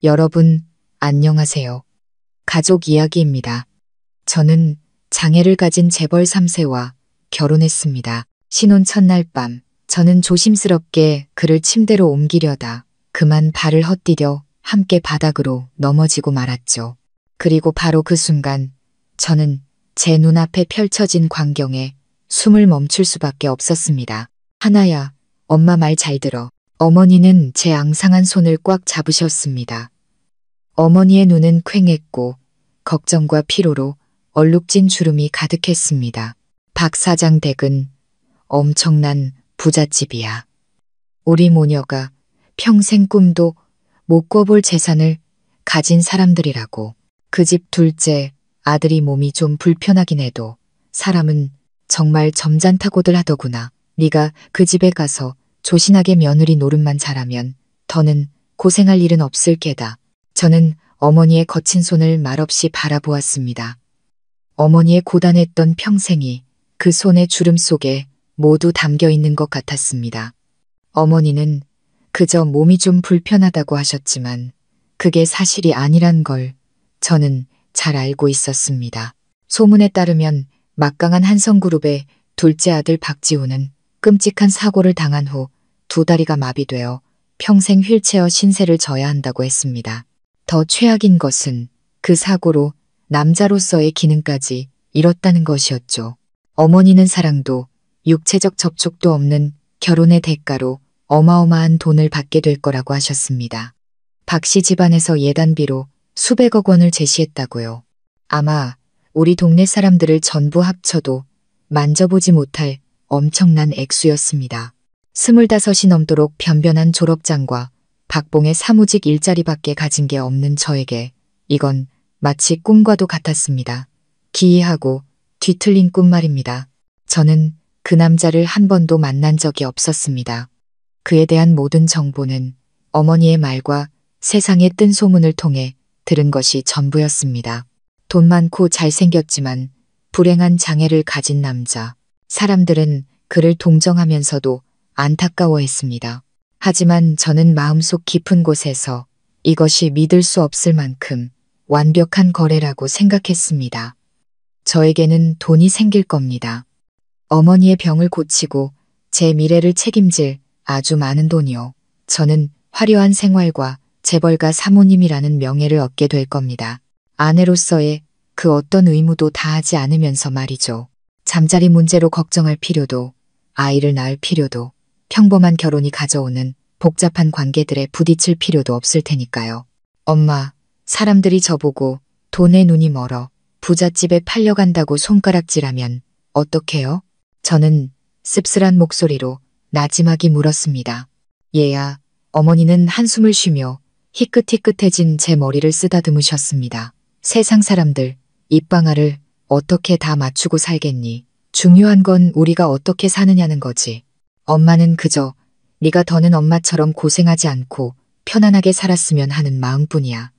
여러분, 안녕하세요. 가족 이야기입니다. 저는 장애를 가진 재벌 3세와 결혼했습니다. 신혼 첫날 밤, 저는 조심스럽게 그를 침대로 옮기려다 그만 발을 헛디뎌 함께 바닥으로 넘어지고 말았죠. 그리고 바로 그 순간, 저는 제 눈앞에 펼쳐진 광경에 숨을 멈출 수밖에 없었습니다. 하나야, 엄마 말 잘 들어. 어머니는 제 앙상한 손을 꽉 잡으셨습니다. 어머니의 눈은 퀭했고 걱정과 피로로 얼룩진 주름이 가득했습니다. 박 사장 댁은 엄청난 부잣집이야. 우리 모녀가 평생 꿈도 못 꿔볼 재산을 가진 사람들이라고. 그 집 둘째 아들이 몸이 좀 불편하긴 해도 사람은 정말 점잖다고들 하더구나. 네가 그 집에 가서 조신하게 며느리 노릇만 잘하면 더는 고생할 일은 없을 게다. 저는 어머니의 거친 손을 말없이 바라보았습니다. 어머니의 고단했던 평생이 그 손의 주름 속에 모두 담겨 있는 것 같았습니다. 어머니는 그저 몸이 좀 불편하다고 하셨지만 그게 사실이 아니란 걸 저는 잘 알고 있었습니다. 소문에 따르면 막강한 한성그룹의 둘째 아들 박지우는 끔찍한 사고를 당한 후 두 다리가 마비되어 평생 휠체어 신세를 져야 한다고 했습니다. 더 최악인 것은 그 사고로 남자로서의 기능까지 잃었다는 것이었죠. 어머니는 사랑도 육체적 접촉도 없는 결혼의 대가로 어마어마한 돈을 받게 될 거라고 하셨습니다. 박 씨 집안에서 예단비로 수백억 원을 제시했다고요. 아마 우리 동네 사람들을 전부 합쳐도 만져보지 못할 엄청난 액수였습니다. 25이 넘도록 변변한 졸업장과 박봉의 사무직 일자리밖에 가진 게 없는 저에게 이건 마치 꿈과도 같았습니다. 기이하고 뒤틀린 꿈 말입니다. 저는 그 남자를 한 번도 만난 적이 없었습니다. 그에 대한 모든 정보는 어머니의 말과 세상에 뜬 소문을 통해 들은 것이 전부였습니다. 돈 많고 잘생겼지만 불행한 장애를 가진 남자. 사람들은 그를 동정하면서도 안타까워했습니다. 하지만 저는 마음속 깊은 곳에서 이것이 믿을 수 없을 만큼 완벽한 거래라고 생각했습니다. 저에게는 돈이 생길 겁니다. 어머니의 병을 고치고 제 미래를 책임질 아주 많은 돈이요. 저는 화려한 생활과 재벌가 사모님이라는 명예를 얻게 될 겁니다. 아내로서의 그 어떤 의무도 다하지 않으면서 말이죠. 잠자리 문제로 걱정할 필요도, 아이를 낳을 필요도, 평범한 결혼이 가져오는 복잡한 관계들에 부딪힐 필요도 없을 테니까요. 엄마, 사람들이 저보고 돈에 눈이 멀어 부잣집에 팔려간다고 손가락질하면 어떡해요? 저는 씁쓸한 목소리로 나지막이 물었습니다. 얘야, 어머니는 한숨을 쉬며 희끗희끗해진 제 머리를 쓰다듬으셨습니다. 세상 사람들, 입방아를 어떻게 다 맞추고 살겠니? 중요한 건 우리가 어떻게 사느냐는 거지. 엄마는 그저 네가 더는 엄마처럼 고생하지 않고 편안하게 살았으면 하는 마음뿐이야.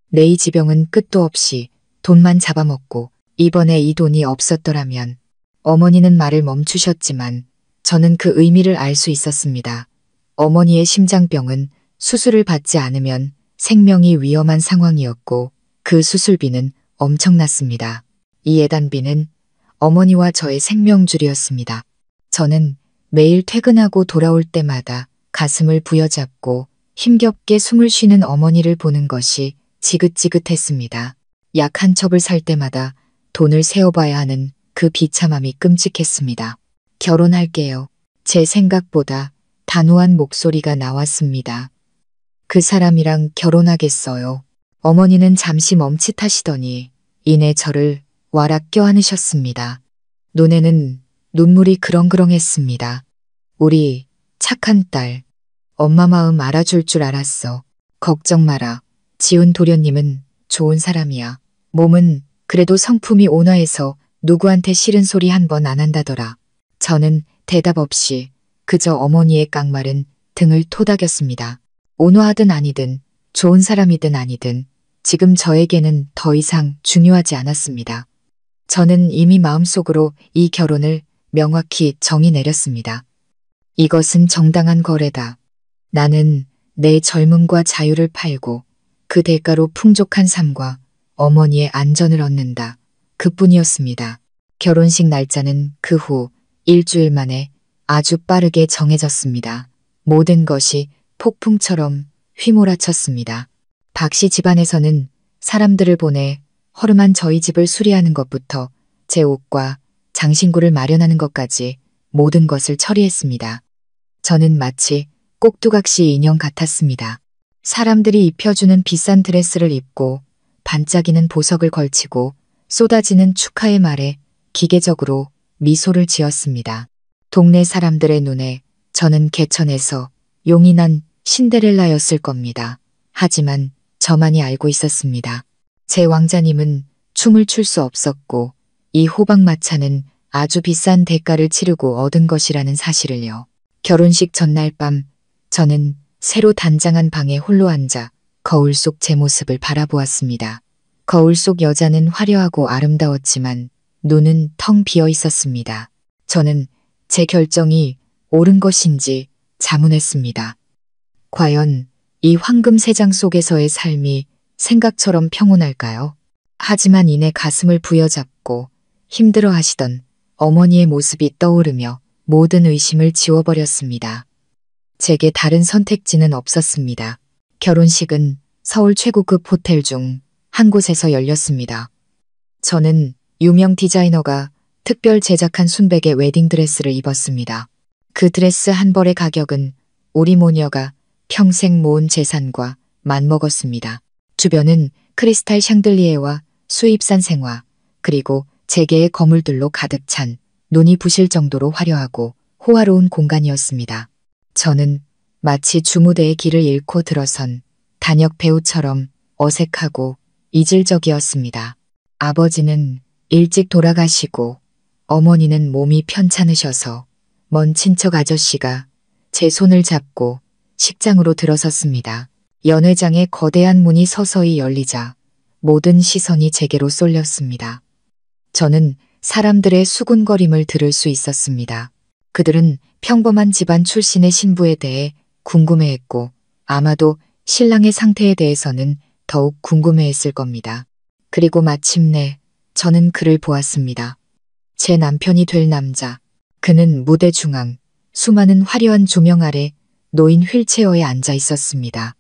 내 이 지병은 끝도 없이 돈만 잡아먹고 이번에 이 돈이 없었더라면. 어머니는 말을 멈추셨지만 저는 그 의미를 알 수 있었습니다. 어머니의 심장병은 수술을 받지 않으면 생명이 위험한 상황이었고 그 수술비는 엄청났습니다. 이 예단비는 어머니와 저의 생명줄이었습니다. 저는 매일 퇴근하고 돌아올 때마다 가슴을 부여잡고 힘겹게 숨을 쉬는 어머니를 보는 것이 지긋지긋했습니다. 약 한 첩을 살 때마다 돈을 세어봐야 하는 그 비참함이 끔찍했습니다. 결혼할게요. 제 생각보다 단호한 목소리가 나왔습니다. 그 사람이랑 결혼하겠어요. 어머니는 잠시 멈칫하시더니 이내 저를 와락 껴안으셨습니다. 눈에는 눈물이 그렁그렁했습니다. 우리 착한 딸, 엄마 마음 알아줄 줄 알았어. 걱정 마라. 지훈 도련님은 좋은 사람이야. 몸은 그래도 성품이 온화해서 누구한테 싫은 소리 한 번 안 한다더라. 저는 대답 없이 그저 어머니의 깡마른 등을 토닥였습니다. 온화하든 아니든 좋은 사람이든 아니든 지금 저에게는 더 이상 중요하지 않았습니다. 저는 이미 마음속으로 이 결혼을 명확히 정의 내렸습니다. 이것은 정당한 거래다. 나는 내 젊음과 자유를 팔고 그 대가로 풍족한 삶과 어머니의 안전을 얻는다. 그뿐이었습니다. 결혼식 날짜는 그 후 일주일 만에 아주 빠르게 정해졌습니다. 모든 것이 폭풍처럼 휘몰아쳤습니다. 박씨 집안에서는 사람들을 보내 허름한 저희 집을 수리하는 것부터 제 옷과 장신구를 마련하는 것까지 모든 것을 처리했습니다. 저는 마치 꼭두각시 인형 같았습니다. 사람들이 입혀주는 비싼 드레스를 입고 반짝이는 보석을 걸치고 쏟아지는 축하의 말에 기계적으로 미소를 지었습니다. 동네 사람들의 눈에 저는 개천에서 용이 난 신데렐라였을 겁니다. 하지만 저만이 알고 있었습니다. 제 왕자님은 춤을 출 수 없었고 이 호박마차는 아주 비싼 대가를 치르고 얻은 것이라는 사실을요. 결혼식 전날 밤 저는 새로 단장한 방에 홀로 앉아 거울 속 제 모습을 바라보았습니다. 거울 속 여자는 화려하고 아름다웠지만 눈은 텅 비어 있었습니다. 저는 제 결정이 옳은 것인지 자문했습니다. 과연 이 황금 세장 속에서의 삶이 생각처럼 평온할까요? 하지만 이내 가슴을 부여잡고 힘들어 하시던 어머니의 모습이 떠오르며 모든 의심을 지워버렸습니다. 제게 다른 선택지는 없었습니다. 결혼식은 서울 최고급 호텔 중 한 곳에서 열렸습니다. 저는 유명 디자이너가 특별 제작한 순백의 웨딩드레스를 입었습니다. 그 드레스 한 벌의 가격은 우리 모녀가 평생 모은 재산과 맞먹었습니다. 주변은 크리스탈 샹들리에와 수입산 생화, 그리고 재계의 거물들로 가득 찬 눈이 부실 정도로 화려하고 호화로운 공간이었습니다. 저는 마치 주무대의 길을 잃고 들어선 단역 배우처럼 어색하고 이질적이었습니다. 아버지는 일찍 돌아가시고 어머니는 몸이 편찮으셔서 먼 친척 아저씨가 제 손을 잡고 식장으로 들어섰습니다. 연회장의 거대한 문이 서서히 열리자 모든 시선이 제게로 쏠렸습니다. 저는 사람들의 수군거림을 들을 수 있었습니다. 그들은 평범한 집안 출신의 신부에 대해 궁금해했고 아마도 신랑의 상태에 대해서는 더욱 궁금해했을 겁니다. 그리고 마침내 저는 그를 보았습니다. 제 남편이 될 남자. 그는 무대 중앙 수많은 화려한 조명 아래 놓인 휠체어에 앉아 있었습니다.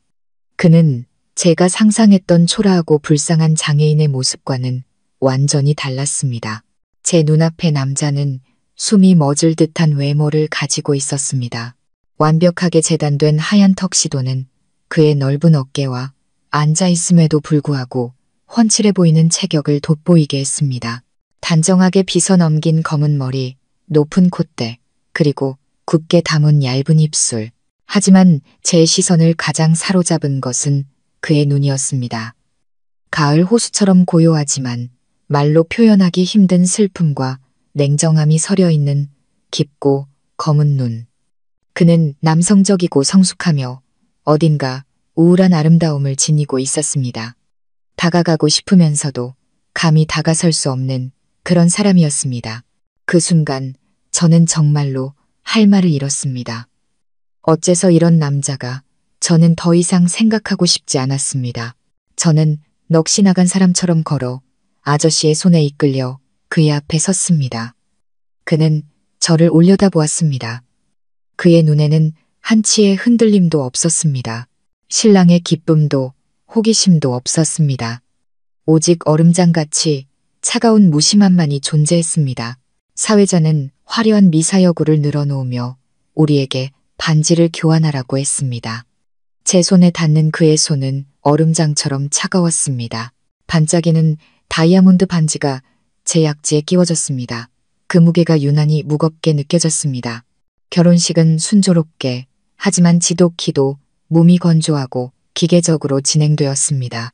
그는 제가 상상했던 초라하고 불쌍한 장애인의 모습과는 완전히 달랐습니다. 제 눈앞의 남자는 숨이 멎을 듯한 외모를 가지고 있었습니다. 완벽하게 재단된 하얀 턱시도는 그의 넓은 어깨와 앉아있음에도 불구하고 훤칠해 보이는 체격을 돋보이게 했습니다. 단정하게 빗어 넘긴 검은 머리, 높은 콧대, 그리고 굳게 담은 얇은 입술. 하지만 제 시선을 가장 사로잡은 것은 그의 눈이었습니다. 가을 호수처럼 고요하지만 말로 표현하기 힘든 슬픔과 냉정함이 서려 있는 깊고 검은 눈. 그는 남성적이고 성숙하며 어딘가 우울한 아름다움을 지니고 있었습니다. 다가가고 싶으면서도 감히 다가설 수 없는 그런 사람이었습니다. 그 순간 저는 정말로 할 말을 잃었습니다. 어째서 이런 남자가 저는 더 이상 생각하고 싶지 않았습니다. 저는 넋이 나간 사람처럼 걸어 아저씨의 손에 이끌려 그의 앞에 섰습니다. 그는 저를 올려다보았습니다. 그의 눈에는 한치의 흔들림도 없었습니다. 신랑의 기쁨도 호기심도 없었습니다. 오직 얼음장같이 차가운 무심함만이 존재했습니다. 사회자는 화려한 미사여구를 늘어놓으며 우리에게 반지를 교환하라고 했습니다. 제 손에 닿는 그의 손은 얼음장처럼 차가웠습니다. 반짝이는 다이아몬드 반지가 제 약지에 끼워졌습니다. 그 무게가 유난히 무겁게 느껴졌습니다. 결혼식은 순조롭게 하지만 지독히도 몸이 건조하고 기계적으로 진행되었습니다.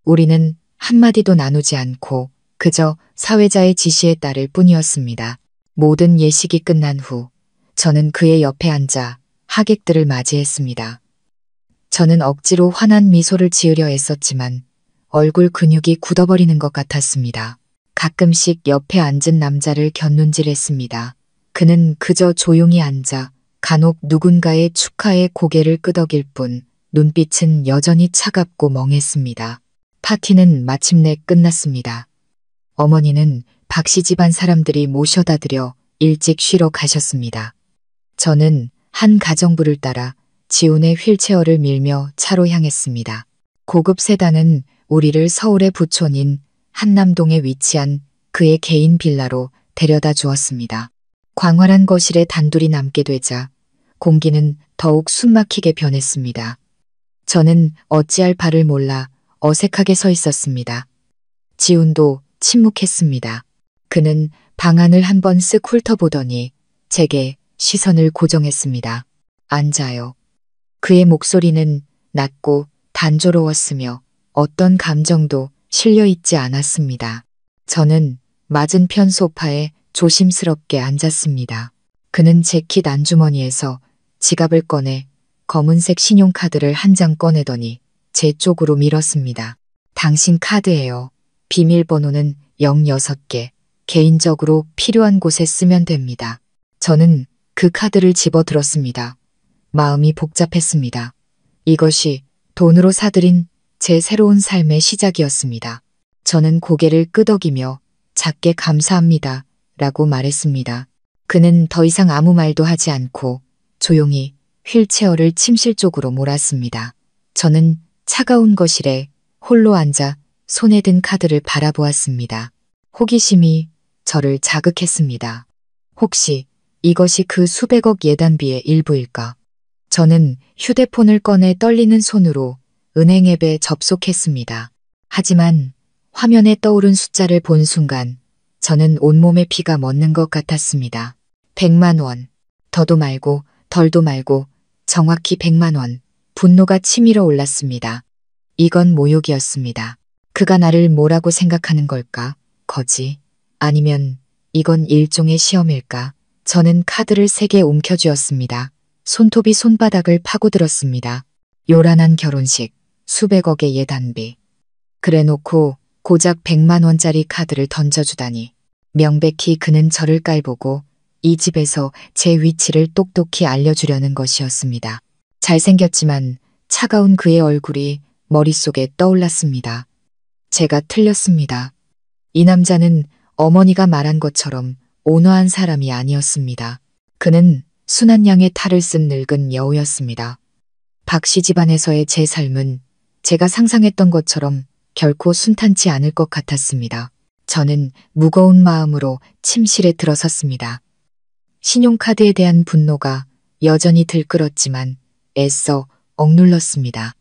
우리는 한마디도 나누지 않고 그저 사회자의 지시에 따를 뿐이었습니다. 모든 예식이 끝난 후 저는 그의 옆에 앉아 하객들을 맞이했습니다. 저는 억지로 환한 미소를 지으려 애썼지만 얼굴 근육이 굳어버리는 것 같았습니다. 가끔씩 옆에 앉은 남자를 곁눈질했습니다. 그는 그저 조용히 앉아 간혹 누군가의 축하에 고개를 끄덕일 뿐 눈빛은 여전히 차갑고 멍했습니다. 파티는 마침내 끝났습니다. 어머니는 박씨 집안 사람들이 모셔다 드려 일찍 쉬러 가셨습니다. 저는 한 가정부를 따라 지훈의 휠체어를 밀며 차로 향했습니다. 고급 세단은 우리를 서울의 부촌인 한남동에 위치한 그의 개인 빌라로 데려다 주었습니다. 광활한 거실에 단둘이 남게 되자 공기는 더욱 숨막히게 변했습니다. 저는 어찌할 바를 몰라 어색하게 서 있었습니다. 지훈도 침묵했습니다. 그는 방안을 한번 쓱 훑어보더니 제게 시선을 고정했습니다. 앉아요. 그의 목소리는 낮고 단조로웠으며 어떤 감정도 실려있지 않았습니다. 저는 맞은편 소파에 조심스럽게 앉았습니다. 그는 재킷 안주머니에서 지갑을 꺼내 검은색 신용카드를 한 장 꺼내더니 제 쪽으로 밀었습니다. 당신 카드예요. 비밀번호는 06개. 개인적으로 필요한 곳에 쓰면 됩니다. 저는 그 카드를 집어들었습니다. 마음이 복잡했습니다. 이것이 돈으로 사들인 제 새로운 삶의 시작이었습니다. 저는 고개를 끄덕이며 작게 감사합니다. 라고 말했습니다. 그는 더 이상 아무 말도 하지 않고 조용히 휠체어를 침실 쪽으로 몰았습니다. 저는 차가운 거실에 홀로 앉아 손에 든 카드를 바라보았습니다. 호기심이 저를 자극했습니다. 혹시 이것이 그 수백억 예단비의 일부일까? 저는 휴대폰을 꺼내 떨리는 손으로 은행 앱에 접속했습니다. 하지만 화면에 떠오른 숫자를 본 순간 저는 온몸에 피가 멎는 것 같았습니다. 100만 원. 더도 말고 덜도 말고 정확히 100만 원. 분노가 치밀어 올랐습니다. 이건 모욕이었습니다. 그가 나를 뭐라고 생각하는 걸까? 거지? 아니면 이건 일종의 시험일까? 저는 카드를 3개 움켜쥐었습니다. 손톱이 손바닥을 파고들었습니다. 요란한 결혼식, 수백억의 예단비. 그래놓고 고작 100만 원짜리 카드를 던져주다니. 명백히 그는 저를 깔보고 이 집에서 제 위치를 똑똑히 알려주려는 것이었습니다. 잘생겼지만 차가운 그의 얼굴이 머릿속에 떠올랐습니다. 제가 틀렸습니다. 이 남자는 어머니가 말한 것처럼 온화한 사람이 아니었습니다. 그는 순한 양의 탈을 쓴 늙은 여우였습니다. 박씨 집안에서의 제 삶은 제가 상상했던 것처럼 결코 순탄치 않을 것 같았습니다. 저는 무거운 마음으로 침실에 들어섰습니다. 신용카드에 대한 분노가 여전히 들끓었지만 애써 억눌렀습니다.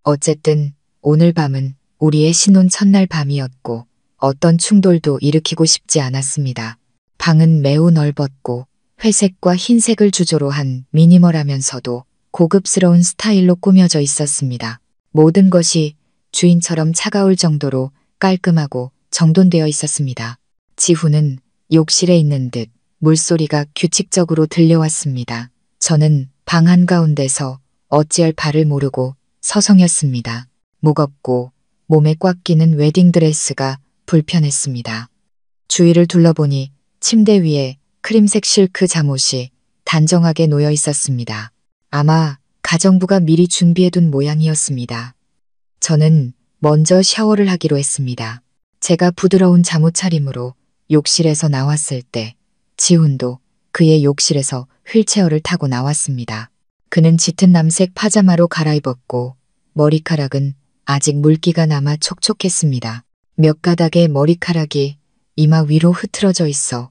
어쨌든 오늘 밤은 우리의 신혼 첫날 밤이었고 어떤 충돌도 일으키고 싶지 않았습니다. 방은 매우 넓었고 회색과 흰색을 주조로 한 미니멀하면서도 고급스러운 스타일로 꾸며져 있었습니다. 모든 것이 주인처럼 차가울 정도로 깔끔하고 정돈되어 있었습니다. 지훈은 욕실에 있는 듯 물소리가 규칙적으로 들려왔습니다. 저는 방 한가운데서 어찌할 바를 모르고 서성였습니다. 무겁고 몸에 꽉 끼는 웨딩드레스가 불편했습니다. 주위를 둘러보니 침대 위에 크림색 실크 잠옷이 단정하게 놓여 있었습니다. 아마 가정부가 미리 준비해둔 모양이었습니다. 저는 먼저 샤워를 하기로 했습니다. 제가 부드러운 잠옷 차림으로 욕실에서 나왔을 때 지훈도 그의 욕실에서 휠체어를 타고 나왔습니다. 그는 짙은 남색 파자마로 갈아입었고 머리카락은 아직 물기가 남아 촉촉했습니다. 몇 가닥의 머리카락이 이마 위로 흐트러져 있어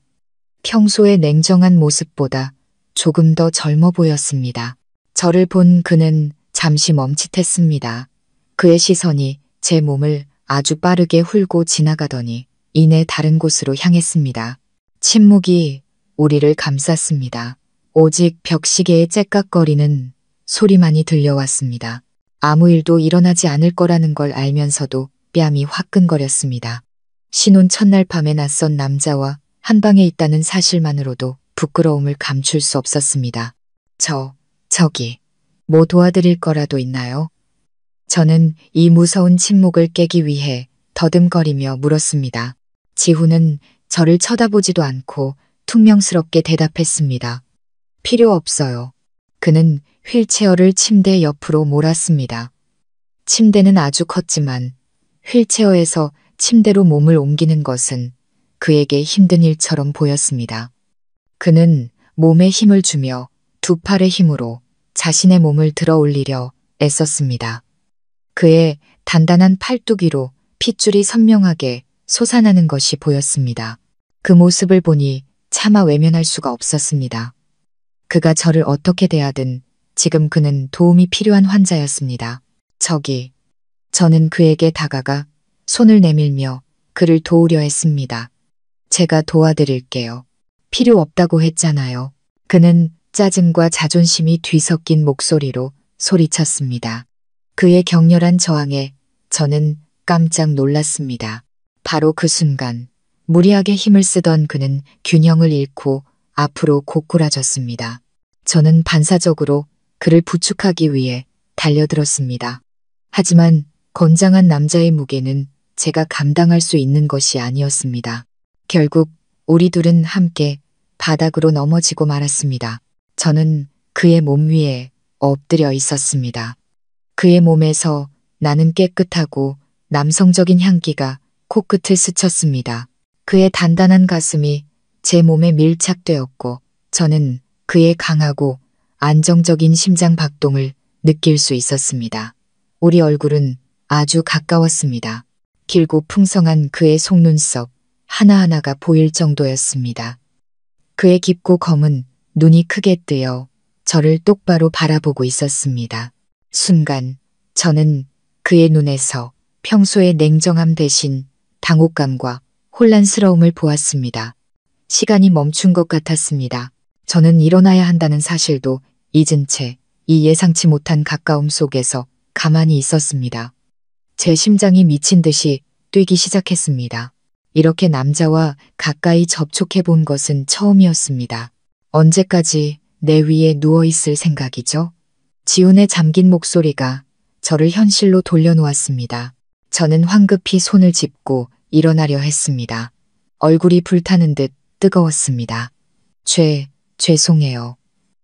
평소의 냉정한 모습보다 조금 더 젊어 보였습니다. 저를 본 그는 잠시 멈칫했습니다. 그의 시선이 제 몸을 아주 빠르게 훑고 지나가더니 이내 다른 곳으로 향했습니다. 침묵이 우리를 감쌌습니다. 오직 벽시계의 째깍거리는 소리만이 들려왔습니다. 아무 일도 일어나지 않을 거라는 걸 알면서도 뺨이 화끈거렸습니다. 신혼 첫날 밤에 낯선 남자와 한 방에 있다는 사실만으로도 부끄러움을 감출 수 없었습니다. 저기, 뭐 도와드릴 거라도 있나요? 저는 이 무서운 침묵을 깨기 위해 더듬거리며 물었습니다. 지훈은 저를 쳐다보지도 않고 퉁명스럽게 대답했습니다. 필요 없어요. 그는 휠체어를 침대 옆으로 몰았습니다. 침대는 아주 컸지만 휠체어에서 침대로 몸을 옮기는 것은 그에게 힘든 일처럼 보였습니다. 그는 몸에 힘을 주며 두 팔의 힘으로 자신의 몸을 들어 올리려 애썼습니다. 그의 단단한 팔뚝 위로 핏줄이 선명하게 솟아나는 것이 보였습니다. 그 모습을 보니 차마 외면할 수가 없었습니다. 그가 저를 어떻게 대하든 지금 그는 도움이 필요한 환자였습니다. 저는 그에게 다가가 손을 내밀며 그를 도우려 했습니다. 제가 도와드릴게요. 필요 없다고 했잖아요. 그는 짜증과 자존심이 뒤섞인 목소리로 소리쳤습니다. 그의 격렬한 저항에 저는 깜짝 놀랐습니다. 바로 그 순간 무리하게 힘을 쓰던 그는 균형을 잃고 앞으로 고꾸라졌습니다. 저는 반사적으로 그를 부축하기 위해 달려들었습니다. 하지만 건장한 남자의 무게는 제가 감당할 수 있는 것이 아니었습니다. 결국 우리 둘은 함께 바닥으로 넘어지고 말았습니다. 저는 그의 몸 위에 엎드려 있었습니다. 그의 몸에서 나는 깨끗하고 남성적인 향기가 코끝을 스쳤습니다. 그의 단단한 가슴이 제 몸에 밀착되었고 저는 그의 강하고 안정적인 심장 박동을 느낄 수 있었습니다. 우리 얼굴은 아주 가까웠습니다. 길고 풍성한 그의 속눈썹 하나하나가 보일 정도였습니다. 그의 깊고 검은 눈이 크게 뜨여 저를 똑바로 바라보고 있었습니다. 순간 저는 그의 눈에서 평소의 냉정함 대신 당혹감과 혼란스러움을 보았습니다. 시간이 멈춘 것 같았습니다. 저는 일어나야 한다는 사실도 잊은 채 이 예상치 못한 가까움 속에서 가만히 있었습니다. 제 심장이 미친 듯이 뛰기 시작했습니다. 이렇게 남자와 가까이 접촉해 본 것은 처음이었습니다. 언제까지 내 위에 누워있을 생각이죠? 지훈의 잠긴 목소리가 저를 현실로 돌려놓았습니다. 저는 황급히 손을 짚고 일어나려 했습니다. 얼굴이 불타는 듯 뜨거웠습니다. 죄송해요.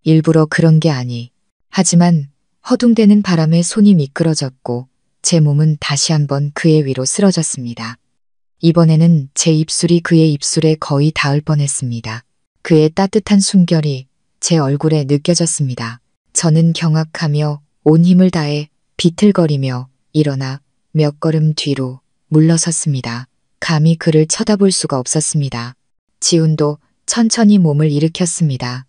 일부러 그런 게 아니. 하지만 허둥대는 바람에 손이 미끄러졌고 제 몸은 다시 한번 그의 위로 쓰러졌습니다. 이번에는 제 입술이 그의 입술에 거의 닿을 뻔했습니다. 그의 따뜻한 숨결이 제 얼굴에 느껴졌습니다. 저는 경악하며 온 힘을 다해 비틀거리며 일어나 몇 걸음 뒤로 물러섰습니다. 감히 그를 쳐다볼 수가 없었습니다. 지훈도 천천히 몸을 일으켰습니다.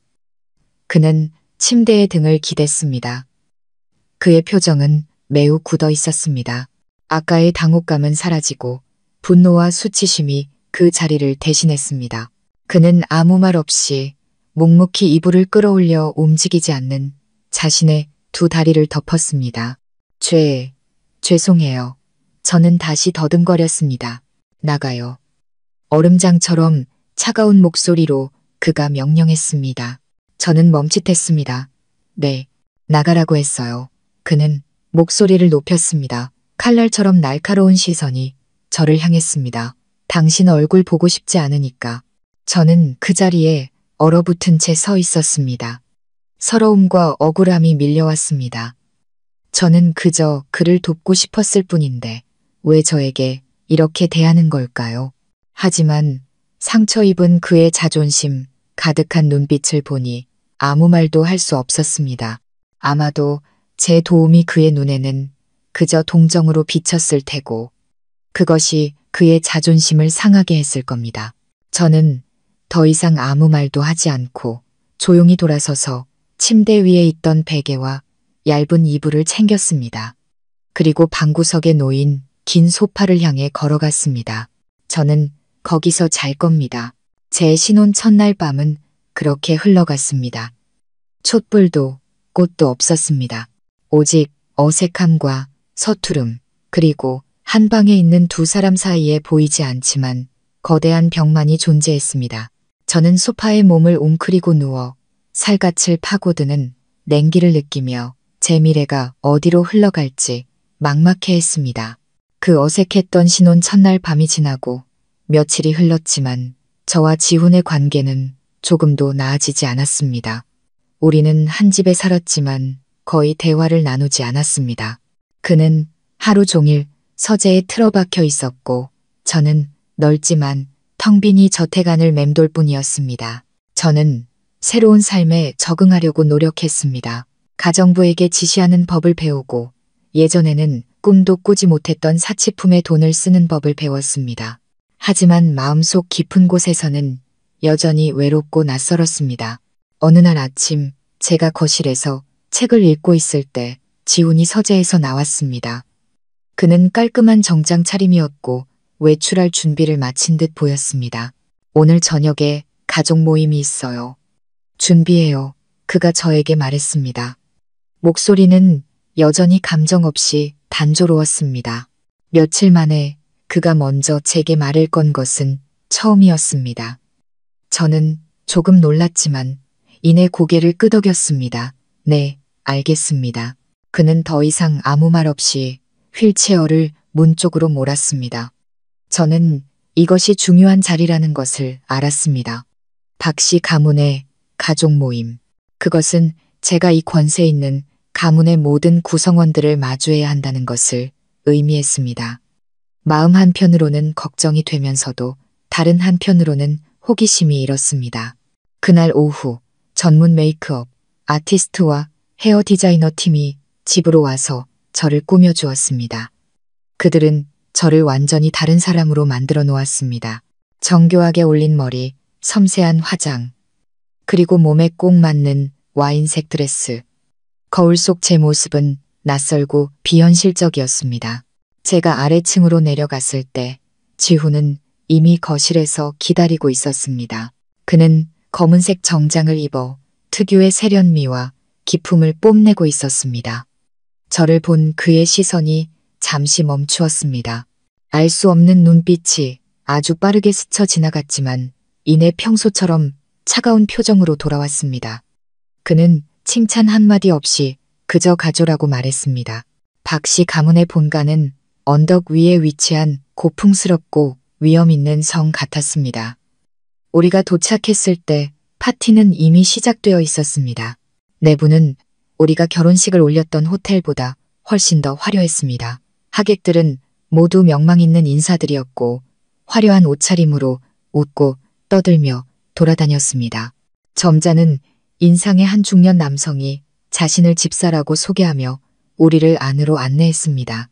그는 침대에 등을 기댔습니다. 그의 표정은 매우 굳어 있었습니다. 아까의 당혹감은 사라지고 분노와 수치심이 그 자리를 대신했습니다. 그는 아무 말 없이 묵묵히 이불을 끌어올려 움직이지 않는 자신의 두 다리를 덮었습니다. 죄송해요. 저는 다시 더듬거렸습니다. 나가요. 얼음장처럼 차가운 목소리로 그가 명령했습니다. 저는 멈칫했습니다. 네, 나가라고 했어요. 그는 목소리를 높였습니다. 칼날처럼 날카로운 시선이 저를 향했습니다. 당신 얼굴 보고 싶지 않으니까. 저는 그 자리에 얼어붙은 채 서 있었습니다. 서러움과 억울함이 밀려왔습니다. 저는 그저 그를 돕고 싶었을 뿐인데 왜 저에게 이렇게 대하는 걸까요? 하지만 상처 입은 그의 자존심 가득한 눈빛을 보니 아무 말도 할 수 없었습니다. 아마도 제 도움이 그의 눈에는 그저 동정으로 비쳤을 테고 그것이 그의 자존심을 상하게 했을 겁니다. 저는 더 이상 아무 말도 하지 않고 조용히 돌아서서 침대 위에 있던 베개와 얇은 이불을 챙겼습니다. 그리고 방구석에 놓인 긴 소파를 향해 걸어갔습니다. 저는 거기서 잘 겁니다. 제 신혼 첫날 밤은 그렇게 흘러갔습니다. 촛불도 꽃도 없었습니다. 오직 어색함과 서투름 그리고 한 방에 있는 두 사람 사이에 보이지 않지만 거대한 벽만이 존재했습니다. 저는 소파에 몸을 웅크리고 누워 살갗을 파고드는 냉기를 느끼며 제 미래가 어디로 흘러갈지 막막해했습니다. 그 어색했던 신혼 첫날 밤이 지나고 며칠이 흘렀지만 저와 지훈의 관계는 조금도 나아지지 않았습니다. 우리는 한 집에 살았지만 거의 대화를 나누지 않았습니다. 그는 하루 종일 서재에 틀어박혀 있었고 저는 넓지만 텅 빈 이 저택 안을 맴돌 뿐이었습니다. 저는 새로운 삶에 적응하려고 노력했습니다. 가정부에게 지시하는 법을 배우고 예전에는 꿈도 꾸지 못했던 사치품에 돈을 쓰는 법을 배웠습니다. 하지만 마음속 깊은 곳에서는 여전히 외롭고 낯설었습니다. 어느 날 아침 제가 거실에서 책을 읽고 있을 때 지훈이 서재에서 나왔습니다. 그는 깔끔한 정장 차림이었고 외출할 준비를 마친 듯 보였습니다. 오늘 저녁에 가족 모임이 있어요. 준비해요. 그가 저에게 말했습니다. 목소리는 여전히 감정 없이 단조로웠습니다. 며칠 만에 그가 먼저 제게 말을 건 것은 처음이었습니다. 저는 조금 놀랐지만 이내 고개를 끄덕였습니다. 네, 알겠습니다. 그는 더 이상 아무 말 없이 휠체어를 문 쪽으로 몰았습니다. 저는 이것이 중요한 자리라는 것을 알았습니다. 박씨 가문의 가족 모임. 그것은 제가 이 권세 있는 가문의 모든 구성원들을 마주해야 한다는 것을 의미했습니다. 마음 한편으로는 걱정이 되면서도 다른 한편으로는 호기심이 일었습니다. 그날 오후 전문 메이크업 아티스트와 헤어 디자이너 팀이 집으로 와서 저를 꾸며주었습니다. 그들은 저를 완전히 다른 사람으로 만들어 놓았습니다. 정교하게 올린 머리, 섬세한 화장, 그리고 몸에 꼭 맞는 와인색 드레스. 거울 속 제 모습은 낯설고 비현실적이었습니다. 제가 아래층으로 내려갔을 때 지훈은 이미 거실에서 기다리고 있었습니다. 그는 검은색 정장을 입어 특유의 세련미와 기품을 뽐내고 있었습니다. 저를 본 그의 시선이 잠시 멈추었습니다. 알 수 없는 눈빛이 아주 빠르게 스쳐 지나갔지만 이내 평소처럼 차가운 표정으로 돌아왔습니다. 그는 칭찬 한마디 없이 그저 가조라고 말했습니다. 박씨 가문의 본가는 언덕 위에 위치한 고풍스럽고 위험 있는 성 같았습니다. 우리가 도착했을 때 파티는 이미 시작되어 있었습니다. 내부는 우리가 결혼식을 올렸던 호텔보다 훨씬 더 화려했습니다. 하객들은 모두 명망 있는 인사들이었고 화려한 옷차림으로 웃고 떠들며 돌아다녔습니다. 점잖은 인상의 한 중년 남성이 자신을 집사라고 소개하며 우리를 안으로 안내했습니다.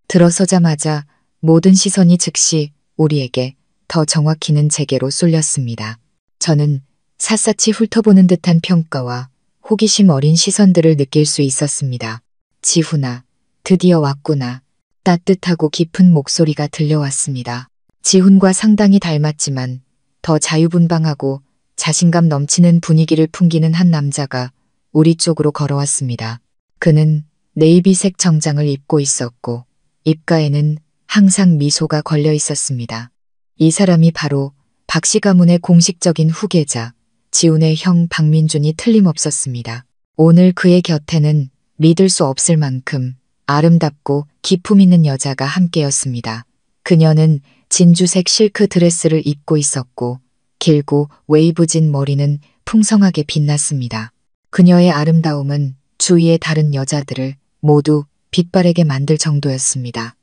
들어서자마자 모든 시선이 즉시 우리에게, 더 정확히는 제게로 쏠렸습니다. 저는 샅샅이 훑어보는 듯한 평가와 호기심 어린 시선들을 느낄 수 있었습니다. 지훈아, 드디어 왔구나. 따뜻하고 깊은 목소리가 들려왔습니다. 지훈과 상당히 닮았지만 더 자유분방하고 자신감 넘치는 분위기를 풍기는 한 남자가 우리 쪽으로 걸어왔습니다. 그는 네이비색 정장을 입고 있었고 입가에는 항상 미소가 걸려 있었습니다. 이 사람이 바로 박씨 가문의 공식적인 후계자 지훈의 형 박민준이 틀림없었습니다. 오늘 그의 곁에는 믿을 수 없을 만큼 아름답고 기품 있는 여자가 함께였습니다. 그녀는 진주색 실크 드레스를 입고 있었고 길고 웨이브진 머리는 풍성하게 빛났습니다. 그녀의 아름다움은 주위의 다른 여자들을 모두 빛바래게 만들 정도였습니다.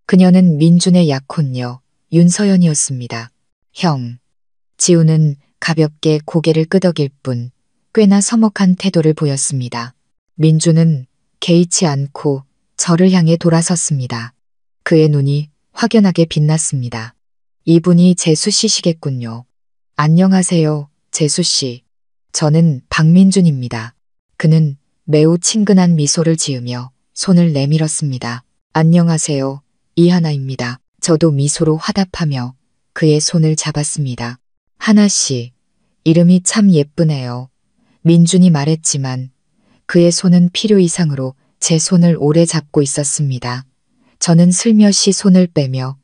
그녀는 민준의 약혼녀 윤서연이었습니다. 형. 지훈은 가볍게 고개를 끄덕일 뿐 꽤나 서먹한 태도를 보였습니다. 민준은 개의치 않고 저를 향해 돌아섰습니다. 그의 눈이 확연하게 빛났습니다. 이분이 재수 씨시겠군요. 안녕하세요, 재수 씨. 저는 박민준입니다. 그는 매우 친근한 미소를 지으며 손을 내밀었습니다. 안녕하세요, 이하나입니다. 저도 미소로 화답하며 그의 손을 잡았습니다. 하나 씨, 이름이 참 예쁘네요. 민준이 말했지만 그의 손은 필요 이상으로 제 손을 오래 잡고 있었습니다. 저는 슬며시 손을 빼며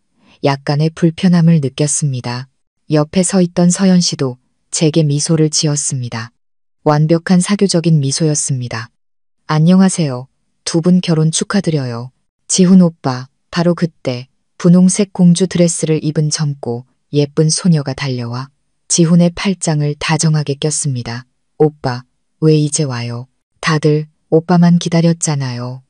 약간의 불편함을 느꼈습니다. 옆에 서 있던 서연 씨도 제게 미소를 지었습니다. 완벽한 사교적인 미소였습니다. 안녕하세요. 두 분 결혼 축하드려요. 지훈 오빠. 바로 그때 분홍색 공주 드레스를 입은 젊고 예쁜 소녀가 달려와 지훈의 팔짱을 다정하게 꼈습니다. 오빠, 왜 이제 와요? 다들 오빠만 기다렸잖아요.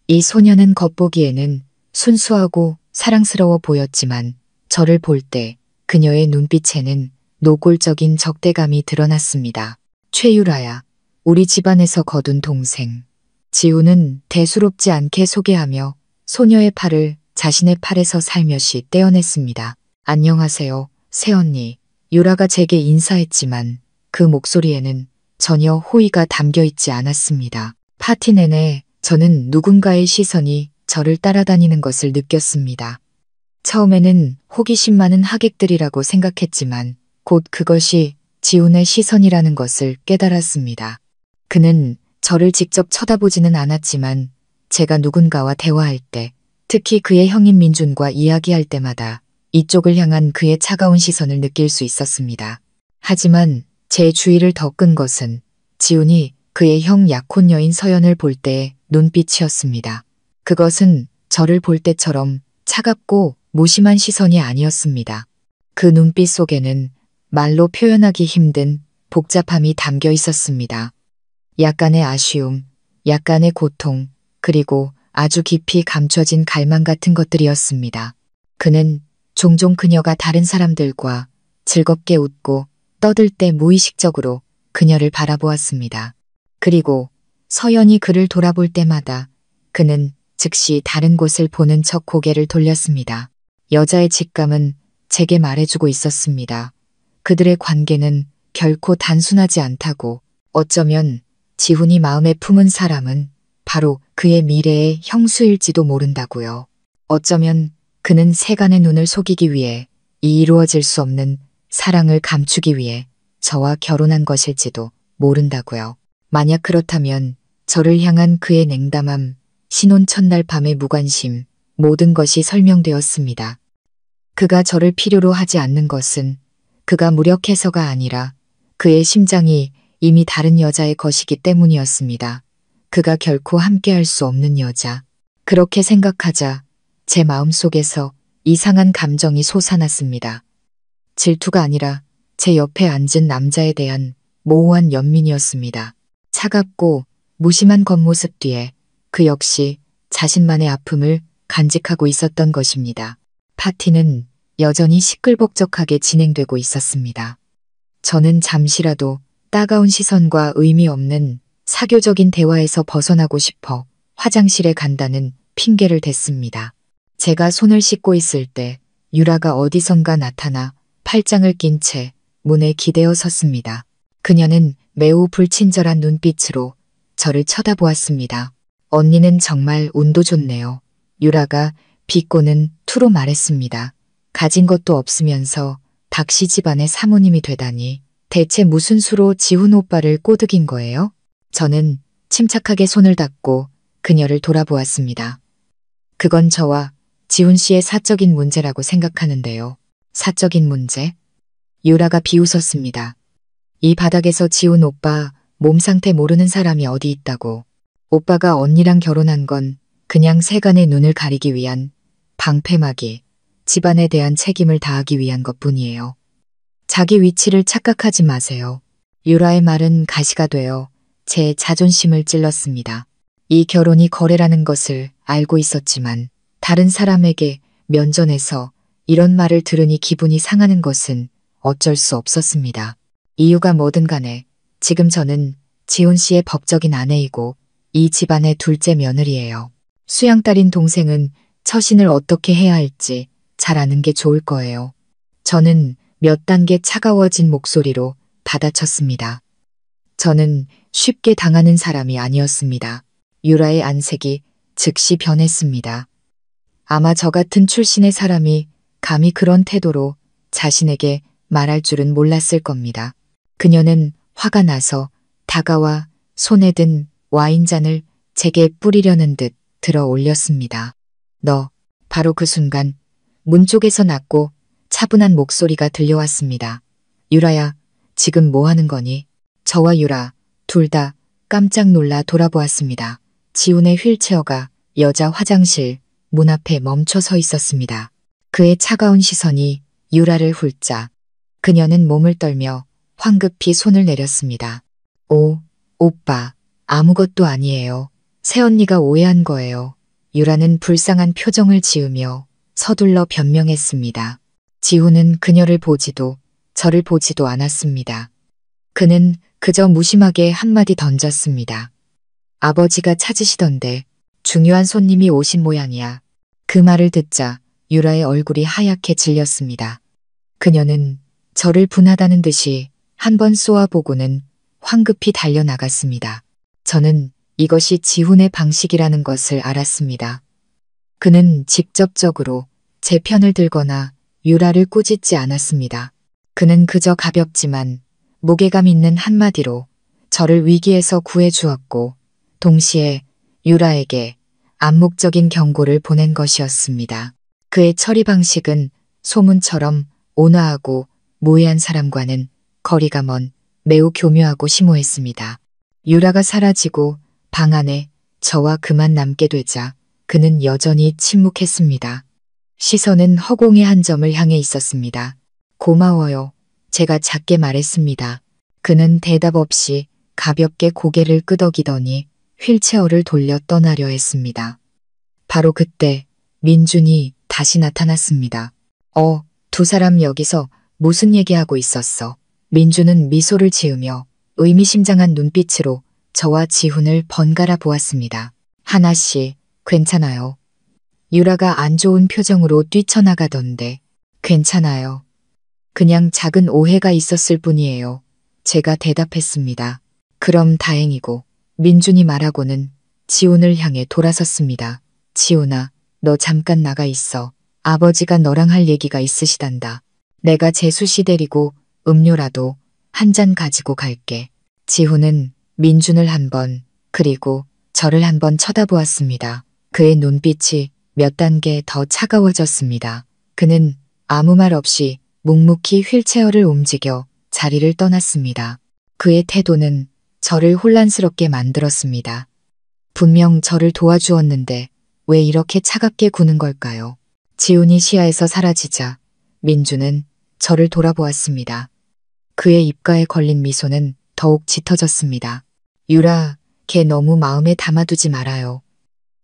이 소녀는 겉보기에는 순수하고 사랑스러워 보였지만 저를 볼 때 그녀의 눈빛에는 노골적인 적대감이 드러났습니다. 최유라야, 우리 집안에서 거둔 동생. 지우는 대수롭지 않게 소개하며 소녀의 팔을 자신의 팔에서 살며시 떼어냈습니다. 안녕하세요, 새언니. 유라가 제게 인사했지만 그 목소리에는 전혀 호의가 담겨 있지 않았습니다. 파티 내내 저는 누군가의 시선이 저를 따라다니는 것을 느꼈습니다. 처음에는 호기심 많은 하객들이라고 생각했지만 곧 그것이 지훈의 시선이라는 것을 깨달았습니다. 그는 저를 직접 쳐다보지는 않았지만 제가 누군가와 대화할 때, 특히 그의 형인 민준과 이야기할 때마다 이쪽을 향한 그의 차가운 시선을 느낄 수 있었습니다. 하지만 제 주의를 더 끈 것은 지훈이 그의 형 약혼 여인 서연을 볼 때의 눈빛이었습니다. 그것은 저를 볼 때처럼 차갑고 무심한 시선이 아니었습니다. 그 눈빛 속에는 말로 표현하기 힘든 복잡함이 담겨 있었습니다. 약간의 아쉬움, 약간의 고통, 그리고 아주 깊이 감춰진 갈망 같은 것들이었습니다. 그는 종종 그녀가 다른 사람들과 즐겁게 웃고 떠들 때 무의식적으로 그녀를 바라보았습니다. 그리고 서연이 그를 돌아볼 때마다 그는 즉시 다른 곳을 보는 척 고개를 돌렸습니다. 여자의 직감은 제게 말해주고 있었습니다. 그들의 관계는 결코 단순하지 않다고, 어쩌면 지훈이 마음에 품은 사람은 바로 그의 미래의 형수일지도 모른다고요. 어쩌면 그는 세간의 눈을 속이기 위해 이 이루어질 수 없는 사랑을 감추기 위해 저와 결혼한 것일지도 모른다고요. 만약 그렇다면 저를 향한 그의 냉담함, 신혼 첫날 밤의 무관심, 모든 것이 설명되었습니다. 그가 저를 필요로 하지 않는 것은 그가 무력해서가 아니라 그의 심장이 이미 다른 여자의 것이기 때문이었습니다. 그가 결코 함께할 수 없는 여자. 그렇게 생각하자 제 마음속에서 이상한 감정이 솟아났습니다. 질투가 아니라 제 옆에 앉은 남자에 대한 모호한 연민이었습니다. 차갑고 무심한 겉모습 뒤에 그 역시 자신만의 아픔을 간직하고 있었던 것입니다. 파티는 여전히 시끌벅적하게 진행되고 있었습니다. 저는 잠시라도 따가운 시선과 의미 없는 사교적인 대화에서 벗어나고 싶어 화장실에 간다는 핑계를 댔습니다. 제가 손을 씻고 있을 때 유라가 어디선가 나타나 팔짱을 낀 채 문에 기대어 섰습니다. 그녀는 매우 불친절한 눈빛으로 저를 쳐다보았습니다. 언니는 정말 운도 좋네요. 유라가 비꼬는 투로 말했습니다. 가진 것도 없으면서 박씨 집안의 사모님이 되다니 대체 무슨 수로 지훈 오빠를 꼬드긴 거예요? 저는 침착하게 손을 닫고 그녀를 돌아보았습니다. 그건 저와 지훈 씨의 사적인 문제라고 생각하는데요. 사적인 문제? 유라가 비웃었습니다. 이 바닥에서 지훈 오빠 몸 상태 모르는 사람이 어디 있다고. 오빠가 언니랑 결혼한 건 그냥 세간의 눈을 가리기 위한 방패막이, 집안에 대한 책임을 다하기 위한 것뿐이에요. 자기 위치를 착각하지 마세요. 유라의 말은 가시가 되어 제 자존심을 찔렀습니다. 이 결혼이 거래라는 것을 알고 있었지만 다른 사람에게 면전에서 이런 말을 들으니 기분이 상하는 것은 어쩔 수 없었습니다. 이유가 뭐든 간에 지금 저는 지훈 씨의 법적인 아내이고 이 집안의 둘째 며느리예요. 수양딸인 동생은 처신을 어떻게 해야 할지 잘 아는 게 좋을 거예요. 저는 몇 단계 차가워진 목소리로 받아쳤습니다. 저는 쉽게 당하는 사람이 아니었습니다. 유라의 안색이 즉시 변했습니다. 아마 저 같은 출신의 사람이 감히 그런 태도로 자신에게 말할 줄은 몰랐을 겁니다. 그녀는 화가 나서 다가와 손에 든 와인잔을 제게 뿌리려는 듯 들어 올렸습니다. 너, 바로 그 순간 문 쪽에서 낮고 차분한 목소리가 들려왔습니다. 유라야, 지금 뭐 하는 거니? 저와 유라, 둘 다 깜짝 놀라 돌아보았습니다. 지훈의 휠체어가 여자 화장실 문 앞에 멈춰 서 있었습니다. 그의 차가운 시선이 유라를 훑자 그녀는 몸을 떨며 황급히 손을 내렸습니다. 오, 오빠, 아무것도 아니에요. 새언니가 오해한 거예요. 유라는 불쌍한 표정을 지으며 서둘러 변명했습니다. 지우는 그녀를 보지도 저를 보지도 않았습니다. 그는 그저 무심하게 한마디 던졌습니다. 아버지가 찾으시던데 중요한 손님이 오신 모양이야. 그 말을 듣자 유라의 얼굴이 하얗게 질렸습니다. 그녀는 저를 분하다는 듯이 한 번 쏘아보고는 황급히 달려나갔습니다. 저는 이것이 지훈의 방식이라는 것을 알았습니다. 그는 직접적으로 제 편을 들거나 유라를 꾸짖지 않았습니다. 그는 그저 가볍지만 무게감 있는 한마디로 저를 위기에서 구해주었고 동시에 유라에게 암묵적인 경고를 보낸 것이었습니다. 그의 처리 방식은 소문처럼 온화하고 무해한 사람과는 거리가 먼 매우 교묘하고 심오했습니다. 유라가 사라지고 방 안에 저와 그만 남게 되자 그는 여전히 침묵했습니다. 시선은 허공의 한 점을 향해 있었습니다. 고마워요. 제가 작게 말했습니다. 그는 대답 없이 가볍게 고개를 끄덕이더니 휠체어를 돌려 떠나려 했습니다. 바로 그때 민준이 다시 나타났습니다. 두 사람 여기서 무슨 얘기하고 있었어? 민준은 미소를 지으며 의미심장한 눈빛으로 저와 지훈을 번갈아 보았습니다. 하나 씨, 괜찮아요. 유라가 안 좋은 표정으로 뛰쳐나가던데 괜찮아요. 그냥 작은 오해가 있었을 뿐이에요. 제가 대답했습니다. 그럼 다행이고 민준이 말하고는 지훈을 향해 돌아섰습니다. 지훈아, 너 잠깐 나가 있어. 아버지가 너랑 할 얘기가 있으시단다. 내가 재수 씨 데리고 음료라도 한 잔 가지고 갈게. 지훈은 민준을 한 번, 그리고 저를 한 번 쳐다보았습니다. 그의 눈빛이 몇 단계 더 차가워졌습니다. 그는 아무 말 없이 묵묵히 휠체어를 움직여 자리를 떠났습니다. 그의 태도는 저를 혼란스럽게 만들었습니다. 분명 저를 도와주었는데 왜 이렇게 차갑게 구는 걸까요? 지훈이 시야에서 사라지자 민준은 저를 돌아보았습니다. 그의 입가에 걸린 미소는 더욱 짙어졌습니다. 유라, 걔 너무 마음에 담아두지 말아요.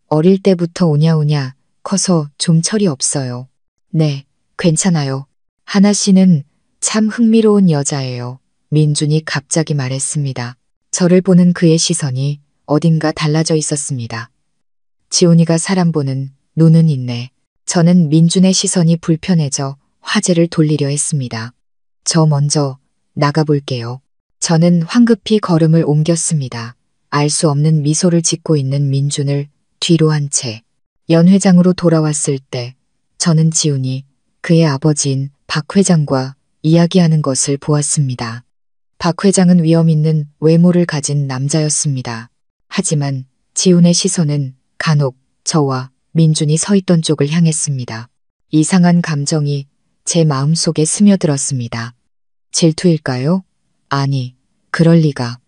어릴 때부터 오냐오냐 커서 좀 철이 없어요. 네, 괜찮아요. 하나 씨는 참 흥미로운 여자예요. 민준이 갑자기 말했습니다. 저를 보는 그의 시선이 어딘가 달라져 있었습니다. 지훈이가 사람 보는 눈은 있네. 저는 민준의 시선이 불편해져 화제를 돌리려 했습니다. 저 먼저 나가볼게요. 저는 황급히 걸음을 옮겼습니다. 알 수 없는 미소를 짓고 있는 민준을 뒤로 한 채 연회장으로 돌아왔을 때 저는 지훈이 그의 아버지인 박 회장과 이야기하는 것을 보았습니다. 박 회장은 위험 있는 외모를 가진 남자였습니다. 하지만 지훈의 시선은 간혹 저와 민준이 서 있던 쪽을 향했습니다. 이상한 감정이 제 마음속에 스며들었습니다. 질투일까요? 아니, 그럴 리가.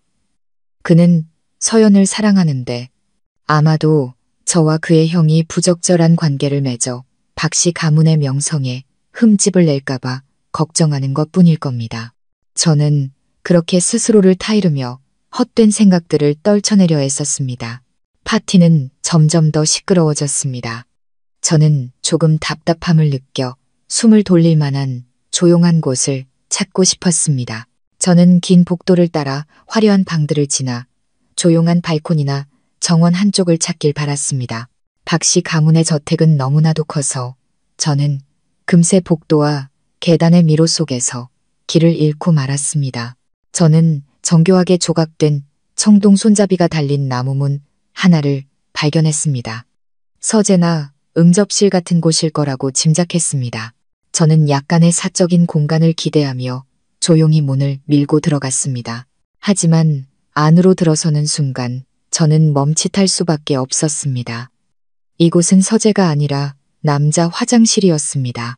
그는 서연을 사랑하는데 아마도 저와 그의 형이 부적절한 관계를 맺어 박씨 가문의 명성에 흠집을 낼까봐 걱정하는 것뿐일 겁니다. 저는 그렇게 스스로를 타이르며 헛된 생각들을 떨쳐내려 했었습니다. 파티는 점점 더 시끄러워졌습니다. 저는 조금 답답함을 느껴 숨을 돌릴 만한 조용한 곳을 찾고 싶었습니다. 저는 긴 복도를 따라 화려한 방들을 지나 조용한 발코니나 정원 한쪽을 찾길 바랐습니다. 박씨 가문의 저택은 너무나도 커서 저는 금세 복도와 계단의 미로 속에서 길을 잃고 말았습니다. 저는 정교하게 조각된 청동 손잡이가 달린 나무문 하나를 발견했습니다. 서재나 응접실 같은 곳일 거라고 짐작했습니다. 저는 약간의 사적인 공간을 기대하며 조용히 문을 밀고 들어갔습니다. 하지만 안으로 들어서는 순간 저는 멈칫할 수밖에 없었습니다. 이곳은 서재가 아니라 남자 화장실이었습니다.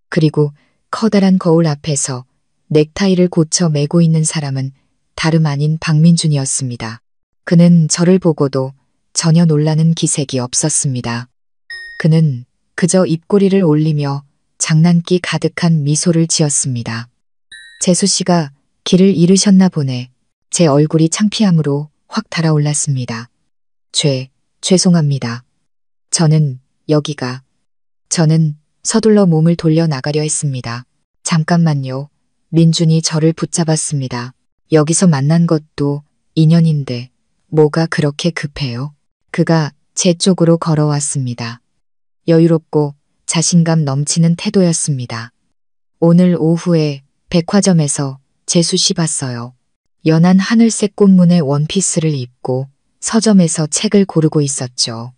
그리고 커다란 거울 앞에서 넥타이를 고쳐 매고 있는 사람은 다름 아닌 박민준이었습니다. 그는 저를 보고도 전혀 놀라는 기색이 없었습니다. 그는 그저 입꼬리를 올리며 장난기 가득한 미소를 지었습니다. 재수 씨가 길을 잃으셨나 보네. 제 얼굴이 창피함으로 확 달아올랐습니다. 죄송합니다. 저는 저는 서둘러 몸을 돌려 나가려 했습니다. 잠깐만요. 민준이 저를 붙잡았습니다. 여기서 만난 것도 인연인데 뭐가 그렇게 급해요? 그가 제 쪽으로 걸어왔습니다. 여유롭고 자신감 넘치는 태도였습니다. 오늘 오후에 백화점에서 재수 씨 봤어요. 연한 하늘색 꽃무늬 원피스를 입고 서점에서 책을 고르고 있었죠.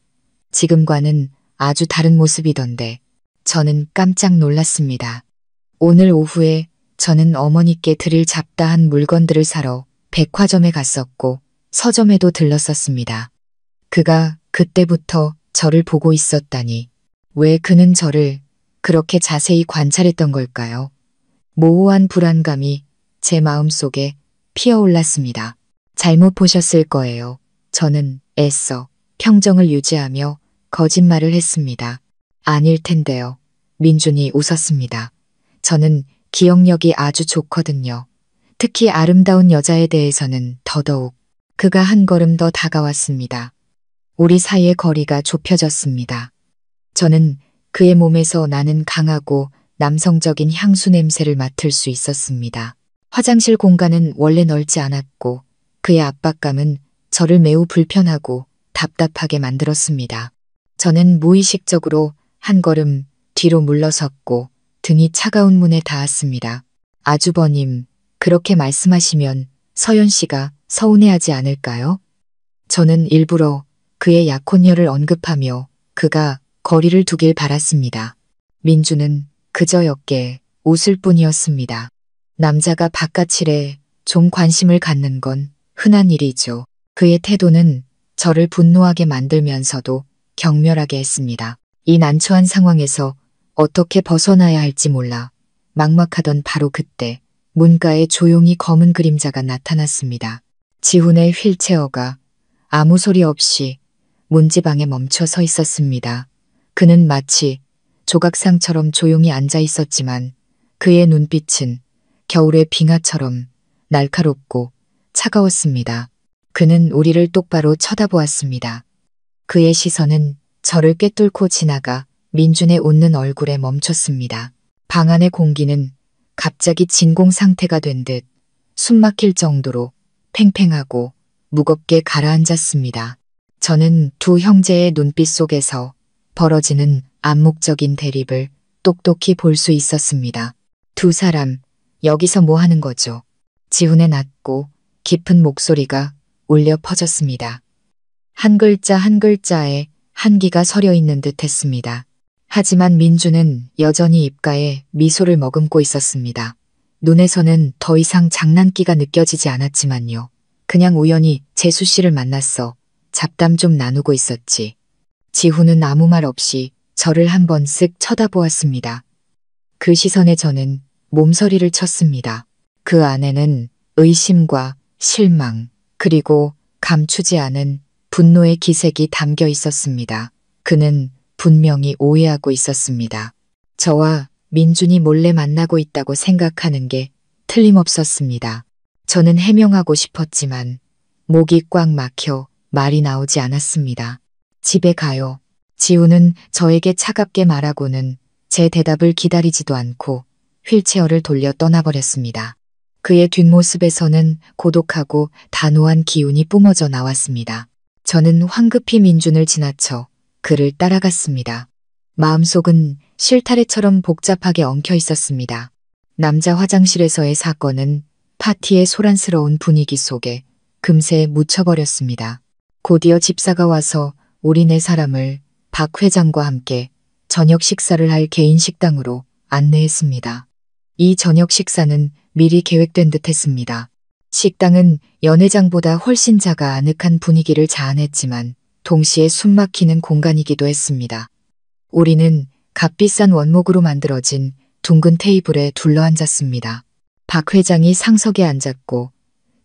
지금과는 아주 다른 모습이던데 저는 깜짝 놀랐습니다. 오늘 오후에 저는 어머니께 드릴 잡다한 물건들을 사러 백화점에 갔었고 서점에도 들렀었습니다. 그가 그때부터 저를 보고 있었다니 왜 그는 저를 그렇게 자세히 관찰했던 걸까요? 모호한 불안감이 제 마음속에 피어올랐습니다. 잘못 보셨을 거예요. 저는 애써 평정을 유지하며 거짓말을 했습니다. 아닐 텐데요. 민준이 웃었습니다. 저는 기억력이 아주 좋거든요. 특히 아름다운 여자에 대해서는 더더욱. 그가 한 걸음 더 다가왔습니다. 우리 사이의 거리가 좁혀졌습니다. 저는 그의 몸에서 나는 강하고 남성적인 향수 냄새를 맡을 수 있었습니다. 화장실 공간은 원래 넓지 않았고 그의 압박감은 저를 매우 불편하고 답답하게 만들었습니다. 저는 무의식적으로 한 걸음 뒤로 물러섰고 등이 차가운 문에 닿았습니다. 아주버님, 그렇게 말씀하시면 서연 씨가 서운해하지 않을까요? 저는 일부러 그의 약혼녀를 언급하며 그가 거리를 두길 바랐습니다. 민주는 그저 옅게 웃을 뿐이었습니다. 남자가 바깥일에 좀 관심을 갖는 건 흔한 일이죠. 그의 태도는 저를 분노하게 만들면서도 격렬하게 했습니다. 이 난처한 상황에서 어떻게 벗어나야 할지 몰라 막막하던 바로 그때 문가에 조용히 검은 그림자가 나타났습니다. 지훈의 휠체어가 아무 소리 없이 문지방에 멈춰 서 있었습니다. 그는 마치 조각상처럼 조용히 앉아 있었지만 그의 눈빛은 겨울의 빙하처럼 날카롭고 차가웠습니다. 그는 우리를 똑바로 쳐다보았습니다. 그의 시선은 저를 꿰뚫고 지나가 민준의 웃는 얼굴에 멈췄습니다. 방 안의 공기는 갑자기 진공 상태가 된 듯 숨막힐 정도로 팽팽하고 무겁게 가라앉았습니다. 저는 두 형제의 눈빛 속에서 벌어지는 암묵적인 대립을 똑똑히 볼 수 있었습니다. 두 사람, 여기서 뭐 하는 거죠? 지훈의 낮고 깊은 목소리가 울려 퍼졌습니다. 한 글자 한 글자에 한기가 서려 있는 듯 했습니다. 하지만 민주는 여전히 입가에 미소를 머금고 있었습니다. 눈에서는 더 이상 장난기가 느껴지지 않았지만요. 그냥 우연히 재수 씨를 만났어 잡담 좀 나누고 있었지. 지훈은 아무 말 없이 저를 한번 쓱 쳐다보았습니다. 그 시선에 저는 몸서리를 쳤습니다. 그 안에는 의심과 실망, 그리고 감추지 않은 분노의 기색이 담겨 있었습니다. 그는 분명히 오해하고 있었습니다. 저와 민준이 몰래 만나고 있다고 생각하는 게 틀림없었습니다. 저는 해명하고 싶었지만 목이 꽉 막혀 말이 나오지 않았습니다. 집에 가요. 지훈은 저에게 차갑게 말하고는 제 대답을 기다리지도 않고 휠체어를 돌려 떠나버렸습니다. 그의 뒷모습에서는 고독하고 단호한 기운이 뿜어져 나왔습니다. 저는 황급히 민준을 지나쳐 그를 따라갔습니다. 마음속은 실타래처럼 복잡하게 엉켜 있었습니다. 남자 화장실에서의 사건은 파티의 소란스러운 분위기 속에 금세 묻혀버렸습니다. 곧이어 집사가 와서 우리 네 사람을 박 회장과 함께 저녁 식사를 할 개인 식당으로 안내했습니다. 이 저녁 식사는 미리 계획된 듯 했습니다. 식당은 연회장보다 훨씬 작아 아늑한 분위기를 자아냈지만 동시에 숨막히는 공간이기도 했습니다. 우리는 값비싼 원목으로 만들어진 둥근 테이블에 둘러앉았습니다. 박 회장이 상석에 앉았고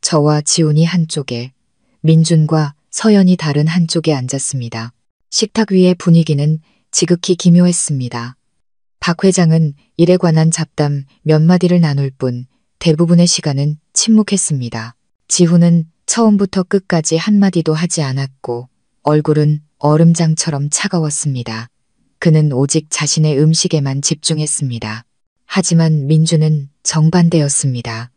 저와 지훈이 한쪽에, 민준과 서연이 다른 한쪽에 앉았습니다. 식탁 위의 분위기는 지극히 기묘했습니다. 박 회장은 일에 관한 잡담 몇 마디를 나눌 뿐 대부분의 시간은 침묵했습니다. 지훈은 처음부터 끝까지 한마디도 하지 않았고 얼굴은 얼음장처럼 차가웠습니다. 그는 오직 자신의 음식에만 집중했습니다. 하지만 민주는 정반대였습니다.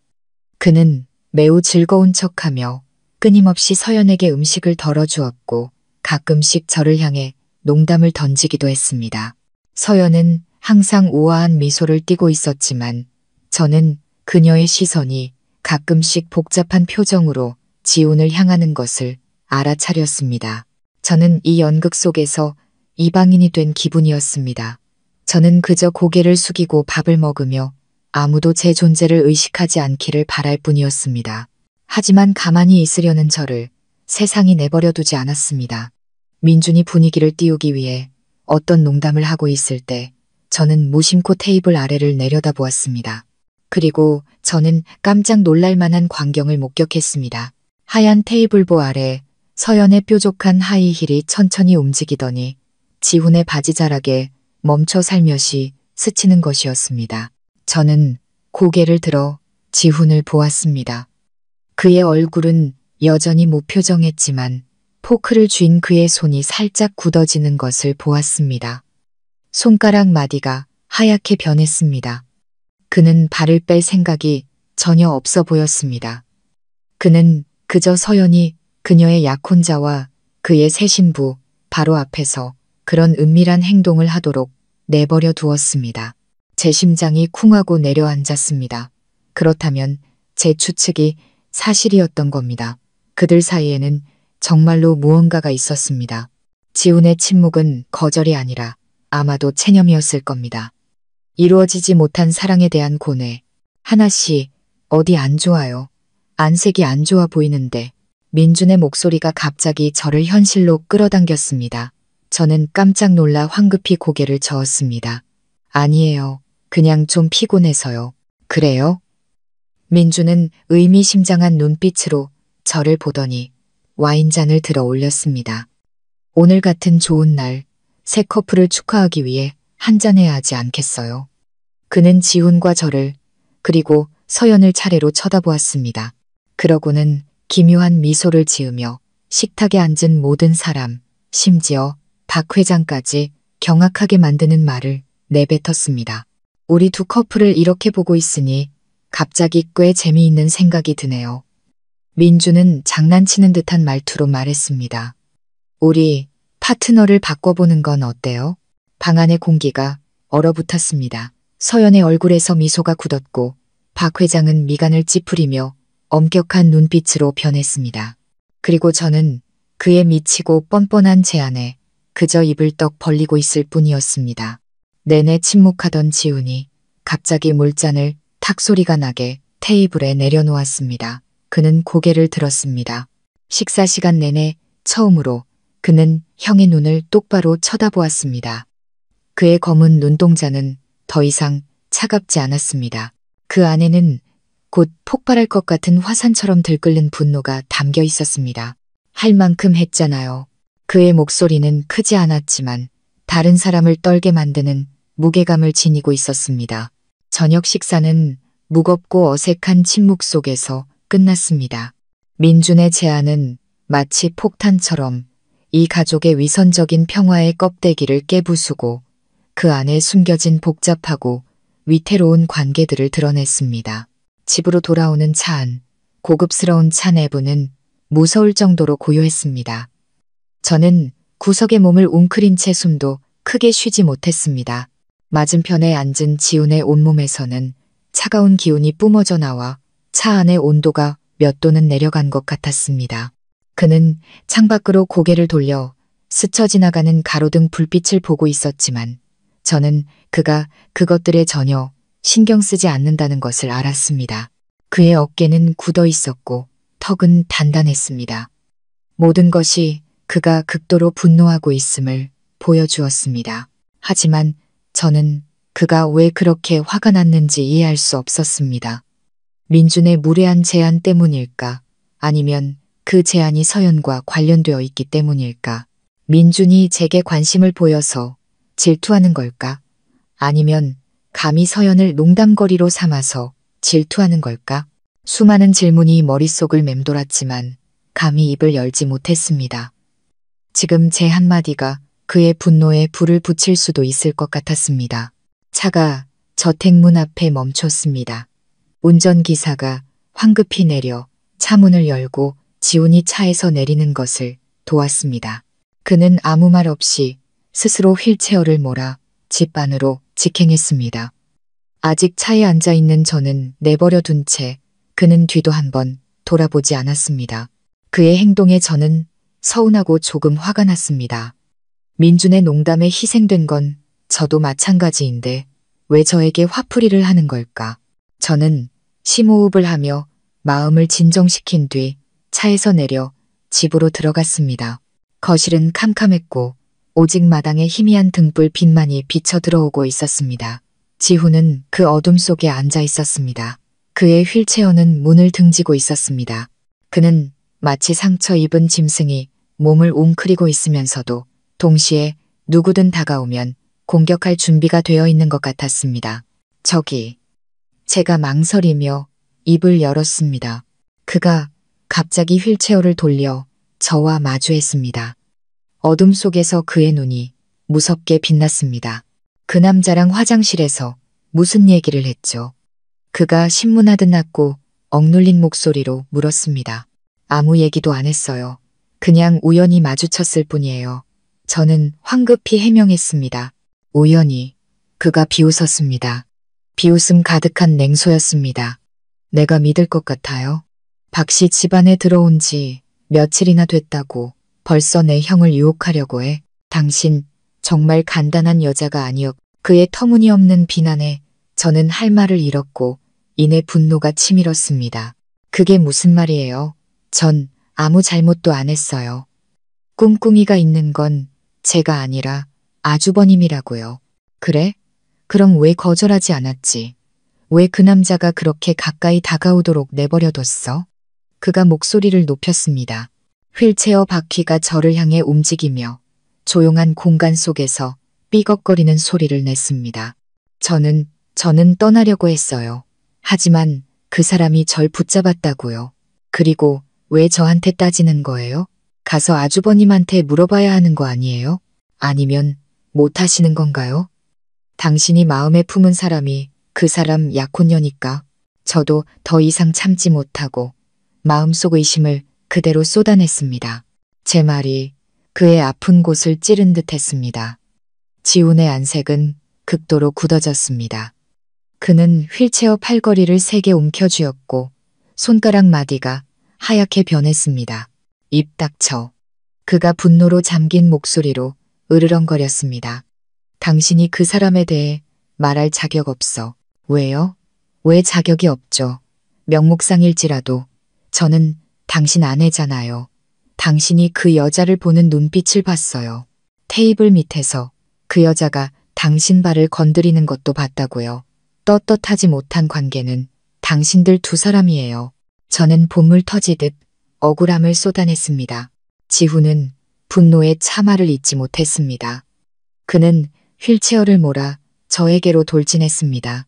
그는 매우 즐거운 척하며 끊임없이 서연에게 음식을 덜어주었고 가끔씩 저를 향해 농담을 던지기도 했습니다. 서연은 항상 우아한 미소를 띠고 있었지만 저는 그녀의 시선이 가끔씩 복잡한 표정으로 지훈을 향하는 것을 알아차렸습니다. 저는 이 연극 속에서 이방인이 된 기분이었습니다. 저는 그저 고개를 숙이고 밥을 먹으며 아무도 제 존재를 의식하지 않기를 바랄 뿐이었습니다. 하지만 가만히 있으려는 저를 세상이 내버려 두지 않았습니다. 민준이 분위기를 띄우기 위해 어떤 농담을 하고 있을 때 저는 무심코 테이블 아래를 내려다보았습니다. 그리고 저는 깜짝 놀랄 만한 광경을 목격했습니다. 하얀 테이블보 아래 서연의 뾰족한 하이힐이 천천히 움직이더니 지훈의 바지자락에 멈춰 살며시 스치는 것이었습니다. 저는 고개를 들어 지훈을 보았습니다. 그의 얼굴은 여전히 무표정했지만 포크를 쥔 그의 손이 살짝 굳어지는 것을 보았습니다. 손가락 마디가 하얗게 변했습니다. 그는 발을 뺄 생각이 전혀 없어 보였습니다. 그는 그저 서연이 그녀의 약혼자와 그의 새 신부 바로 앞에서 그런 은밀한 행동을 하도록 내버려 두었습니다. 제 심장이 쿵하고 내려앉았습니다. 그렇다면 제 추측이 사실이었던 겁니다. 그들 사이에는 정말로 무언가가 있었습니다. 지훈의 침묵은 거절이 아니라 아마도 체념이었을 겁니다. 이루어지지 못한 사랑에 대한 고뇌. 하나 씨, 어디 안 좋아요? 안색이 안 좋아 보이는데. 민준의 목소리가 갑자기 저를 현실로 끌어당겼습니다. 저는 깜짝 놀라 황급히 고개를 저었습니다. 아니에요. 그냥 좀 피곤해서요. 그래요? 민준은 의미심장한 눈빛으로 저를 보더니 와인잔을 들어 올렸습니다. 오늘 같은 좋은 날, 새 커플을 축하하기 위해 한잔해야 하지 않겠어요? 그는 지훈과 저를 그리고 서연을 차례로 쳐다보았습니다. 그러고는 기묘한 미소를 지으며 식탁에 앉은 모든 사람, 심지어 박 회장까지 경악하게 만드는 말을 내뱉었습니다. 우리 두 커플을 이렇게 보고 있으니 갑자기 꽤 재미있는 생각이 드네요. 민주는 장난치는 듯한 말투로 말했습니다. 우리 파트너를 바꿔보는 건 어때요? 방 안의 공기가 얼어붙었습니다. 서연의 얼굴에서 미소가 굳었고 박 회장은 미간을 찌푸리며 엄격한 눈빛으로 변했습니다. 그리고 저는 그의 미치고 뻔뻔한 제안에 그저 입을 떡 벌리고 있을 뿐이었습니다. 내내 침묵하던 지훈이 갑자기 물잔을 탁 소리가 나게 테이블에 내려놓았습니다. 그는 고개를 들었습니다. 식사 시간 내내 처음으로 그는 형의 눈을 똑바로 쳐다보았습니다. 그의 검은 눈동자는 더 이상 차갑지 않았습니다. 그 안에는 곧 폭발할 것 같은 화산처럼 들끓는 분노가 담겨 있었습니다. 할 만큼 했잖아요. 그의 목소리는 크지 않았지만 다른 사람을 떨게 만드는 무게감을 지니고 있었습니다. 저녁 식사는 무겁고 어색한 침묵 속에서 끝났습니다. 민준의 제안은 마치 폭탄처럼 이 가족의 위선적인 평화의 껍데기를 깨부수고 그 안에 숨겨진 복잡하고 위태로운 관계들을 드러냈습니다. 집으로 돌아오는 차 안, 고급스러운 차 내부는 무서울 정도로 고요했습니다. 저는 구석에 몸을 웅크린 채 숨도 크게 쉬지 못했습니다. 맞은편에 앉은 지훈의 온몸에서는 차가운 기운이 뿜어져 나와 차 안의 온도가 몇 도는 내려간 것 같았습니다. 그는 창밖으로 고개를 돌려 스쳐 지나가는 가로등 불빛을 보고 있었지만 저는 그가 그것들에 전혀 신경 쓰지 않는다는 것을 알았습니다. 그의 어깨는 굳어 있었고 턱은 단단했습니다. 모든 것이 그가 극도로 분노하고 있음을 보여주었습니다. 하지만 저는 그가 왜 그렇게 화가 났는지 이해할 수 없었습니다. 민준의 무례한 제안 때문일까? 아니면 그 제안이 서연과 관련되어 있기 때문일까? 민준이 제게 관심을 보여서 질투하는 걸까? 아니면 감히 서연을 농담거리로 삼아서 질투하는 걸까? 수많은 질문이 머릿속을 맴돌았지만 감히 입을 열지 못했습니다. 지금 제 한마디가 그의 분노에 불을 붙일 수도 있을 것 같았습니다. 차가 저택문 앞에 멈췄습니다. 운전기사가 황급히 내려 차문을 열고 지훈이 차에서 내리는 것을 도왔습니다. 그는 아무 말 없이 스스로 휠체어를 몰아 집 안으로 직행했습니다. 아직 차에 앉아 있는 저는 내버려 둔 채 그는 뒤도 한번 돌아보지 않았습니다. 그의 행동에 저는 서운하고 조금 화가 났습니다. 민준의 농담에 희생된 건 저도 마찬가지인데 왜 저에게 화풀이를 하는 걸까? 저는 심호흡을 하며 마음을 진정시킨 뒤 차에서 내려 집으로 들어갔습니다. 거실은 캄캄했고 오직 마당에 희미한 등불 빛만이 비쳐 들어오고 있었습니다. 지훈은 그 어둠 속에 앉아 있었습니다. 그의 휠체어는 문을 등지고 있었습니다. 그는 마치 상처 입은 짐승이 몸을 웅크리고 있으면서도 동시에 누구든 다가오면 공격할 준비가 되어 있는 것 같았습니다. 저기. 제가 망설이며 입을 열었습니다. 그가 갑자기 휠체어를 돌려 저와 마주했습니다. 어둠 속에서 그의 눈이 무섭게 빛났습니다. 그 남자랑 화장실에서 무슨 얘기를 했죠? 그가 신문하듯 낮고 억눌린 목소리로 물었습니다. 아무 얘기도 안 했어요. 그냥 우연히 마주쳤을 뿐이에요. 저는 황급히 해명했습니다. 우연히. 그가 비웃었습니다. 비웃음 가득한 냉소였습니다. 내가 믿을 것 같아요? 박 씨 집안에 들어온 지 며칠이나 됐다고 벌써 내 형을 유혹하려고 해. 당신 정말 간단한 여자가 아니었. 그의 터무니없는 비난에 저는 할 말을 잃었고 이내 분노가 치밀었습니다. 그게 무슨 말이에요? 전 아무 잘못도 안 했어요. 꿍꿍이가 있는 건 제가 아니라 아주버님이라고요. 그래? 그럼 왜 거절하지 않았지? 왜 그 남자가 그렇게 가까이 다가오도록 내버려뒀어? 그가 목소리를 높였습니다. 휠체어 바퀴가 저를 향해 움직이며 조용한 공간 속에서 삐걱거리는 소리를 냈습니다. 저는 떠나려고 했어요. 하지만 그 사람이 절 붙잡았다고요. 그리고 왜 저한테 따지는 거예요? 가서 아주버님한테 물어봐야 하는 거 아니에요? 아니면 못 하시는 건가요? 당신이 마음에 품은 사람이 그 사람 약혼녀니까. 저도 더 이상 참지 못하고 마음속 의심을 그대로 쏟아냈습니다. 제 말이 그의 아픈 곳을 찌른 듯 했습니다. 지훈의 안색은 극도로 굳어졌습니다. 그는 휠체어 팔걸이를 세게 움켜쥐었고 손가락 마디가 하얗게 변했습니다. 입 닥쳐. 그가 분노로 잠긴 목소리로 으르렁거렸습니다. 당신이 그 사람에 대해 말할 자격 없어. 왜요? 왜 자격이 없죠? 명목상일지라도 저는 당신 아내잖아요. 당신이 그 여자를 보는 눈빛을 봤어요. 테이블 밑에서 그 여자가 당신 발을 건드리는 것도 봤다고요. 떳떳하지 못한 관계는 당신들 두 사람이에요. 저는 봇물 터지듯 억울함을 쏟아냈습니다. 지훈은 분노에 차마를 잇지 못했습니다. 그는 휠체어를 몰아 저에게로 돌진했습니다.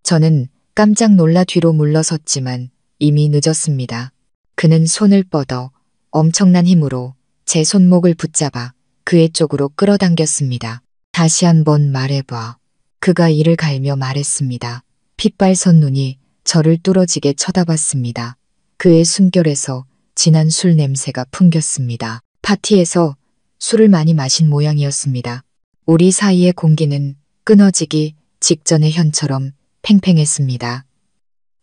저는 깜짝 놀라 뒤로 물러섰지만 이미 늦었습니다. 그는 손을 뻗어 엄청난 힘으로 제 손목을 붙잡아 그의 쪽으로 끌어당겼습니다. 다시 한번 말해봐. 그가 이를 갈며 말했습니다. 핏발선 눈이 저를 뚫어지게 쳐다봤습니다. 그의 숨결에서 진한 술 냄새가 풍겼습니다. 파티에서 술을 많이 마신 모양이었습니다. 우리 사이의 공기는 끊어지기 직전의 현처럼 팽팽했습니다.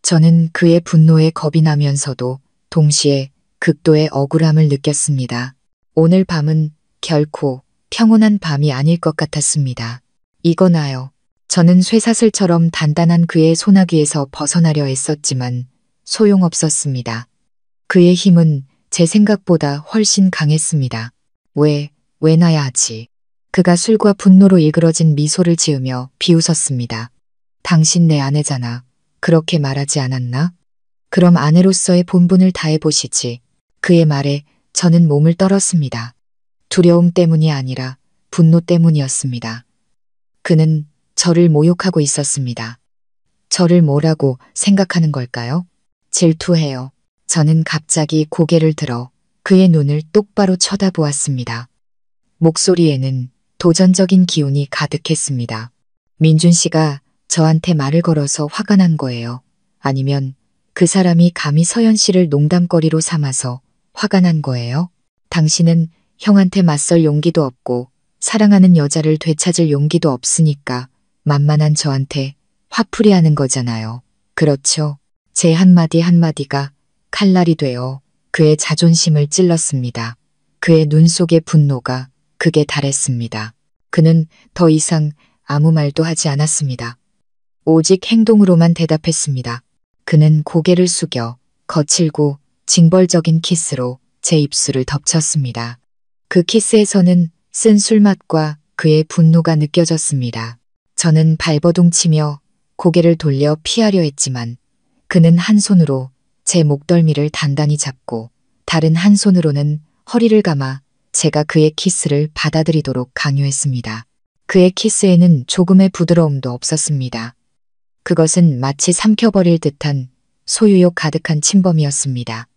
저는 그의 분노에 겁이 나면서도 동시에 극도의 억울함을 느꼈습니다. 오늘 밤은 결코 평온한 밤이 아닐 것 같았습니다. 이거나요. 저는 쇠사슬처럼 단단한 그의 소나기에서 벗어나려 애썼지만 소용없었습니다. 그의 힘은 제 생각보다 훨씬 강했습니다. 왜 나야 하지? 그가 술과 분노로 일그러진 미소를 지으며 비웃었습니다. 당신 내 아내잖아. 그렇게 말하지 않았나? 그럼 아내로서의 본분을 다해보시지. 그의 말에 저는 몸을 떨었습니다. 두려움 때문이 아니라 분노 때문이었습니다. 그는 저를 모욕하고 있었습니다. 저를 뭐라고 생각하는 걸까요? 질투해요. 저는 갑자기 고개를 들어 그의 눈을 똑바로 쳐다보았습니다. 목소리에는 도전적인 기운이 가득했습니다. 민준 씨가 저한테 말을 걸어서 화가 난 거예요. 아니면 그 사람이 감히 서연 씨를 농담거리로 삼아서 화가 난 거예요? 당신은 형한테 맞설 용기도 없고 사랑하는 여자를 되찾을 용기도 없으니까 만만한 저한테 화풀이 하는 거잖아요. 그렇죠. 제 한마디 한마디가 칼날이 되어 그의 자존심을 찔렀습니다. 그의 눈 속의 분노가 극에 달했습니다. 그는 더 이상 아무 말도 하지 않았습니다. 오직 행동으로만 대답했습니다. 그는 고개를 숙여 거칠고 징벌적인 키스로 제 입술을 덮쳤습니다. 그 키스에서는 쓴 술맛과 그의 분노가 느껴졌습니다. 저는 발버둥치며 고개를 돌려 피하려 했지만 그는 한 손으로 제 목덜미를 단단히 잡고 다른 한 손으로는 허리를 감아 제가 그의 키스를 받아들이도록 강요했습니다. 그의 키스에는 조금의 부드러움도 없었습니다. 그것은 마치 삼켜버릴 듯한 소유욕 가득한 침범이었습니다.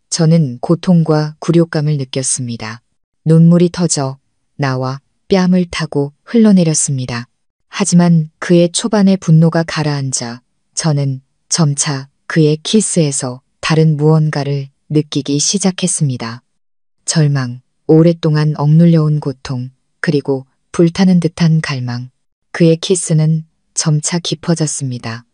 저는 고통과 굴욕감을 느꼈습니다. 눈물이 터져 나와 뺨을 타고 흘러내렸습니다. 하지만 그의 초반의 분노가 가라앉아 저는 점차 그의 키스에서 다른 무언가를 느끼기 시작했습니다. 절망, 오랫동안 억눌려온 고통, 그리고 불타는 듯한 갈망. 그의 키스는 점차 깊어졌습니다.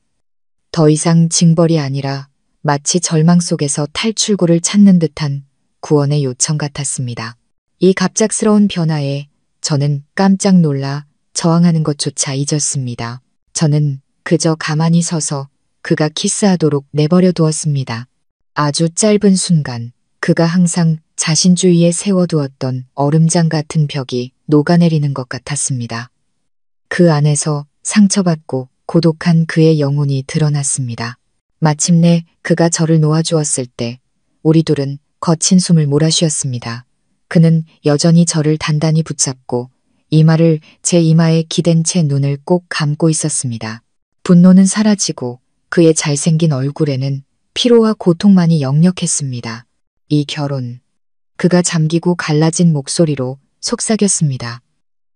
더 이상 징벌이 아니라 마치 절망 속에서 탈출구를 찾는 듯한 구원의 요청 같았습니다. 이 갑작스러운 변화에 저는 깜짝 놀라 저항하는 것조차 잊었습니다. 저는 그저 가만히 서서 그가 키스하도록 내버려 두었습니다. 아주 짧은 순간 그가 항상 자신 주위에 세워두었던 얼음장 같은 벽이 녹아내리는 것 같았습니다. 그 안에서 상처받고 고독한 그의 영혼이 드러났습니다. 마침내 그가 저를 놓아주었을 때 우리 둘은 거친 숨을 몰아쉬었습니다. 그는 여전히 저를 단단히 붙잡고 이마를 제 이마에 기댄 채 눈을 꼭 감고 있었습니다. 분노는 사라지고 그의 잘생긴 얼굴에는 피로와 고통만이 역력했습니다. 이 결혼. 그가 잠기고 갈라진 목소리로 속삭였습니다.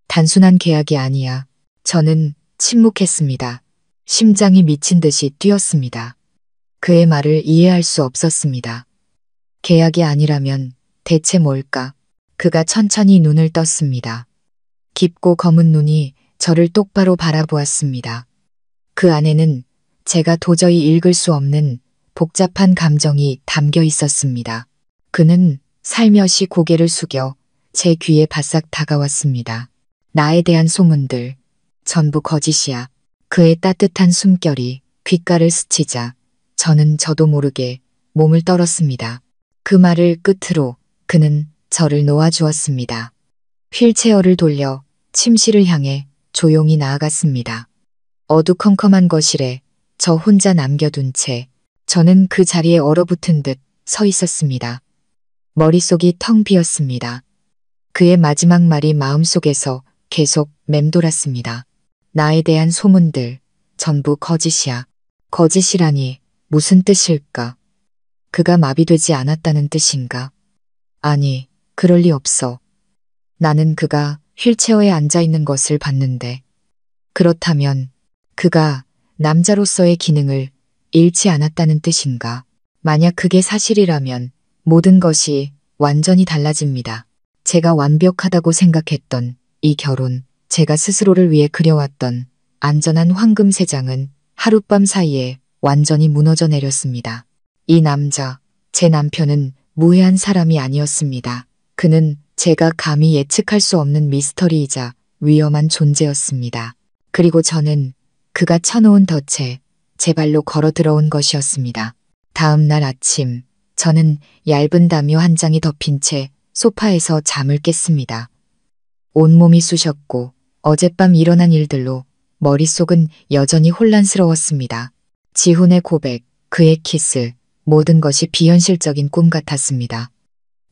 단순한 계약이 아니야. 저는 침묵했습니다. 심장이 미친 듯이 뛰었습니다. 그의 말을 이해할 수 없었습니다. 계약이 아니라면 대체 뭘까? 그가 천천히 눈을 떴습니다. 깊고 검은 눈이 저를 똑바로 바라보았습니다. 그 안에는 제가 도저히 읽을 수 없는 복잡한 감정이 담겨 있었습니다. 그는 살며시 고개를 숙여 제 귀에 바싹 다가왔습니다. 나에 대한 소문들, 전부 거짓이야. 그의 따뜻한 숨결이 귓가를 스치자 저는 저도 모르게 몸을 떨었습니다. 그 말을 끝으로 그는 저를 놓아주었습니다. 휠체어를 돌려 침실을 향해 조용히 나아갔습니다. 어두컴컴한 거실에 저 혼자 남겨둔 채 저는 그 자리에 얼어붙은 듯 서 있었습니다. 머릿속이 텅 비었습니다. 그의 마지막 말이 마음속에서 계속 맴돌았습니다. 나에 대한 소문들 전부 거짓이야. 거짓이라니 무슨 뜻일까? 그가 마비되지 않았다는 뜻인가? 아니, 그럴 리 없어. 나는 그가 휠체어에 앉아 있는 것을 봤는데 그렇다면 그가 남자로서의 기능을 잃지 않았다는 뜻인가? 만약 그게 사실이라면 모든 것이 완전히 달라집니다. 제가 완벽하다고 생각했던 이 결혼, 제가 스스로를 위해 그려왔던 안전한 황금 세장은 하룻밤 사이에 완전히 무너져 내렸습니다. 이 남자, 제 남편은 무해한 사람이 아니었습니다. 그는 제가 감히 예측할 수 없는 미스터리이자 위험한 존재였습니다. 그리고 저는 그가 쳐놓은 덫에 제 발로 걸어 들어온 것이었습니다. 다음 날 아침, 저는 얇은 담요 한 장이 덮인 채 소파에서 잠을 깼습니다. 온몸이 쑤셨고 어젯밤 일어난 일들로 머릿속은 여전히 혼란스러웠습니다. 지훈의 고백, 그의 키스, 모든 것이 비현실적인 꿈 같았습니다.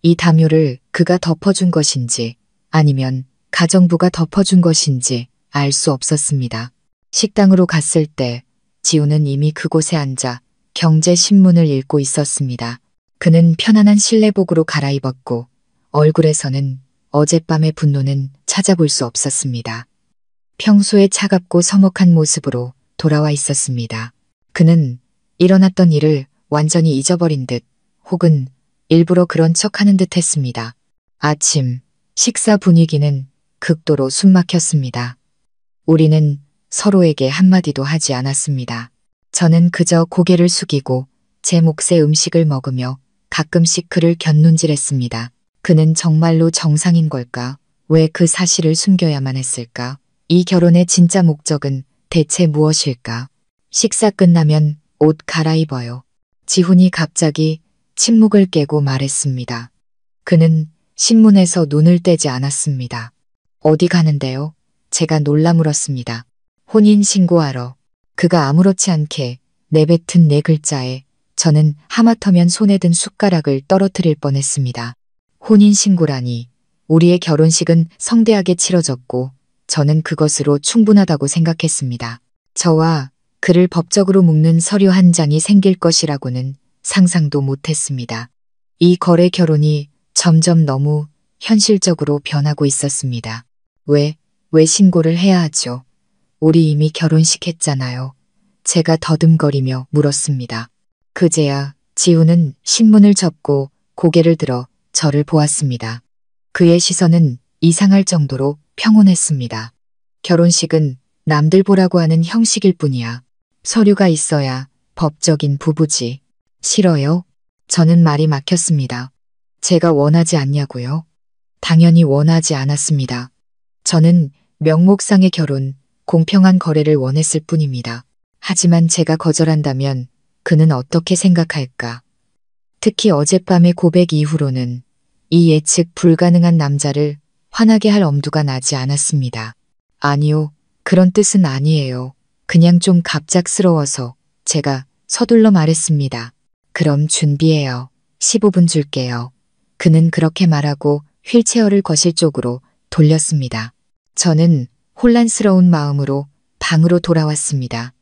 이 담요를 그가 덮어준 것인지 아니면 가정부가 덮어준 것인지 알 수 없었습니다. 식당으로 갔을 때 지훈은 이미 그곳에 앉아 경제신문을 읽고 있었습니다. 그는 편안한 실내복으로 갈아입었고 얼굴에서는 어젯밤의 분노는 찾아볼 수 없었습니다. 평소에 차갑고 서먹한 모습으로 돌아와 있었습니다. 그는 일어났던 일을 완전히 잊어버린 듯 혹은 일부러 그런 척하는 듯 했습니다. 아침 식사 분위기는 극도로 숨막혔습니다. 우리는 서로에게 한마디도 하지 않았습니다. 저는 그저 고개를 숙이고 제 몫의 음식을 먹으며 가끔씩 그를 곁눈질했습니다. 그는 정말로 정상인 걸까? 왜 그 사실을 숨겨야만 했을까? 이 결혼의 진짜 목적은 대체 무엇일까? 식사 끝나면 옷 갈아입어요. 지훈이 갑자기 침묵을 깨고 말했습니다. 그는 신문에서 눈을 떼지 않았습니다. 어디 가는데요? 제가 놀라 물었습니다. 혼인신고하러. 그가 아무렇지 않게 내뱉은 네 글자에 저는 하마터면 손에 든 숟가락을 떨어뜨릴 뻔했습니다. 혼인신고라니. 우리의 결혼식은 성대하게 치러졌고 저는 그것으로 충분하다고 생각했습니다. 저와 그를 법적으로 묶는 서류 한 장이 생길 것이라고는 상상도 못했습니다. 이 거래 결혼이 점점 너무 현실적으로 변하고 있었습니다. 왜 신고를 해야 하죠? 우리 이미 결혼식 했잖아요. 제가 더듬거리며 물었습니다. 그제야 지우는 신문을 접고 고개를 들어 저를 보았습니다. 그의 시선은 이상할 정도로 평온했습니다. 결혼식은 남들 보라고 하는 형식일 뿐이야. 서류가 있어야 법적인 부부지. 싫어요? 저는 말이 막혔습니다. 제가 원하지 않냐고요? 당연히 원하지 않았습니다. 저는 명목상의 결혼, 공평한 거래를 원했을 뿐입니다. 하지만 제가 거절한다면 그는 어떻게 생각할까? 특히 어젯밤의 고백 이후로는 이 예측 불가능한 남자를 화나게 할 엄두가 나지 않았습니다. 아니요, 그런 뜻은 아니에요. 그냥 좀 갑작스러워서 제가 서둘러 말했습니다. 그럼 준비해요. 15분 줄게요. 그는 그렇게 말하고 휠체어를 거실 쪽으로 돌렸습니다. 저는 혼란스러운 마음으로 방으로 돌아왔습니다.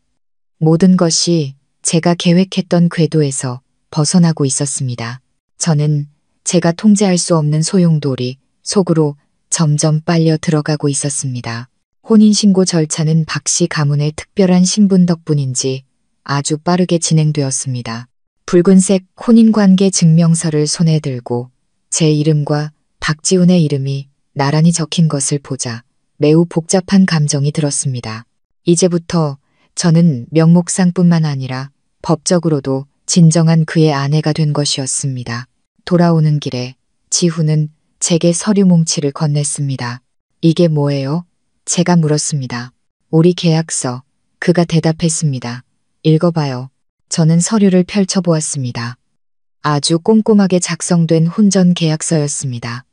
모든 것이 제가 계획했던 궤도에서 벗어나고 있었습니다. 저는 제가 통제할 수 없는 소용돌이 속으로 점점 빨려 들어가고 있었습니다. 혼인신고 절차는 박 씨 가문의 특별한 신분 덕분인지 아주 빠르게 진행되었습니다. 붉은색 혼인관계 증명서를 손에 들고 제 이름과 박지훈의 이름이 나란히 적힌 것을 보자 매우 복잡한 감정이 들었습니다. 이제부터 저는 명목상뿐만 아니라 법적으로도 진정한 그의 아내가 된 것이었습니다. 돌아오는 길에 지훈은 제게 서류 뭉치를 건넸습니다. 이게 뭐예요? 제가 물었습니다. 우리 계약서. 그가 대답했습니다. 읽어봐요. 저는 서류를 펼쳐보았습니다. 아주 꼼꼼하게 작성된 혼전 계약서였습니다.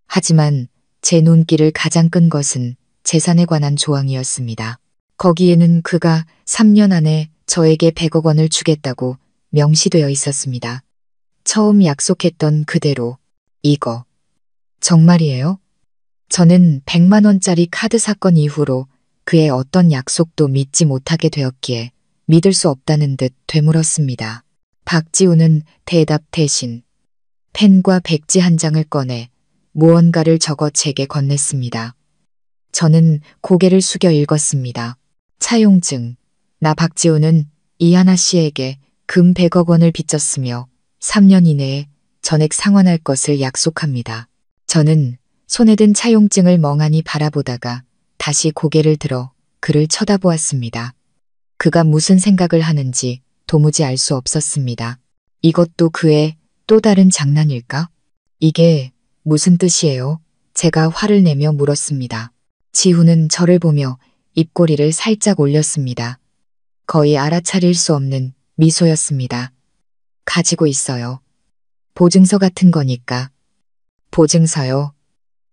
하지만 제 눈길을 가장 끈 것은 재산에 관한 조항이었습니다. 거기에는 그가 3년 안에 저에게 100억 원을 주겠다고 명시되어 있었습니다. 처음 약속했던 그대로. 이거 정말이에요? 저는 100만 원짜리 카드 사건 이후로 그의 어떤 약속도 믿지 못하게 되었기에 믿을 수 없다는 듯 되물었습니다. 박지우는 대답 대신 펜과 백지 한 장을 꺼내 무언가를 적어 제게 건넸습니다. 저는 고개를 숙여 읽었습니다. 차용증. 나 박지우는 이하나 씨에게 금 100억 원을 빚졌으며 3년 이내에 전액 상환할 것을 약속합니다. 저는 손에 든 차용증을 멍하니 바라보다가 다시 고개를 들어 그를 쳐다보았습니다. 그가 무슨 생각을 하는지 도무지 알 수 없었습니다. 이것도 그의 또 다른 장난일까? 이게 무슨 뜻이에요? 제가 화를 내며 물었습니다. 지훈은 저를 보며 입꼬리를 살짝 올렸습니다. 거의 알아차릴 수 없는 미소였습니다. 가지고 있어요. 보증서 같은 거니까. 보증서요?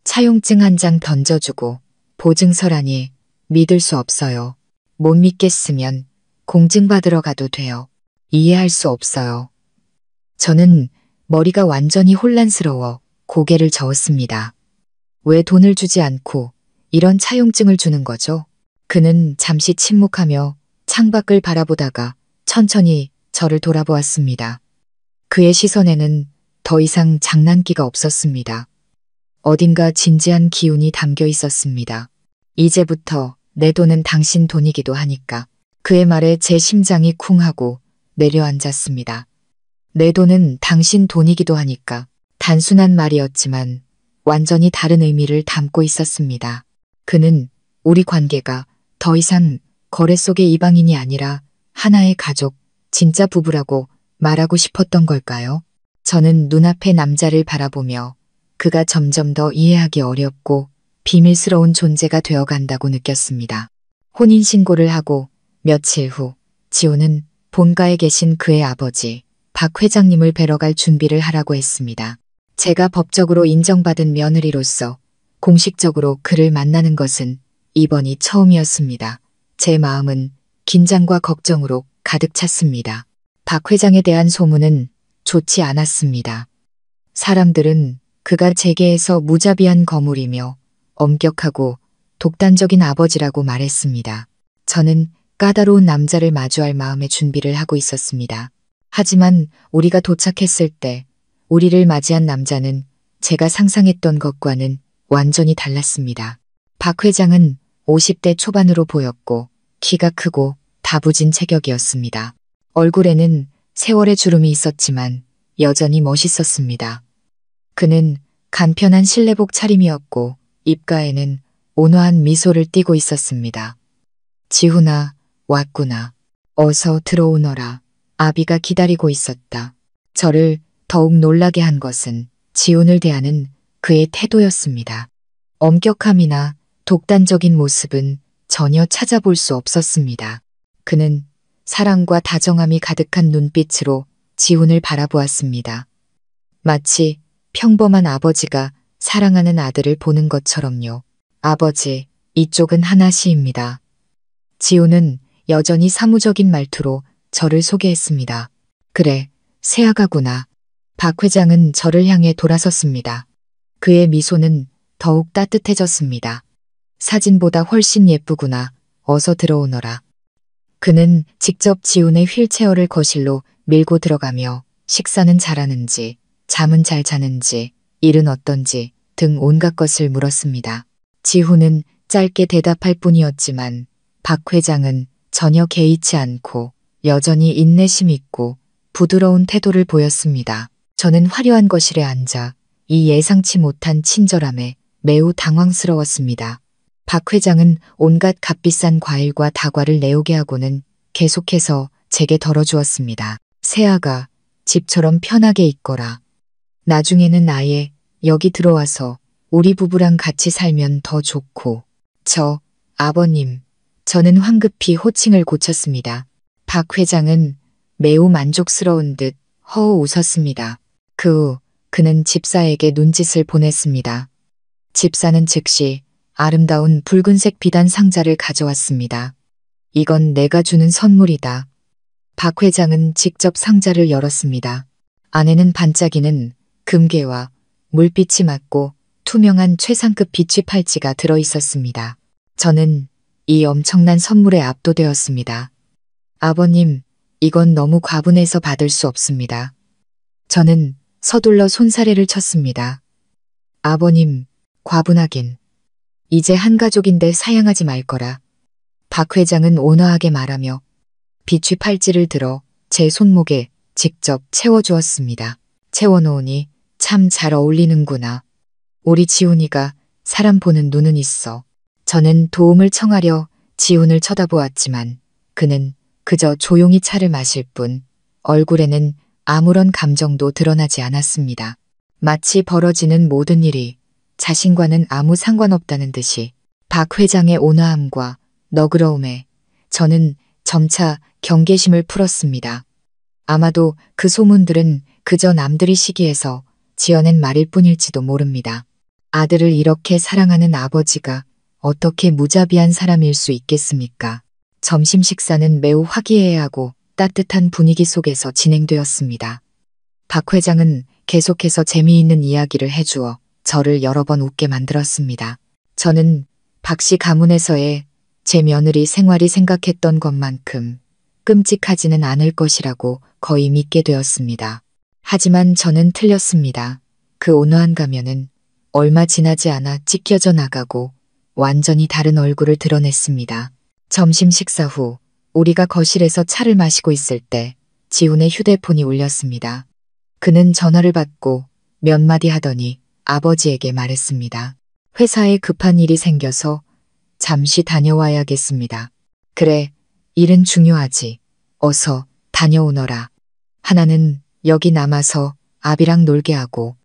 차용증 한 장 던져주고 보증서라니 믿을 수 없어요. 못 믿겠으면 공증받으러 가도 돼요. 이해할 수 없어요. 저는 머리가 완전히 혼란스러워 고개를 저었습니다. 왜 돈을 주지 않고 이런 차용증을 주는 거죠? 그는 잠시 침묵하며 창밖을 바라보다가 천천히 저를 돌아보았습니다. 그의 시선에는 더 이상 장난기가 없었습니다. 어딘가 진지한 기운이 담겨 있었습니다. 이제부터 내 돈은 당신 돈이기도 하니까. 그의 말에 제 심장이 쿵하고 내려앉았습니다. 내 돈은 당신 돈이기도 하니까. 단순한 말이었지만 완전히 다른 의미를 담고 있었습니다. 그는 우리 관계가 더 이상 거래 속의 이방인이 아니라 하나의 가족, 진짜 부부라고 말하고 싶었던 걸까요? 저는 눈앞의 남자를 바라보며 그가 점점 더 이해하기 어렵고 비밀스러운 존재가 되어간다고 느꼈습니다. 혼인신고를 하고 며칠 후 지호는 본가에 계신 그의 아버지 박 회장님을 뵈러 갈 준비를 하라고 했습니다. 제가 법적으로 인정받은 며느리로서 공식적으로 그를 만나는 것은 이번이 처음이었습니다. 제 마음은 긴장과 걱정으로 가득 찼습니다. 박 회장에 대한 소문은 좋지 않았습니다. 사람들은 그가 재계에서 무자비한 거물이며 엄격하고 독단적인 아버지라고 말했습니다. 저는 까다로운 남자를 마주할 마음의 준비를 하고 있었습니다. 하지만 우리가 도착했을 때 우리를 맞이한 남자는 제가 상상했던 것과는 완전히 달랐습니다. 박 회장은 50대 초반으로 보였고 키가 크고 다부진 체격이었습니다. 얼굴에는 세월의 주름이 있었지만 여전히 멋있었습니다. 그는 간편한 실내복 차림이었고 입가에는 온화한 미소를 띠고 있었습니다. 지훈아, 왔구나. 어서 들어오너라. 아비가 기다리고 있었다. 저를 더욱 놀라게 한 것은 지훈을 대하는 그의 태도였습니다. 엄격함이나 독단적인 모습은 전혀 찾아볼 수 없었습니다. 그는 사랑과 다정함이 가득한 눈빛으로 지훈을 바라보았습니다. 마치 평범한 아버지가 사랑하는 아들을 보는 것처럼요. 아버지, 이쪽은 하나씨입니다. 지훈은 여전히 사무적인 말투로 저를 소개했습니다. 그래, 새아가구나. 박 회장은 저를 향해 돌아섰습니다. 그의 미소는 더욱 따뜻해졌습니다. 사진보다 훨씬 예쁘구나. 어서 들어오너라. 그는 직접 지훈의 휠체어를 거실로 밀고 들어가며 식사는 잘하는지, 잠은 잘 자는지, 일은 어떤지 등 온갖 것을 물었습니다. 지훈은 짧게 대답할 뿐이었지만 박 회장은 전혀 개의치 않고 여전히 인내심 있고 부드러운 태도를 보였습니다. 저는 화려한 거실에 앉아 이 예상치 못한 친절함에 매우 당황스러웠습니다. 박 회장은 온갖 값비싼 과일과 다과를 내오게 하고는 계속해서 제게 덜어주었습니다. 새아가 집처럼 편하게 있거라. 나중에는 아예 여기 들어와서 우리 부부랑 같이 살면 더 좋고. 아버님, 저는 황급히 호칭을 고쳤습니다. 박 회장은 매우 만족스러운 듯 허우 웃었습니다. 그 후 그는 집사에게 눈짓을 보냈습니다. 집사는 즉시 아름다운 붉은색 비단 상자를 가져왔습니다. 이건 내가 주는 선물이다. 박 회장은 직접 상자를 열었습니다. 안에는 반짝이는 금괴와 물빛이 맞고 투명한 최상급 비취 팔찌가 들어있었습니다. 저는 이 엄청난 선물에 압도되었습니다. 아버님, 이건 너무 과분해서 받을 수 없습니다. 저는 서둘러 손사래를 쳤습니다. 아버님, 과분하긴. 이제 한 가족인데 사양하지 말 거라. 박 회장은 온화하게 말하며 비취 팔찌를 들어 제 손목에 직접 채워주었습니다. 채워놓으니 참 잘 어울리는구나. 우리 지훈이가 사람 보는 눈은 있어. 저는 도움을 청하려 지훈을 쳐다보았지만 그는 그저 조용히 차를 마실 뿐 얼굴에는 아무런 감정도 드러나지 않았습니다. 마치 벌어지는 모든 일이 자신과는 아무 상관없다는 듯이 박 회장의 온화함과 너그러움에 저는 점차 경계심을 풀었습니다. 아마도 그 소문들은 그저 남들이 시기해서 지어낸 말일 뿐일지도 모릅니다. 아들을 이렇게 사랑하는 아버지가 어떻게 무자비한 사람일 수 있겠습니까? 점심 식사는 매우 화기애애하고 따뜻한 분위기 속에서 진행되었습니다. 박 회장은 계속해서 재미있는 이야기를 해주어 저를 여러 번 웃게 만들었습니다. 저는 박 씨 가문에서의 제 며느리 생활이 생각했던 것만큼 끔찍하지는 않을 것이라고 거의 믿게 되었습니다. 하지만 저는 틀렸습니다. 그 온화한 가면은 얼마 지나지 않아 찢겨져 나가고 완전히 다른 얼굴을 드러냈습니다. 점심 식사 후 우리가 거실에서 차를 마시고 있을 때 지훈의 휴대폰이 울렸습니다. 그는 전화를 받고 몇 마디 하더니 아버지에게 말했습니다. 회사에 급한 일이 생겨서 잠시 다녀와야겠습니다. 그래, 일은 중요하지. 어서 다녀오너라. 하나는 여기 남아서 아비랑 놀게 하고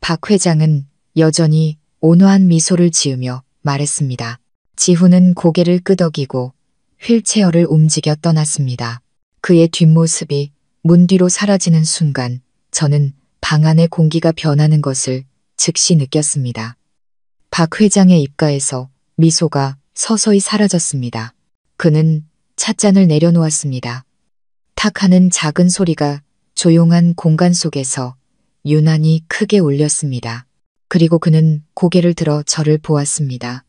박 회장은 여전히 온화한 미소를 지으며 말했습니다. 지훈은 고개를 끄덕이고 휠체어를 움직여 떠났습니다. 그의 뒷모습이 문 뒤로 사라지는 순간 저는 방 안의 공기가 변하는 것을 즉시 느꼈습니다. 박 회장의 입가에서 미소가 서서히 사라졌습니다. 그는 찻잔을 내려놓았습니다. 탁 하는 작은 소리가 조용한 공간 속에서 유난히 크게 울렸습니다. 그리고 그는 고개를 들어 저를 보았습니다.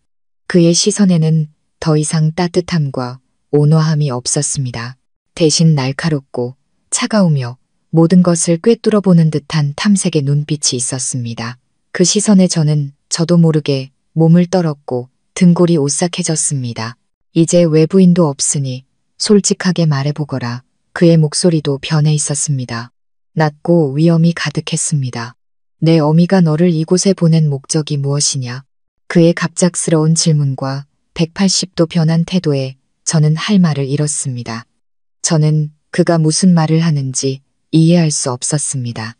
그의 시선에는 더 이상 따뜻함과 온화함이 없었습니다. 대신 날카롭고 차가우며 모든 것을 꿰뚫어 보는 듯한 탐색의 눈빛이 있었습니다. 그 시선에 저도 모르게 몸을 떨었고 등골이 오싹해졌습니다. 이제 외부인도 없으니 솔직하게 말해보거라. 그의 목소리도 변해 있었습니다. 낮고 위험이 가득했습니다. 내 어미가 너를 이곳에 보낸 목적이 무엇이냐? 그의 갑작스러운 질문과 180도 변한 태도에 저는 할 말을 잃었습니다. 저는 그가 무슨 말을 하는지 이해할 수 없었습니다.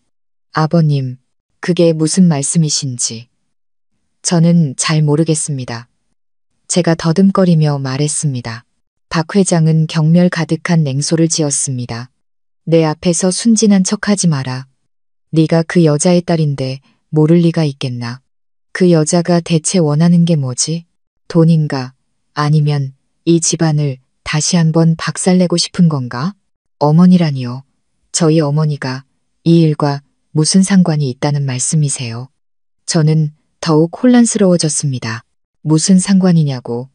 아버님, 그게 무슨 말씀이신지. 저는 잘 모르겠습니다. 제가 더듬거리며 말했습니다. 박 회장은 경멸 가득한 냉소를 지었습니다. 내 앞에서 순진한 척하지 마라. 네가 그 여자의 딸인데 모를 리가 있겠나. 그 여자가 대체 원하는 게 뭐지? 돈인가? 아니면 이 집안을 다시 한번 박살내고 싶은 건가? 어머니라니요. 저희 어머니가 이 일과 무슨 상관이 있다는 말씀이세요? 저는 더욱 혼란스러워졌습니다. 무슨 상관이냐고.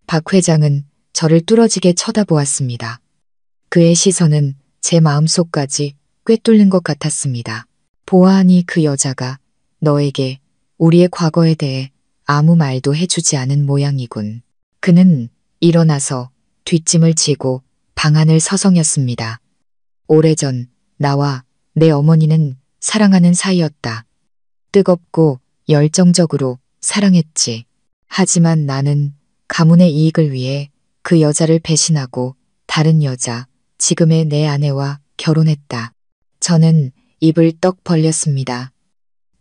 박 회장은 저를 뚫어지게 쳐다보았습니다. 그의 시선은 제 마음속까지 꿰뚫는 것 같았습니다. 보아하니 그 여자가 너에게 우리의 과거에 대해 아무 말도 해주지 않은 모양이군. 그는 일어나서 뒷짐을 지고 방 안을 서성였습니다. 오래전 나와 내 어머니는 사랑하는 사이였다. 뜨겁고 열정적으로 사랑했지. 하지만 나는 가문의 이익을 위해 그 여자를 배신하고 다른 여자, 지금의 내 아내와 결혼했다. 저는 입을 떡 벌렸습니다.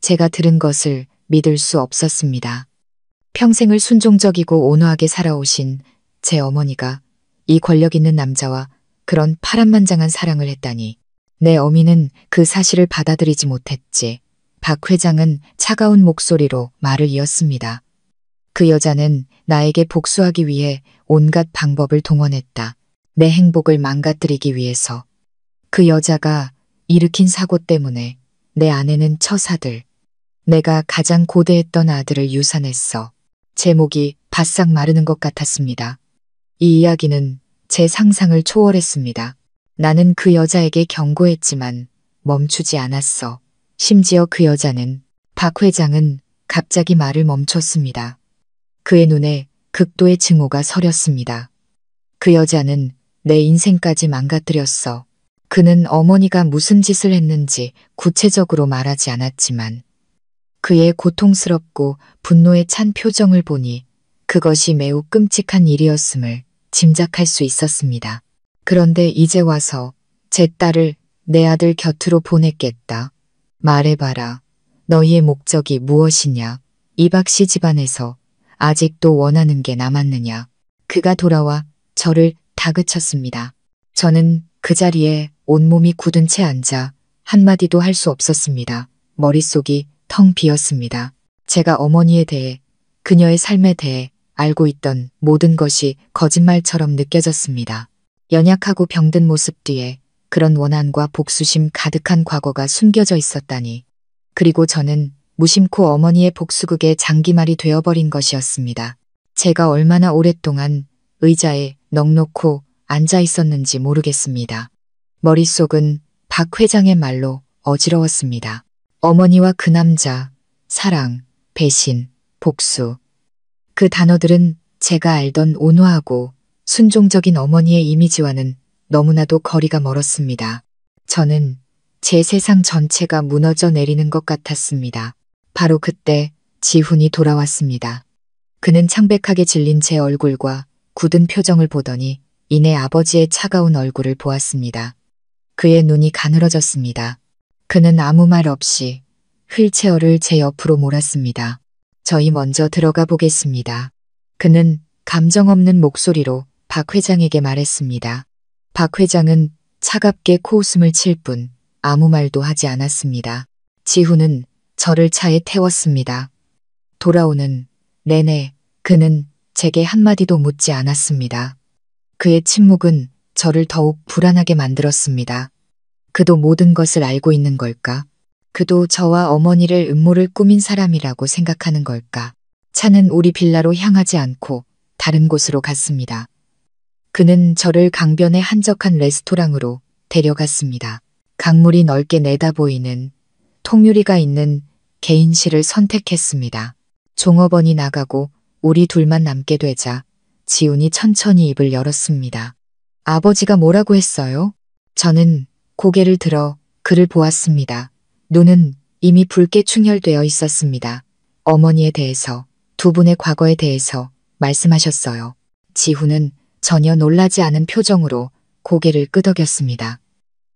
제가 들은 것을 믿을 수 없었습니다. 평생을 순종적이고 온화하게 살아오신 제 어머니가 이 권력 있는 남자와 그런 파란만장한 사랑을 했다니. 내 어미는 그 사실을 받아들이지 못했지. 박 회장은 차가운 목소리로 말을 이었습니다. 그 여자는 나에게 복수하기 위해 온갖 방법을 동원했다. 내 행복을 망가뜨리기 위해서. 그 여자가 일으킨 사고 때문에 내 아내는 처사들. 내가 가장 고대했던 아들을 유산했어. 제 목이 바싹 마르는 것 같았습니다. 이 이야기는 제 상상을 초월했습니다. 나는 그 여자에게 경고했지만 멈추지 않았어. 심지어 그 여자는, 박 회장은 갑자기 말을 멈췄습니다. 그의 눈에 극도의 증오가 서렸습니다. 그 여자는 내 인생까지 망가뜨렸어. 그는 어머니가 무슨 짓을 했는지 구체적으로 말하지 않았지만 그의 고통스럽고 분노에 찬 표정을 보니 그것이 매우 끔찍한 일이었음을 짐작할 수 있었습니다. 그런데 이제 와서 제 딸을 내 아들 곁으로 보냈겠다. 말해봐라. 너희의 목적이 무엇이냐? 이박 씨 집안에서 아직도 원하는 게 남았느냐? 그가 돌아와 저를 다그쳤습니다. 저는 그 자리에 온몸이 굳은 채 앉아 한마디도 할 수 없었습니다. 머릿속이 텅 비었습니다. 제가 어머니에 대해, 그녀의 삶에 대해 알고 있던 모든 것이 거짓말처럼 느껴졌습니다. 연약하고 병든 모습 뒤에 그런 원한과 복수심 가득한 과거가 숨겨져 있었다니. 그리고 저는 무심코 어머니의 복수극의 장기말이 되어버린 것이었습니다. 제가 얼마나 오랫동안 의자에 넋놓고 앉아 있었는지 모르겠습니다. 머릿속은 박 회장의 말로 어지러웠습니다. 어머니와 그 남자, 사랑, 배신, 복수. 그 단어들은 제가 알던 온화하고 순종적인 어머니의 이미지와는 너무나도 거리가 멀었습니다. 저는 제 세상 전체가 무너져 내리는 것 같았습니다. 바로 그때 지훈이 돌아왔습니다. 그는 창백하게 질린 제 얼굴과 굳은 표정을 보더니 이내 아버지의 차가운 얼굴을 보았습니다. 그의 눈이 가늘어졌습니다. 그는 아무 말 없이 휠체어를 제 옆으로 몰았습니다. 저희 먼저 들어가 보겠습니다. 그는 감정 없는 목소리로 박 회장에게 말했습니다. 박 회장은 차갑게 코웃음을 칠 뿐 아무 말도 하지 않았습니다. 지훈은 저를 차에 태웠습니다. 돌아오는 내내 그는 제게 한마디도 묻지 않았습니다. 그의 침묵은 저를 더욱 불안하게 만들었습니다. 그도 모든 것을 알고 있는 걸까? 그도 저와 어머니를 음모를 꾸민 사람이라고 생각하는 걸까? 차는 우리 빌라로 향하지 않고 다른 곳으로 갔습니다. 그는 저를 강변의 한적한 레스토랑으로 데려갔습니다. 강물이 넓게 내다보이는 통유리가 있는 개인실을 선택했습니다. 종업원이 나가고 우리 둘만 남게 되자 지훈이 천천히 입을 열었습니다. 아버지가 뭐라고 했어요? 저는 고개를 들어 그를 보았습니다. 눈은 이미 붉게 충혈되어 있었습니다. 어머니에 대해서, 두 분의 과거에 대해서 말씀하셨어요. 지훈은 전혀 놀라지 않은 표정으로 고개를 끄덕였습니다.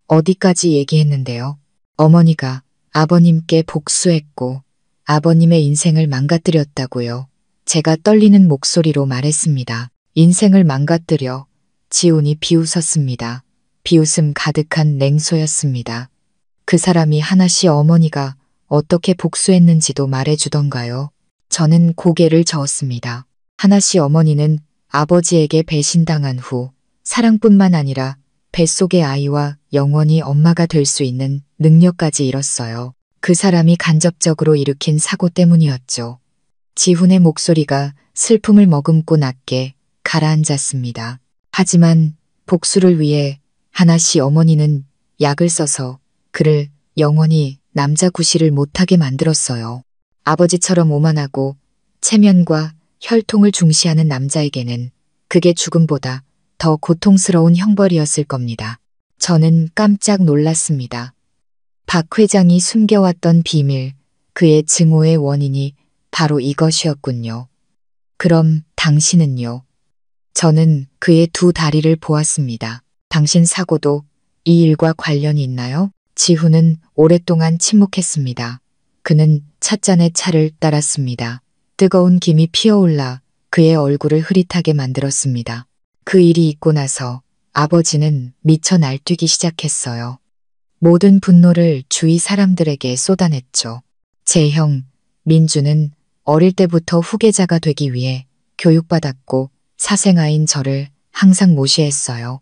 어디까지 얘기했는데요? 어머니가 아버님께 복수했고 아버님의 인생을 망가뜨렸다고요. 제가 떨리는 목소리로 말했습니다. 인생을 망가뜨려. 지훈이 비웃었습니다. 비웃음 가득한 냉소였습니다. 그 사람이 하나씨 어머니가 어떻게 복수했는지도 말해주던가요. 저는 고개를 저었습니다. 하나씨 어머니는 아버지에게 배신당한 후 사랑뿐만 아니라 뱃속의 아이와 영원히 엄마가 될 수 있는 능력까지 잃었어요. 그 사람이 간접적으로 일으킨 사고 때문이었죠. 지훈의 목소리가 슬픔을 머금고 낮게 가라앉았습니다. 하지만 복수를 위해 하나씨 어머니는 약을 써서 그를 영원히 남자 구실을 못하게 만들었어요. 아버지처럼 오만하고 체면과 혈통을 중시하는 남자에게는 그게 죽음보다 더 고통스러운 형벌이었을 겁니다. 저는 깜짝 놀랐습니다. 박 회장이 숨겨왔던 비밀, 그의 증오의 원인이 바로 이것이었군요. 그럼 당신은요? 저는 그의 두 다리를 보았습니다. 당신 사고도 이 일과 관련이 있나요? 지훈은 오랫동안 침묵했습니다. 그는 찻잔에 차를 따랐습니다. 뜨거운 김이 피어올라 그의 얼굴을 흐릿하게 만들었습니다. 그 일이 있고 나서 아버지는 미쳐 날뛰기 시작했어요. 모든 분노를 주위 사람들에게 쏟아냈죠. 제 형, 민주는 어릴 때부터 후계자가 되기 위해 교육받았고 사생아인 저를 항상 무시했어요.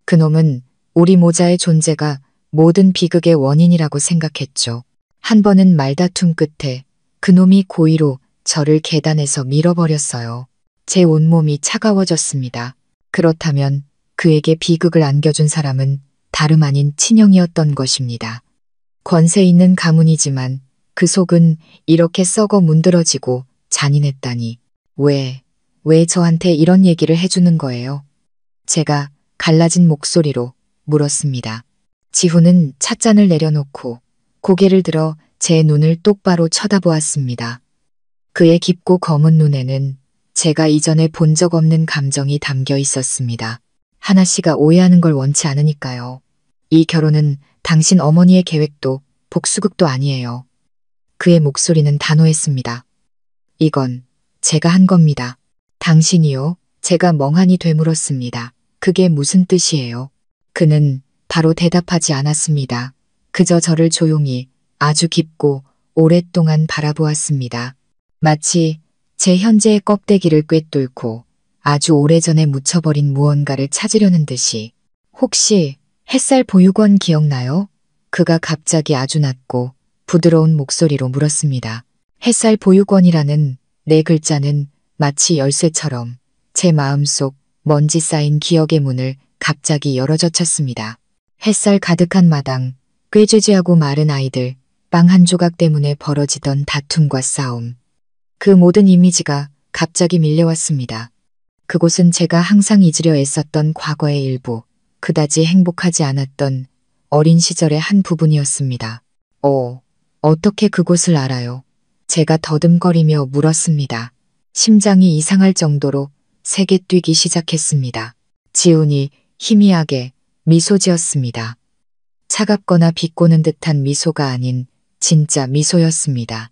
그놈은 우리 모자의 존재가 모든 비극의 원인이라고 생각했죠. 한 번은 말다툼 끝에 그놈이 고의로 저를 계단에서 밀어버렸어요. 제 온몸이 차가워졌습니다. 그렇다면 그에게 비극을 안겨준 사람은 다름 아닌 친형이었던 것입니다. 권세 있는 가문이지만 그 속은 이렇게 썩어 문드러지고 잔인했다니. 왜 저한테 이런 얘기를 해주는 거예요? 제가 갈라진 목소리로 물었습니다. 지훈은 찻잔을 내려놓고 고개를 들어 제 눈을 똑바로 쳐다보았습니다. 그의 깊고 검은 눈에는 제가 이전에 본 적 없는 감정이 담겨 있었습니다. 하나씨가 오해하는 걸 원치 않으니까요. 이 결혼은 당신 어머니의 계획도 복수극도 아니에요. 그의 목소리는 단호했습니다. 이건 제가 한 겁니다. 당신이요? 제가 멍하니 되물었습니다. 그게 무슨 뜻이에요? 그는 바로 대답하지 않았습니다. 그저 저를 조용히 아주 깊고 오랫동안 바라보았습니다. 마치 제 현재의 껍데기를 꿰뚫고 아주 오래전에 묻혀버린 무언가를 찾으려는 듯이. 혹시 햇살 보육원 기억나요? 그가 갑자기 아주 낮고 부드러운 목소리로 물었습니다. 햇살 보육원이라는 네 글자는 마치 열쇠처럼 제 마음속 먼지 쌓인 기억의 문을 갑자기 열어젖혔습니다. 햇살 가득한 마당, 꾀죄죄하고 마른 아이들, 빵 한 조각 때문에 벌어지던 다툼과 싸움. 그 모든 이미지가 갑자기 밀려왔습니다. 그곳은 제가 항상 잊으려 애썼던 과거의 일부, 그다지 행복하지 않았던 어린 시절의 한 부분이었습니다. 어떻게 그곳을 알아요? 제가 더듬거리며 물었습니다. 심장이 이상할 정도로 세게 뛰기 시작했습니다. 지훈이 희미하게 미소 지었습니다. 차갑거나 비꼬는 듯한 미소가 아닌 진짜 미소였습니다.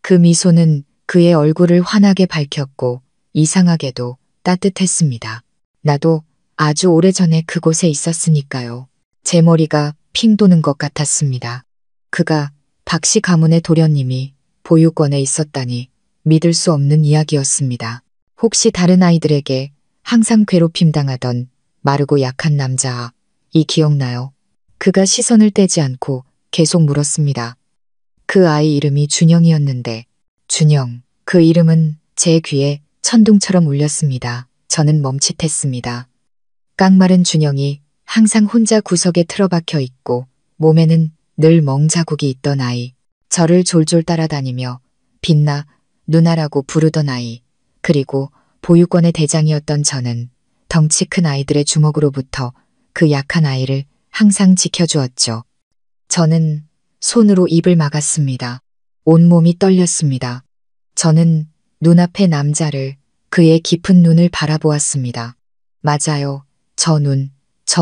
그 미소는 그의 얼굴을 환하게 밝혔고 이상하게도 따뜻했습니다. 나도 아주 오래전에 그곳에 있었으니까요. 제 머리가 핑 도는 것 같았습니다. 그가 박씨 가문의 도련님이 보육원에 있었다니 믿을 수 없는 이야기였습니다. 혹시 다른 아이들에게 항상 괴롭힘 당하던 마르고 약한 남자, 이 기억나요? 그가 시선을 떼지 않고 계속 물었습니다. 그 아이 이름이 준영이었는데, 준영, 그 이름은 제 귀에 천둥처럼 울렸습니다. 저는 멈칫했습니다. 깡마른 준영이 항상 혼자 구석에 틀어박혀 있고 몸에는 늘 멍자국이 있던 아이, 저를 졸졸 따라다니며 빛나 누나라고 부르던 아이, 그리고 보육원의 대장이었던 저는 덩치 큰 아이들의 주먹으로부터 그 약한 아이를 항상 지켜주었죠. 저는 손으로 입을 막았습니다. 온몸이 떨렸습니다. 저는 눈앞의 남자를, 그의 깊은 눈을 바라보았습니다. 맞아요. 저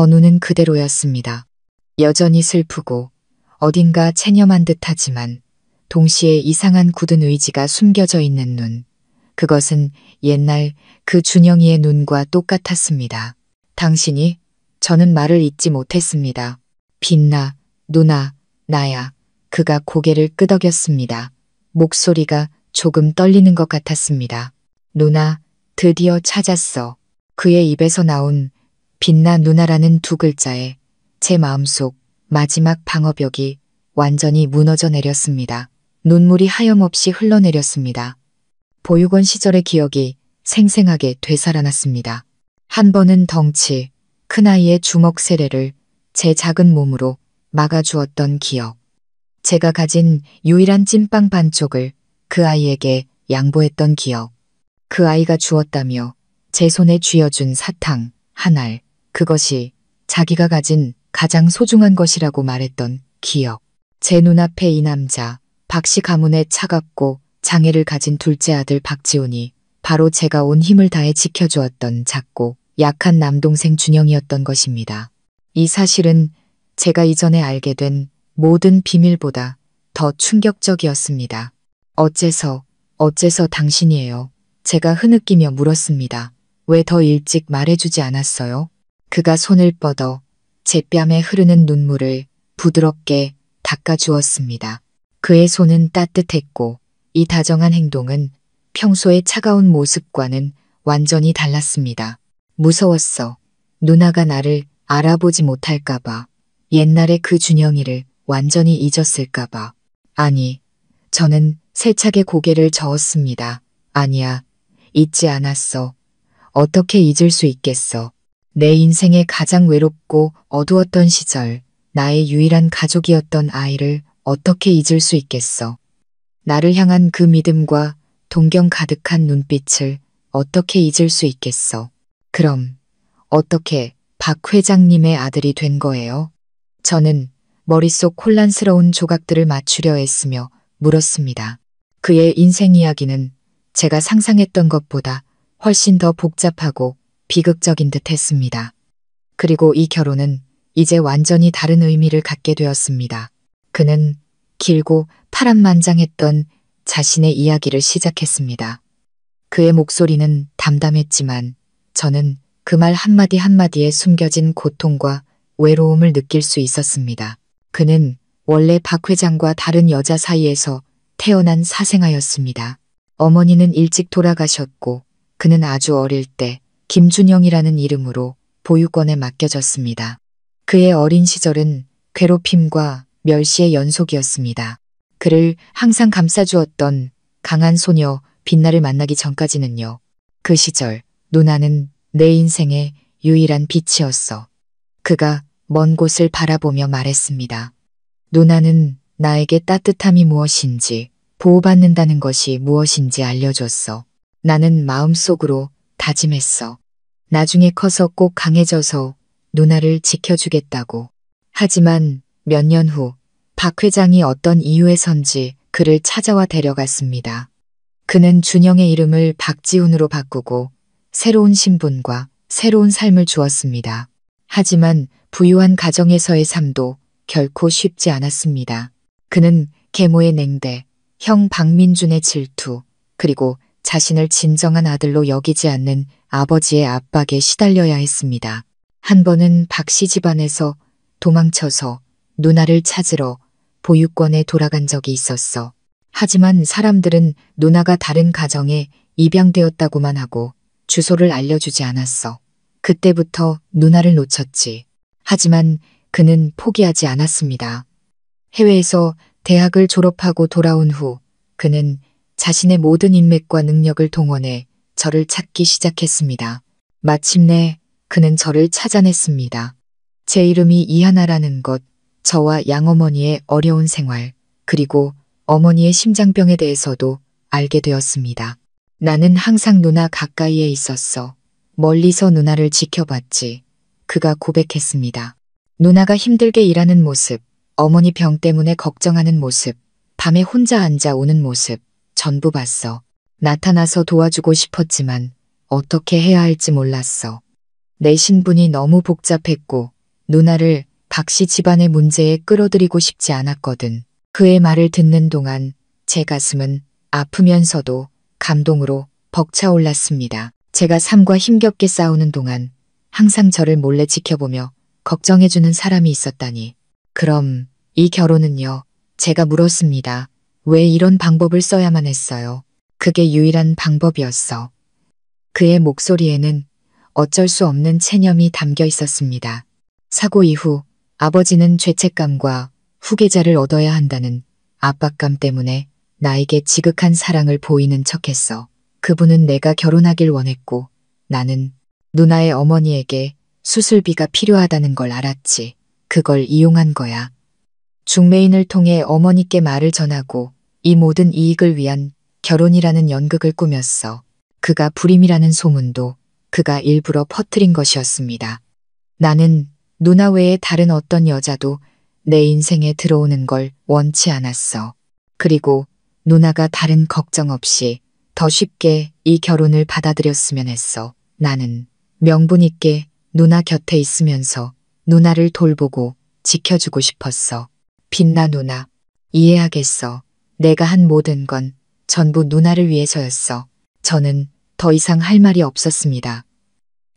눈은 그대로였습니다. 여전히 슬프고 어딘가 체념한 듯하지만 동시에 이상한 굳은 의지가 숨겨져 있는 눈. 그것은 옛날 그 준영이의 눈과 똑같았습니다. 당신이? 저는 말을 잇지 못했습니다. 빛나, 누나, 나야. 그가 고개를 끄덕였습니다. 목소리가 조금 떨리는 것 같았습니다. 누나, 드디어 찾았어. 그의 입에서 나온 빛나 누나라는 두 글자에 제 마음속 마지막 방어벽이 완전히 무너져 내렸습니다. 눈물이 하염없이 흘러내렸습니다. 보육원 시절의 기억이 생생하게 되살아났습니다. 한 번은 덩치, 큰아이의 주먹 세례를 제 작은 몸으로 막아주었던 기억. 제가 가진 유일한 찐빵 반쪽을 그 아이에게 양보했던 기억. 그 아이가 주었다며 제 손에 쥐어준 사탕, 한 알, 그것이 자기가 가진 가장 소중한 것이라고 말했던 기억. 제 눈앞에 이 남자, 박씨 가문의 차갑고 장애를 가진 둘째 아들 박지훈이 바로 제가 온 힘을 다해 지켜주었던 작고 약한 남동생 준영이었던 것입니다. 이 사실은 제가 이전에 알게 된 모든 비밀보다 더 충격적이었습니다. 어째서 당신이에요? 제가 흐느끼며 물었습니다. 왜 더 일찍 말해주지 않았어요? 그가 손을 뻗어 제 뺨에 흐르는 눈물을 부드럽게 닦아주었습니다. 그의 손은 따뜻했고 이 다정한 행동은 평소의 차가운 모습과는 완전히 달랐습니다. 무서웠어. 누나가 나를 알아보지 못할까봐. 옛날의 그 준영이를 완전히 잊었을까봐. 아니, 저는 세차게 고개를 저었습니다. 아니야, 잊지 않았어. 어떻게 잊을 수 있겠어. 내 인생의 가장 외롭고 어두웠던 시절, 나의 유일한 가족이었던 아이를 어떻게 잊을 수 있겠어. 나를 향한 그 믿음과 동경 가득한 눈빛을 어떻게 잊을 수 있겠어. 그럼 어떻게 박 회장님의 아들이 된 거예요? 저는 머릿속 혼란스러운 조각들을 맞추려 애쓰며 물었습니다. 그의 인생 이야기는 제가 상상했던 것보다 훨씬 더 복잡하고 비극적인 듯 했습니다. 그리고 이 결혼은 이제 완전히 다른 의미를 갖게 되었습니다. 그는 길고 파란만장했던 자신의 이야기를 시작했습니다. 그의 목소리는 담담했지만 저는 그 말 한마디 한마디에 숨겨진 고통과 외로움을 느낄 수 있었습니다. 그는 원래 박 회장과 다른 여자 사이에서 태어난 사생아였습니다. 어머니는 일찍 돌아가셨고 그는 아주 어릴 때 김준영이라는 이름으로 보육원에 맡겨졌습니다. 그의 어린 시절은 괴롭힘과 멸시의 연속이었습니다. 그를 항상 감싸주었던 강한 소녀 빛나를 만나기 전까지는요. 그 시절 누나는 내 인생의 유일한 빛이었어. 그가 먼 곳을 바라보며 말했습니다. 누나는 나에게 따뜻함이 무엇인지, 보호받는다는 것이 무엇인지 알려줬어. 나는 마음속으로 다짐했어. 나중에 커서 꼭 강해져서 누나를 지켜주겠다고. 하지만 몇 년 후 박 회장이 어떤 이유에선지 그를 찾아와 데려갔습니다. 그는 준영의 이름을 박지훈으로 바꾸고 새로운 신분과 새로운 삶을 주었습니다. 하지만 부유한 가정에서의 삶도 결코 쉽지 않았습니다. 그는 계모의 냉대, 형 박민준의 질투, 그리고 자신을 진정한 아들로 여기지 않는 아버지의 압박에 시달려야 했습니다. 한 번은 박씨 집안에서 도망쳐서 누나를 찾으러 보육원에 돌아간 적이 있었어. 하지만 사람들은 누나가 다른 가정에 입양되었다고만 하고 주소를 알려주지 않았어. 그때부터 누나를 놓쳤지. 하지만 그는 포기하지 않았습니다. 해외에서 대학을 졸업하고 돌아온 후 그는 자신의 모든 인맥과 능력을 동원해 저를 찾기 시작했습니다. 마침내 그는 저를 찾아냈습니다. 제 이름이 이하나라는 것, 저와 양어머니의 어려운 생활, 그리고 어머니의 심장병에 대해서도 알게 되었습니다. 나는 항상 누나 가까이에 있었어. 멀리서 누나를 지켜봤지. 그가 고백했습니다. 누나가 힘들게 일하는 모습, 어머니 병 때문에 걱정하는 모습, 밤에 혼자 앉아 우는 모습, 전부 봤어. 나타나서 도와주고 싶었지만 어떻게 해야 할지 몰랐어. 내 신분이 너무 복잡했고 누나를 박씨 집안의 문제에 끌어들이고 싶지 않았거든. 그의 말을 듣는 동안 제 가슴은 아프면서도 감동으로 벅차올랐습니다. 제가 삶과 힘겹게 싸우는 동안 항상 저를 몰래 지켜보며 걱정해주는 사람이 있었다니. 그럼 이 결혼은요? 제가 물었습니다. 왜 이런 방법을 써야만 했어요? 그게 유일한 방법이었어. 그의 목소리에는 어쩔 수 없는 체념이 담겨 있었습니다. 사고 이후 아버지는 죄책감과 후계자를 얻어야 한다는 압박감 때문에 나에게 지극한 사랑을 보이는 척했어. 그분은 내가 결혼하길 원했고 나는 누나의 어머니에게 수술비가 필요하다는 걸 알았지. 그걸 이용한 거야. 중매인을 통해 어머니께 말을 전하고 이 모든 이익을 위한 결혼이라는 연극을 꾸몄어. 그가 불임이라는 소문도 그가 일부러 퍼뜨린 것이었습니다. 나는 누나 외에 다른 어떤 여자도 내 인생에 들어오는 걸 원치 않았어. 그리고 누나가 다른 걱정 없이 더 쉽게 이 결혼을 받아들였으면 했어. 나는 명분 있게 누나 곁에 있으면서 누나를 돌보고 지켜주고 싶었어. 빛나 누나, 이해하겠어. 내가 한 모든 건 전부 누나를 위해서였어. 저는 더 이상 할 말이 없었습니다.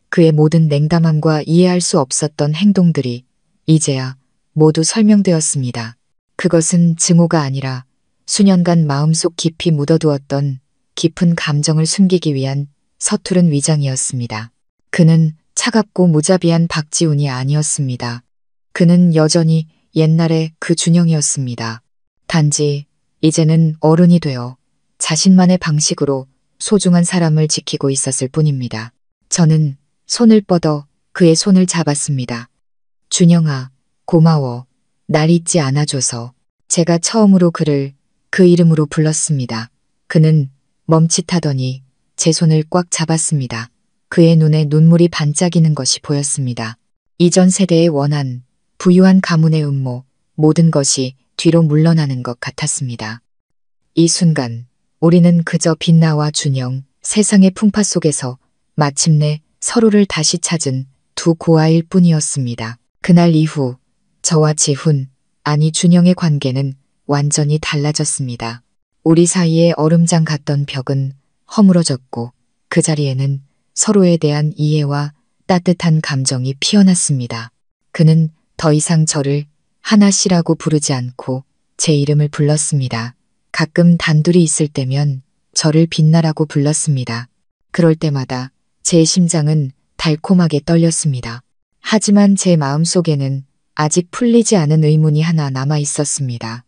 그의 모든 냉담함과 이해할 수 없었던 행동들이 이제야 모두 설명되었습니다. 그것은 증오가 아니라 수년간 마음속 깊이 묻어두었던 깊은 감정을 숨기기 위한 서투른 위장이었습니다. 그는 차갑고 무자비한 박지훈이 아니었습니다. 그는 여전히 옛날의 그 준영이었습니다. 단지 이제는 어른이 되어 자신만의 방식으로 소중한 사람을 지키고 있었을 뿐입니다. 저는 손을 뻗어 그의 손을 잡았습니다. 준영아, 고마워. 날 잊지 않아줘서. 제가 처음으로 그를 그 이름으로 불렀습니다. 그는 멈칫하더니 제 손을 꽉 잡았습니다. 그의 눈에 눈물이 반짝이는 것이 보였습니다. 이전 세대의 원한, 부유한 가문의 음모, 모든 것이 뒤로 물러나는 것 같았습니다. 이 순간 우리는 그저 빛나와 준영, 세상의 풍파 속에서 마침내 서로를 다시 찾은 두 고아일 뿐이었습니다. 그날 이후 저와 지훈, 아니 준영의 관계는 완전히 달라졌습니다. 우리 사이의 얼음장 같던 벽은 허물어졌고 그 자리에는 서로에 대한 이해와 따뜻한 감정이 피어났습니다. 그는 더 이상 저를 하나 씨라고 부르지 않고 제 이름을 불렀습니다. 가끔 단둘이 있을 때면 저를 빛나라고 불렀습니다. 그럴 때마다 제 심장은 달콤하게 떨렸습니다. 하지만 제 마음속에는 아직 풀리지 않은 의문이 하나 남아 있었습니다.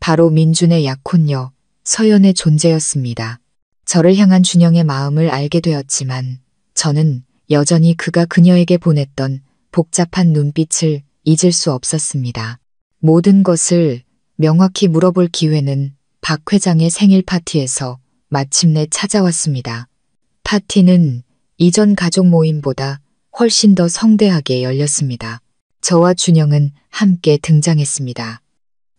바로 민준의 약혼녀 서연의 존재였습니다. 저를 향한 준영의 마음을 알게 되었지만 저는 여전히 그가 그녀에게 보냈던 복잡한 눈빛을 잊을 수 없었습니다. 모든 것을 명확히 물어볼 기회는 박 회장의 생일 파티에서 마침내 찾아왔습니다. 파티는 이전 가족 모임보다 훨씬 더 성대하게 열렸습니다. 저와 준영은 함께 등장했습니다.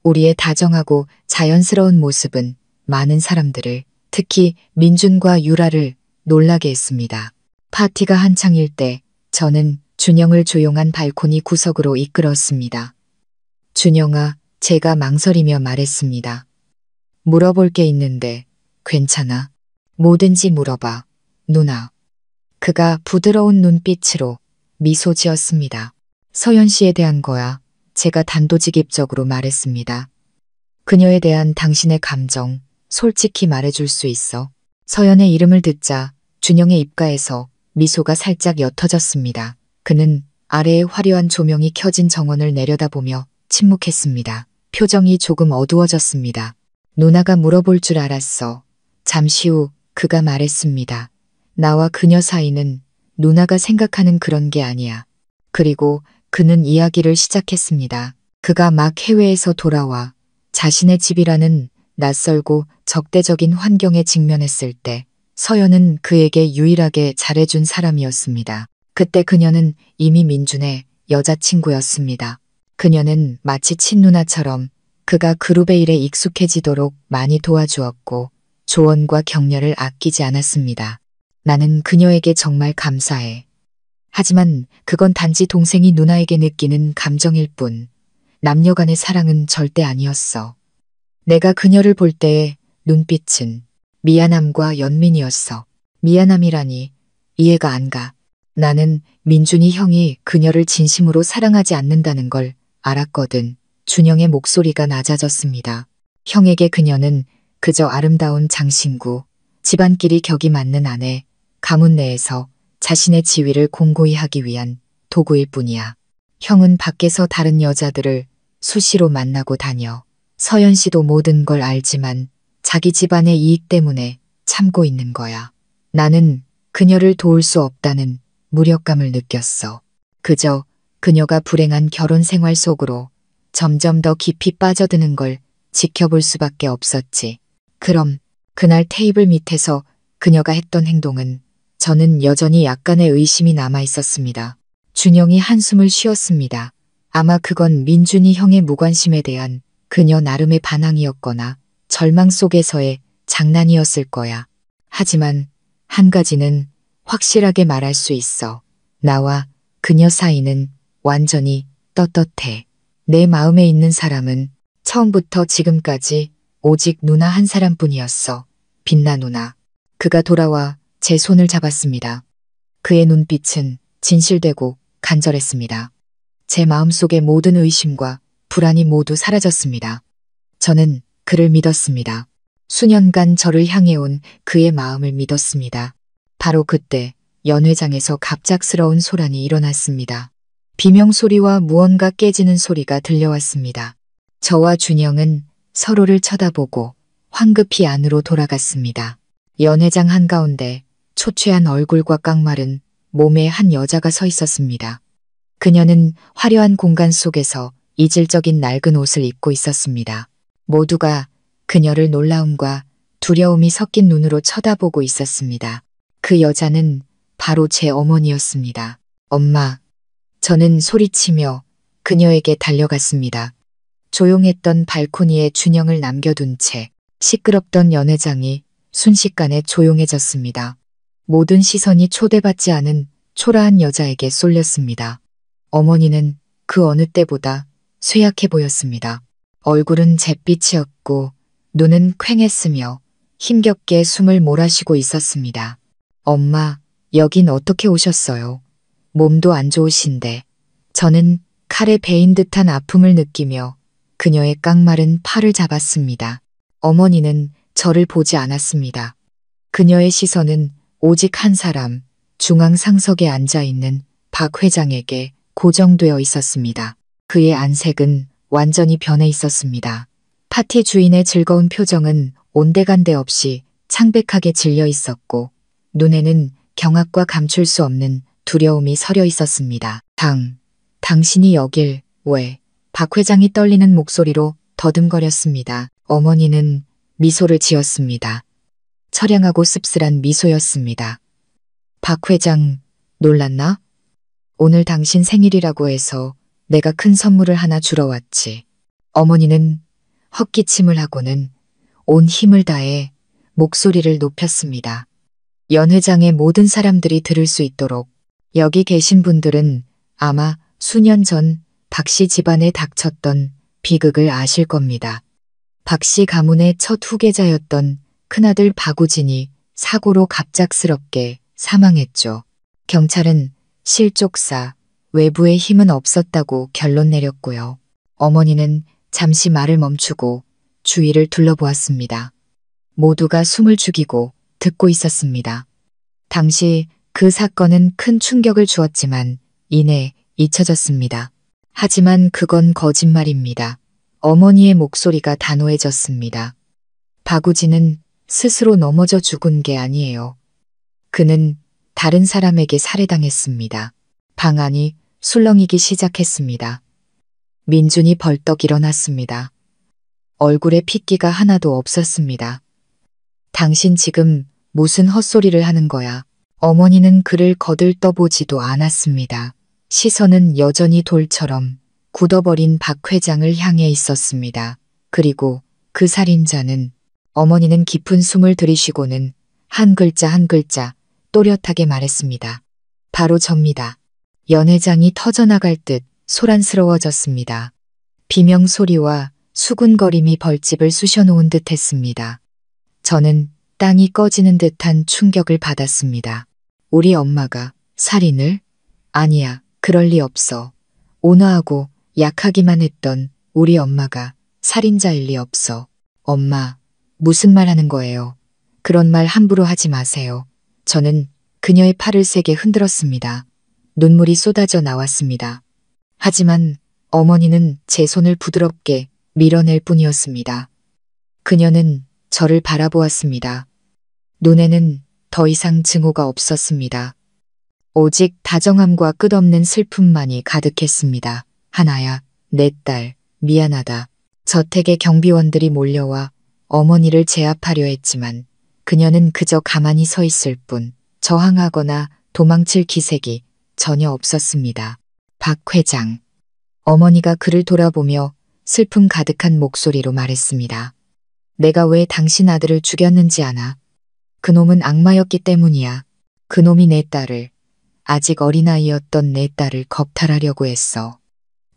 우리의 다정하고 자연스러운 모습은 많은 사람들을, 특히 민준과 유라를 놀라게 했습니다. 파티가 한창일 때 저는 준영을 조용한 발코니 구석으로 이끌었습니다. 준영아, 제가 망설이며 말했습니다. 물어볼 게 있는데 괜찮아? 뭐든지 물어봐, 누나. 그가 부드러운 눈빛으로 미소 지었습니다. 서연 씨에 대한 거야. 제가 단도직입적으로 말했습니다. 그녀에 대한 당신의 감정, 솔직히 말해줄 수 있어. 서연의 이름을 듣자 준영의 입가에서 미소가 살짝 옅어졌습니다. 그는 아래에 화려한 조명이 켜진 정원을 내려다보며 침묵했습니다. 표정이 조금 어두워졌습니다. 누나가 물어볼 줄 알았어. 잠시 후 그가 말했습니다. 나와 그녀 사이는 누나가 생각하는 그런 게 아니야. 그리고 그는 이야기를 시작했습니다. 그가 막 해외에서 돌아와 자신의 집이라는 낯설고 적대적인 환경에 직면했을 때 서연은 그에게 유일하게 잘해준 사람이었습니다. 그때 그녀는 이미 민준의 여자친구였습니다. 그녀는 마치 친누나처럼 그가 그룹의 일에 익숙해지도록 많이 도와주었고 조언과 격려를 아끼지 않았습니다. 나는 그녀에게 정말 감사해. 하지만 그건 단지 동생이 누나에게 느끼는 감정일 뿐 남녀 간의 사랑은 절대 아니었어. 내가 그녀를 볼 때의 눈빛은 미안함과 연민이었어. 미안함이라니 이해가 안 가. 나는 민준이 형이 그녀를 진심으로 사랑하지 않는다는 걸 알았거든. 준영의 목소리가 낮아졌습니다. 형에게 그녀는 그저 아름다운 장신구, 집안끼리 격이 맞는 아내, 가문 내에서 자신의 지위를 공고히 하기 위한 도구일 뿐이야. 형은 밖에서 다른 여자들을 수시로 만나고 다녀. 서연 씨도 모든 걸 알지만 자기 집안의 이익 때문에 참고 있는 거야. 나는 그녀를 도울 수 없다는 무력감을 느꼈어. 그저 그녀가 불행한 결혼 생활 속으로 점점 더 깊이 빠져드는 걸 지켜볼 수밖에 없었지. 그럼 그날 테이블 밑에서 그녀가 했던 행동은 저는 여전히 약간의 의심이 남아 있었습니다. 준영이 한숨을 쉬었습니다. 아마 그건 민준이 형의 무관심에 대한 그녀 나름의 반항이었거나 절망 속에서의 장난이었을 거야. 하지만 한 가지는 확실하게 말할 수 있어. 나와 그녀 사이는 완전히 떳떳해. 내 마음에 있는 사람은 처음부터 지금까지 오직 누나 한 사람뿐이었어. 빛나 누나. 그가 돌아와 제 손을 잡았습니다. 그의 눈빛은 진실되고 간절했습니다. 제 마음속의 모든 의심과 불안이 모두 사라졌습니다. 저는 그를 믿었습니다. 수년간 저를 향해온 그의 마음을 믿었습니다. 바로 그때 연회장에서 갑작스러운 소란이 일어났습니다. 비명소리와 무언가 깨지는 소리가 들려왔습니다. 저와 준영은 서로를 쳐다보고 황급히 안으로 돌아갔습니다. 연회장 한가운데 초췌한 얼굴과 깡마른 몸에 한 여자가 서 있었습니다. 그녀는 화려한 공간 속에서 이질적인 낡은 옷을 입고 있었습니다. 모두가 그녀를 놀라움과 두려움이 섞인 눈으로 쳐다보고 있었습니다. 그 여자는 바로 제 어머니였습니다. 엄마. 저는 소리치며 그녀에게 달려갔습니다. 조용했던 발코니에 준영을 남겨둔 채 시끄럽던 연회장이 순식간에 조용해졌습니다. 모든 시선이 초대받지 않은 초라한 여자에게 쏠렸습니다. 어머니는 그 어느 때보다 쇠약해 보였습니다. 얼굴은 잿빛이었고 눈은 퀭했으며 힘겹게 숨을 몰아쉬고 있었습니다. 엄마, 여긴 어떻게 오셨어요? 몸도 안 좋으신데. 저는 칼에 베인 듯한 아픔을 느끼며 그녀의 깡마른 팔을 잡았습니다. 어머니는 저를 보지 않았습니다. 그녀의 시선은 오직 한 사람, 중앙 상석에 앉아있는 박 회장에게 고정되어 있었습니다. 그의 안색은 완전히 변해 있었습니다. 파티 주인의 즐거운 표정은 온데간데 없이 창백하게 질려 있었고 눈에는 경악과 감출 수 없는 두려움이 서려 있었습니다. 당신이 여길 왜? 박 회장이 떨리는 목소리로 더듬거렸습니다. 어머니는 미소를 지었습니다. 처량하고 씁쓸한 미소였습니다. 박 회장, 놀랐나? 오늘 당신 생일이라고 해서 내가 큰 선물을 하나 주러 왔지. 어머니는 헛기침을 하고는 온 힘을 다해 목소리를 높였습니다. 연 회장의 모든 사람들이 들을 수 있도록. 여기 계신 분들은 아마 수년 전 박 씨 집안에 닥쳤던 비극을 아실 겁니다. 박 씨 가문의 첫 후계자였던 큰아들 박우진이 사고로 갑작스럽게 사망했죠. 경찰은 실족사, 외부의 힘은 없었다고 결론 내렸고요. 어머니는 잠시 말을 멈추고 주위를 둘러보았습니다. 모두가 숨을 죽이고 듣고 있었습니다. 당시 그 사건은 큰 충격을 주었지만 이내 잊혀졌습니다. 하지만 그건 거짓말입니다. 어머니의 목소리가 단호해졌습니다. 박우진은 스스로 넘어져 죽은 게 아니에요. 그는 다른 사람에게 살해당했습니다. 방 안이 술렁이기 시작했습니다. 민준이 벌떡 일어났습니다. 얼굴에 핏기가 하나도 없었습니다. 당신 지금 무슨 헛소리를 하는 거야? 어머니는 그를 거들떠보지도 않았습니다. 시선은 여전히 돌처럼 굳어버린 박 회장을 향해 있었습니다. 그리고 그 살인자는 어머니는 깊은 숨을 들이쉬고는 한 글자 한 글자 또렷하게 말했습니다. 바로 접니다. 연 회장이 터져나갈 듯 소란스러워졌습니다. 비명 소리와 수군거림이 벌집을 쑤셔놓은 듯 했습니다. 저는 땅이 꺼지는 듯한 충격을 받았습니다. 우리 엄마가 살인을? 아니야, 그럴 리 없어. 온화하고 약하기만 했던 우리 엄마가 살인자일 리 없어. 엄마, 무슨 말 하는 거예요? 그런 말 함부로 하지 마세요. 저는 그녀의 팔을 세게 흔들었습니다. 눈물이 쏟아져 나왔습니다. 하지만 어머니는 제 손을 부드럽게 밀어낼 뿐이었습니다. 그녀는 저를 바라보았습니다. 눈에는 더 이상 증오가 없었습니다. 오직 다정함과 끝없는 슬픔만이 가득했습니다. 하나야, 내 딸, 미안하다. 저택에 경비원들이 몰려와 어머니를 제압하려 했지만 그녀는 그저 가만히 서 있을 뿐 저항하거나 도망칠 기색이 전혀 없었습니다. 박 회장. 어머니가 그를 돌아보며 슬픔 가득한 목소리로 말했습니다. 내가 왜 당신 아들을 죽였는지 아나? 그놈은 악마였기 때문이야. 그놈이 내 딸을, 아직 어린아이였던 내 딸을 겁탈하려고 했어.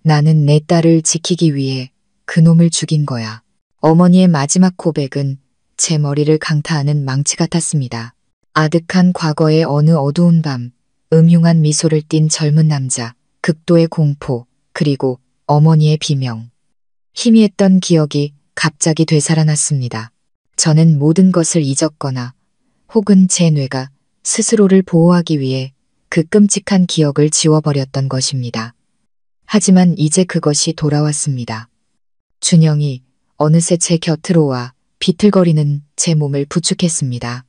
나는 내 딸을 지키기 위해 그놈을 죽인 거야. 어머니의 마지막 고백은 제 머리를 강타하는 망치 같았습니다. 아득한 과거의 어느 어두운 밤, 음흉한 미소를 띤 젊은 남자, 극도의 공포, 그리고 어머니의 비명. 희미했던 기억이 갑자기 되살아났습니다. 저는 모든 것을 잊었거나 혹은 제 뇌가 스스로를 보호하기 위해 그 끔찍한 기억을 지워버렸던 것입니다. 하지만 이제 그것이 돌아왔습니다. 준영이 어느새 제 곁으로 와 비틀거리는 제 몸을 부축했습니다.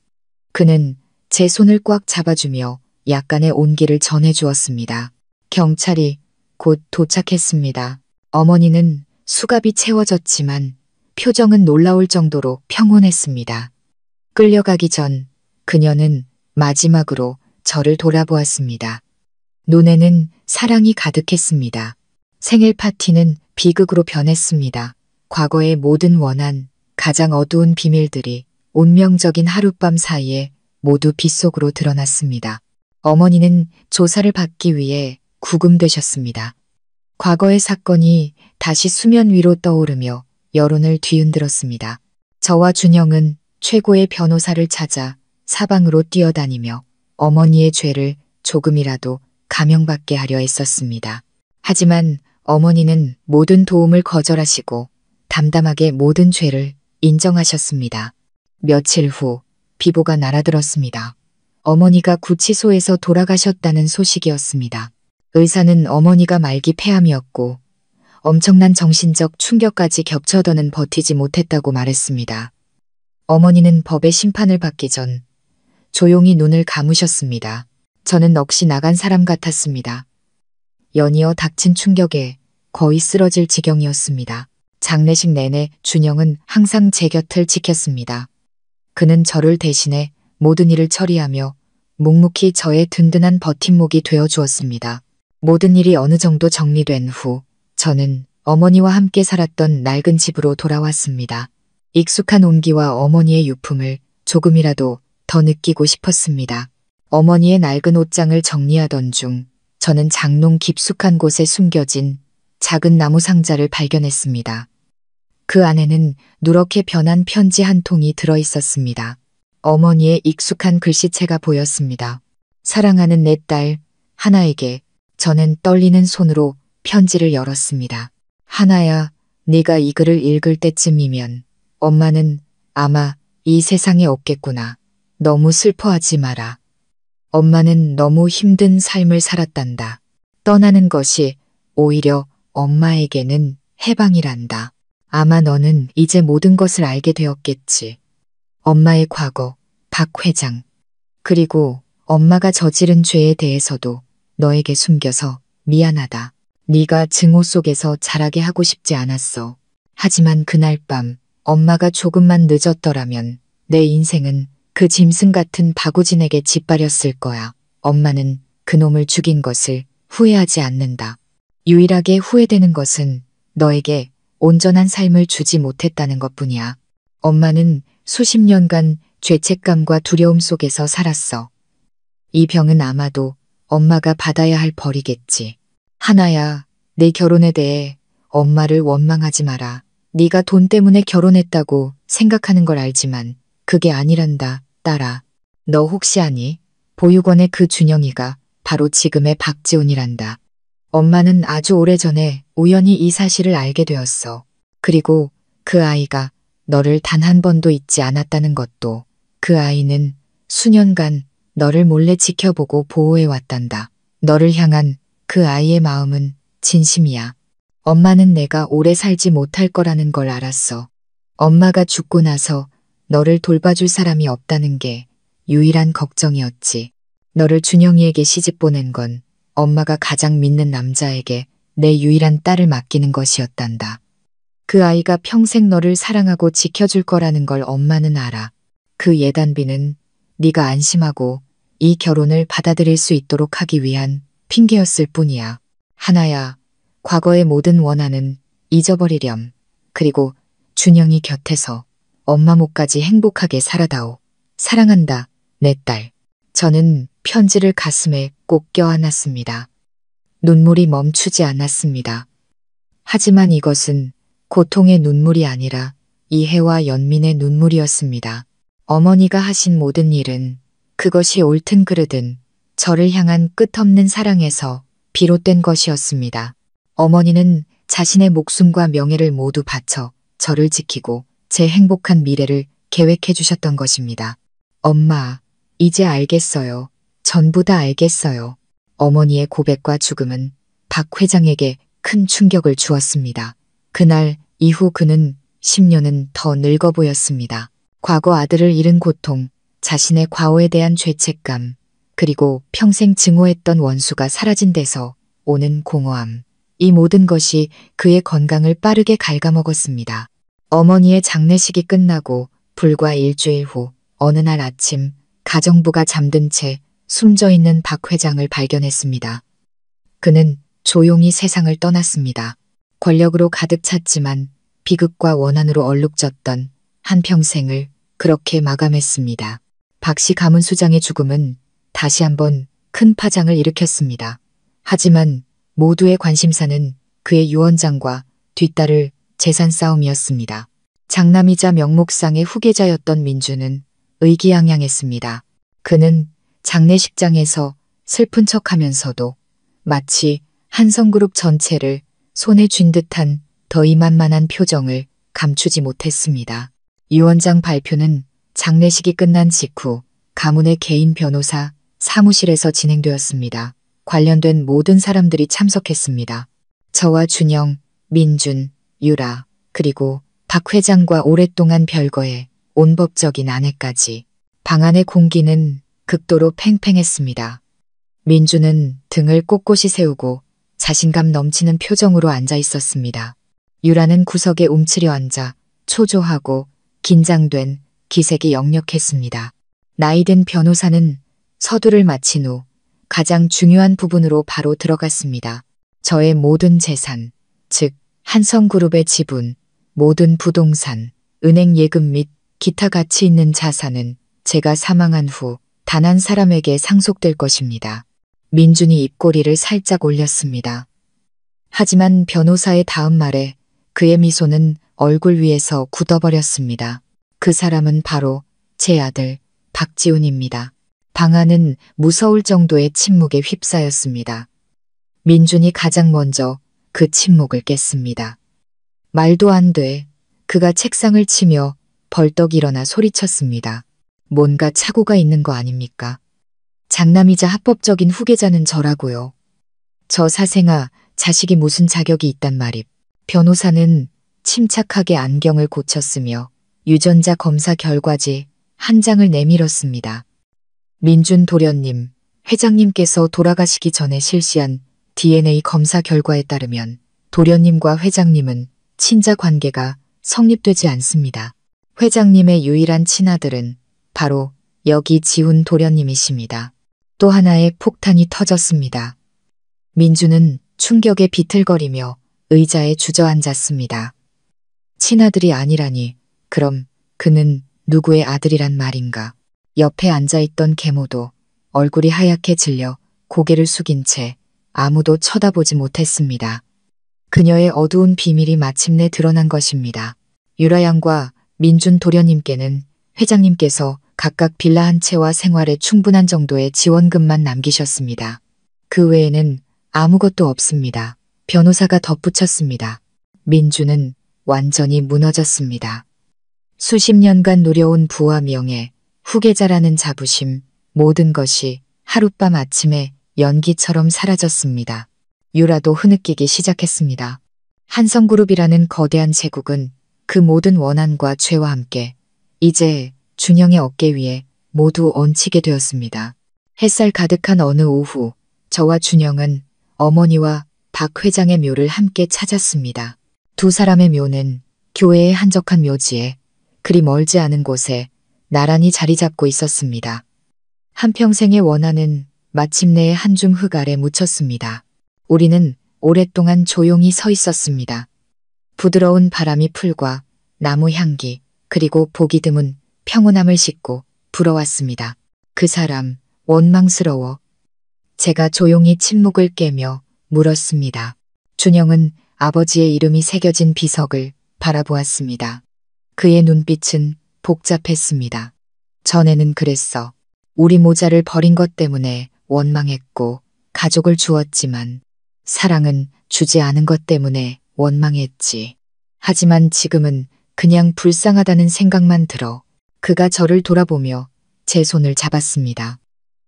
그는 제 손을 꽉 잡아주며 약간의 온기를 전해주었습니다. 경찰이 곧 도착했습니다. 어머니는 수갑이 채워졌지만 표정은 놀라울 정도로 평온했습니다. 끌려가기 전 그녀는 마지막으로 저를 돌아보았습니다. 눈에는 사랑이 가득했습니다. 생일 파티는 비극으로 변했습니다. 과거의 모든 원한, 가장 어두운 비밀들이 운명적인 하룻밤 사이에 모두 빗속으로 드러났습니다. 어머니는 조사를 받기 위해 구금되셨습니다. 과거의 사건이 다시 수면 위로 떠오르며 여론을 뒤흔들었습니다. 저와 준영은 최고의 변호사를 찾아 사방으로 뛰어다니며 어머니의 죄를 조금이라도 감형받게 하려 했었습니다. 하지만 어머니는 모든 도움을 거절하시고 담담하게 모든 죄를 인정하셨습니다. 며칠 후 비보가 날아들었습니다. 어머니가 구치소에서 돌아가셨다는 소식이었습니다. 의사는 어머니가 말기 폐암이었고 엄청난 정신적 충격까지 겹쳐더는 버티지 못했다고 말했습니다. 어머니는 법의 심판을 받기 전 조용히 눈을 감으셨습니다. 저는 넋이 나간 사람 같았습니다. 연이어 닥친 충격에 거의 쓰러질 지경이었습니다. 장례식 내내 준영은 항상 제 곁을 지켰습니다. 그는 저를 대신해 모든 일을 처리하며 묵묵히 저의 든든한 버팀목이 되어 주었습니다. 모든 일이 어느 정도 정리된 후 저는 어머니와 함께 살았던 낡은 집으로 돌아왔습니다. 익숙한 온기와 어머니의 유품을 조금이라도 더 느끼고 싶었습니다. 어머니의 낡은 옷장을 정리하던 중 저는 장롱 깊숙한 곳에 숨겨진 작은 나무 상자를 발견했습니다. 그 안에는 누렇게 변한 편지 한 통이 들어 있었습니다. 어머니의 익숙한 글씨체가 보였습니다. 사랑하는 내 딸 하나에게. 저는 떨리는 손으로 편지를 열었습니다. 하나야, 네가 이 글을 읽을 때쯤이면 엄마는 아마 이 세상에 없겠구나. 너무 슬퍼하지 마라. 엄마는 너무 힘든 삶을 살았단다. 떠나는 것이 오히려 엄마에게는 해방이란다. 아마 너는 이제 모든 것을 알게 되었겠지. 엄마의 과거, 박 회장, 그리고 엄마가 저지른 죄에 대해서도 너에게 숨겨서 미안하다. 네가 증오 속에서 자라게 하고 싶지 않았어. 하지만 그날 밤 엄마가 조금만 늦었더라면 내 인생은 그 짐승 같은 박우진에게 짓밟렸을 거야. 엄마는 그놈을 죽인 것을 후회하지 않는다. 유일하게 후회되는 것은 너에게 온전한 삶을 주지 못했다는 것뿐이야. 엄마는 수십 년간 죄책감과 두려움 속에서 살았어. 이 병은 아마도 엄마가 받아야 할 벌이겠지. 하나야, 내 결혼에 대해 엄마를 원망하지 마라. 네가 돈 때문에 결혼했다고 생각하는 걸 알지만 그게 아니란다, 딸아. 너 혹시 아니? 보육원의 그 준영이가 바로 지금의 박지훈이란다. 엄마는 아주 오래전에 우연히 이 사실을 알게 되었어. 그리고 그 아이가 너를 단 한 번도 잊지 않았다는 것도. 그 아이는 수년간 너를 몰래 지켜보고 보호해왔단다. 너를 향한 그 아이의 마음은 진심이야. 엄마는 내가 오래 살지 못할 거라는 걸 알았어. 엄마가 죽고 나서 너를 돌봐줄 사람이 없다는 게 유일한 걱정이었지. 너를 준영이에게 시집 보낸 건 엄마가 가장 믿는 남자에게 내 유일한 딸을 맡기는 것이었단다. 그 아이가 평생 너를 사랑하고 지켜줄 거라는 걸 엄마는 알아. 그 예단비는 네가 안심하고 이 결혼을 받아들일 수 있도록 하기 위한 핑계였을 뿐이야. 하나야, 과거의 모든 원한은 잊어버리렴. 그리고 준영이 곁에서 엄마 목까지 행복하게 살아다오. 사랑한다, 내 딸. 저는 편지를 가슴에 꼭 껴안았습니다. 눈물이 멈추지 않았습니다. 하지만 이것은 고통의 눈물이 아니라 이해와 연민의 눈물이었습니다. 어머니가 하신 모든 일은 그것이 옳든 그르든 저를 향한 끝없는 사랑에서 비롯된 것이었습니다. 어머니는 자신의 목숨과 명예를 모두 바쳐 저를 지키고 제 행복한 미래를 계획해 주셨던 것입니다. 엄마, 이제 알겠어요. 전부 다 알겠어요. 어머니의 고백과 죽음은 박 회장에게 큰 충격을 주었습니다. 그날 이후 그는 10년은 더 늙어 보였습니다. 과거 아들을 잃은 고통, 자신의 과오에 대한 죄책감, 그리고 평생 증오했던 원수가 사라진 데서 오는 공허함. 이 모든 것이 그의 건강을 빠르게 갉아먹었습니다. 어머니의 장례식이 끝나고 불과 일주일 후 어느 날 아침 가정부가 잠든 채 숨져 있는 박 회장을 발견했습니다. 그는 조용히 세상을 떠났습니다. 권력으로 가득 찼지만 비극과 원한으로 얼룩졌던 한평생을 그렇게 마감했습니다. 박씨 가문 수장의 죽음은 다시 한번 큰 파장을 일으켰습니다. 하지만 모두의 관심사는 그의 유언장과 뒤따를 재산 싸움이었습니다. 장남이자 명목상의 후계자였던 민주는 의기양양했습니다. 그는 장례식장에서 슬픈 척하면서도 마치 한성그룹 전체를 손에 쥔 듯한 더이만만한 표정을 감추지 못했습니다. 유언장 발표는 장례식이 끝난 직후 가문의 개인 변호사 사무실에서 진행되었습니다. 관련된 모든 사람들이 참석했습니다. 저와 준영, 민준, 유라, 그리고 박 회장과 오랫동안 별거해 온 법적인 아내까지. 방 안의 공기는 극도로 팽팽했습니다. 민주는 등을 꼿꼿이 세우고 자신감 넘치는 표정으로 앉아 있었습니다. 유라는 구석에 움츠려 앉아 초조하고 긴장된 기색이 역력했습니다. 나이든 변호사는 서두를 마친 후 가장 중요한 부분으로 바로 들어갔습니다. 저의 모든 재산, 즉 한성그룹의 지분, 모든 부동산, 은행 예금 및 기타 가치 있는 자산은 제가 사망한 후 단 한 사람에게 상속될 것입니다. 민준이 입꼬리를 살짝 올렸습니다. 하지만 변호사의 다음 말에 그의 미소는 얼굴 위에서 굳어버렸습니다. 그 사람은 바로 제 아들 박지훈입니다. 방 안은 무서울 정도의 침묵에 휩싸였습니다. 민준이 가장 먼저 그 침묵을 깼습니다. 말도 안 돼. 그가 책상을 치며 벌떡 일어나 소리쳤습니다. 뭔가 착오가 있는 거 아닙니까? 장남이자 합법적인 후계자는 저라고요. 저 사생아, 자식이 무슨 자격이 있단 말입. 변호사는 침착하게 안경을 고쳤으며 유전자 검사 결과지 한 장을 내밀었습니다. 민준 도련님, 회장님께서 돌아가시기 전에 실시한 DNA 검사 결과에 따르면 도련님과 회장님은 친자 관계가 성립되지 않습니다. 회장님의 유일한 친아들은 바로 여기 지훈 도련님이십니다. 또 하나의 폭탄이 터졌습니다. 민주는 충격에 비틀거리며 의자에 주저앉았습니다. 친아들이 아니라니, 그럼 그는 누구의 아들이란 말인가? 옆에 앉아있던 계모도 얼굴이 하얗게 질려 고개를 숙인 채 아무도 쳐다보지 못했습니다. 그녀의 어두운 비밀이 마침내 드러난 것입니다. 유라 양과 민준 도련님께는 회장님께서 각각 빌라 한 채와 생활에 충분한 정도의 지원금만 남기셨습니다. 그 외에는 아무것도 없습니다. 변호사가 덧붙였습니다. 민준은 완전히 무너졌습니다. 수십 년간 누려온 부와 명예, 후계자라는 자부심, 모든 것이 하룻밤 아침에 연기처럼 사라졌습니다. 유라도 흐느끼기 시작했습니다. 한성그룹이라는 거대한 제국은 그 모든 원한과 죄와 함께 이제 준영의 어깨 위에 모두 얹히게 되었습니다. 햇살 가득한 어느 오후, 저와 준영은 어머니와 박 회장의 묘를 함께 찾았습니다. 두 사람의 묘는 교회의 한적한 묘지에 그리 멀지 않은 곳에 나란히 자리 잡고 있었습니다. 한평생의 원한은 마침내 한줌 흙 아래 묻혔습니다. 우리는 오랫동안 조용히 서 있었습니다. 부드러운 바람이 풀과 나무 향기 그리고 보기 드문 평온함을 싣고 불어왔습니다. 그 사람 원망스러워. 제가 조용히 침묵을 깨며 물었습니다. 준영은 아버지의 이름이 새겨진 비석을 바라보았습니다. 그의 눈빛은 복잡했습니다. 전에는 그랬어. 우리 모자를 버린 것 때문에 원망했고 가족을 주었지만 사랑은 주지 않은 것 때문에 원망했지. 하지만 지금은 그냥 불쌍하다는 생각만 들어. 그가 저를 돌아보며 제 손을 잡았습니다.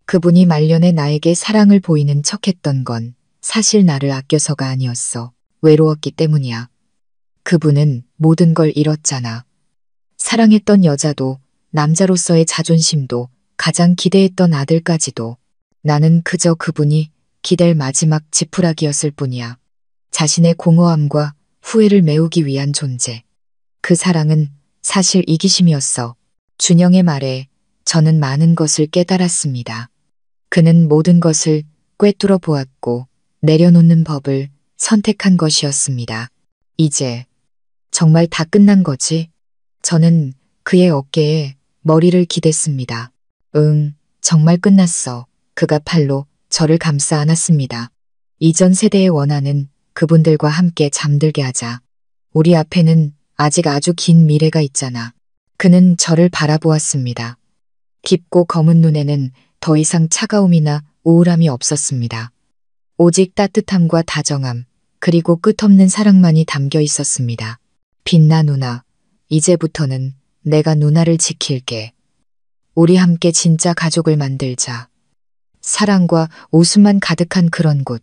그분이 말년에 나에게 사랑을 보이는 척했던 건 사실 나를 아껴서가 아니었어. 외로웠기 때문이야. 그분은 모든 걸 잃었잖아. 사랑했던 여자도, 남자로서의 자존심도, 가장 기대했던 아들까지도. 나는 그저 그분이 기댈 마지막 지푸라기였을 뿐이야. 자신의 공허함과 후회를 메우기 위한 존재. 그 사랑은 사실 이기심이었어. 준영의 말에 저는 많은 것을 깨달았습니다. 그는 모든 것을 꿰뚫어 보았고 내려놓는 법을 선택한 것이었습니다. 이제 정말 다 끝난 거지? 저는 그의 어깨에 머리를 기댔습니다. 응, 정말 끝났어. 그가 팔로 저를 감싸 안았습니다. 이전 세대의 원한은 그분들과 함께 잠들게 하자. 우리 앞에는 아직 아주 긴 미래가 있잖아. 그는 저를 바라보았습니다. 깊고 검은 눈에는 더 이상 차가움이나 우울함이 없었습니다. 오직 따뜻함과 다정함, 그리고 끝없는 사랑만이 담겨 있었습니다. 빛나 누나, 이제부터는 내가 누나를 지킬게. 우리 함께 진짜 가족을 만들자. 사랑과 웃음만 가득한 그런 곳.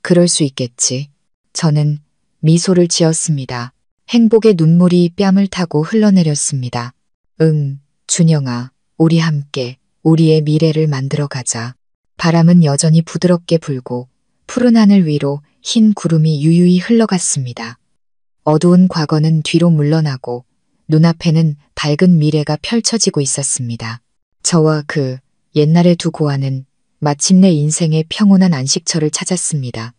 그럴 수 있겠지. 저는 미소를 지었습니다. 행복의 눈물이 뺨을 타고 흘러내렸습니다. 응, 준영아, 우리 함께 우리의 미래를 만들어 가자. 바람은 여전히 부드럽게 불고 푸른 하늘 위로 흰 구름이 유유히 흘러갔습니다. 어두운 과거는 뒤로 물러나고 눈앞에는 밝은 미래가 펼쳐지고 있었습니다. 저와 그 옛날에 두 고아는 마침내 인생의 평온한 안식처를 찾았습니다.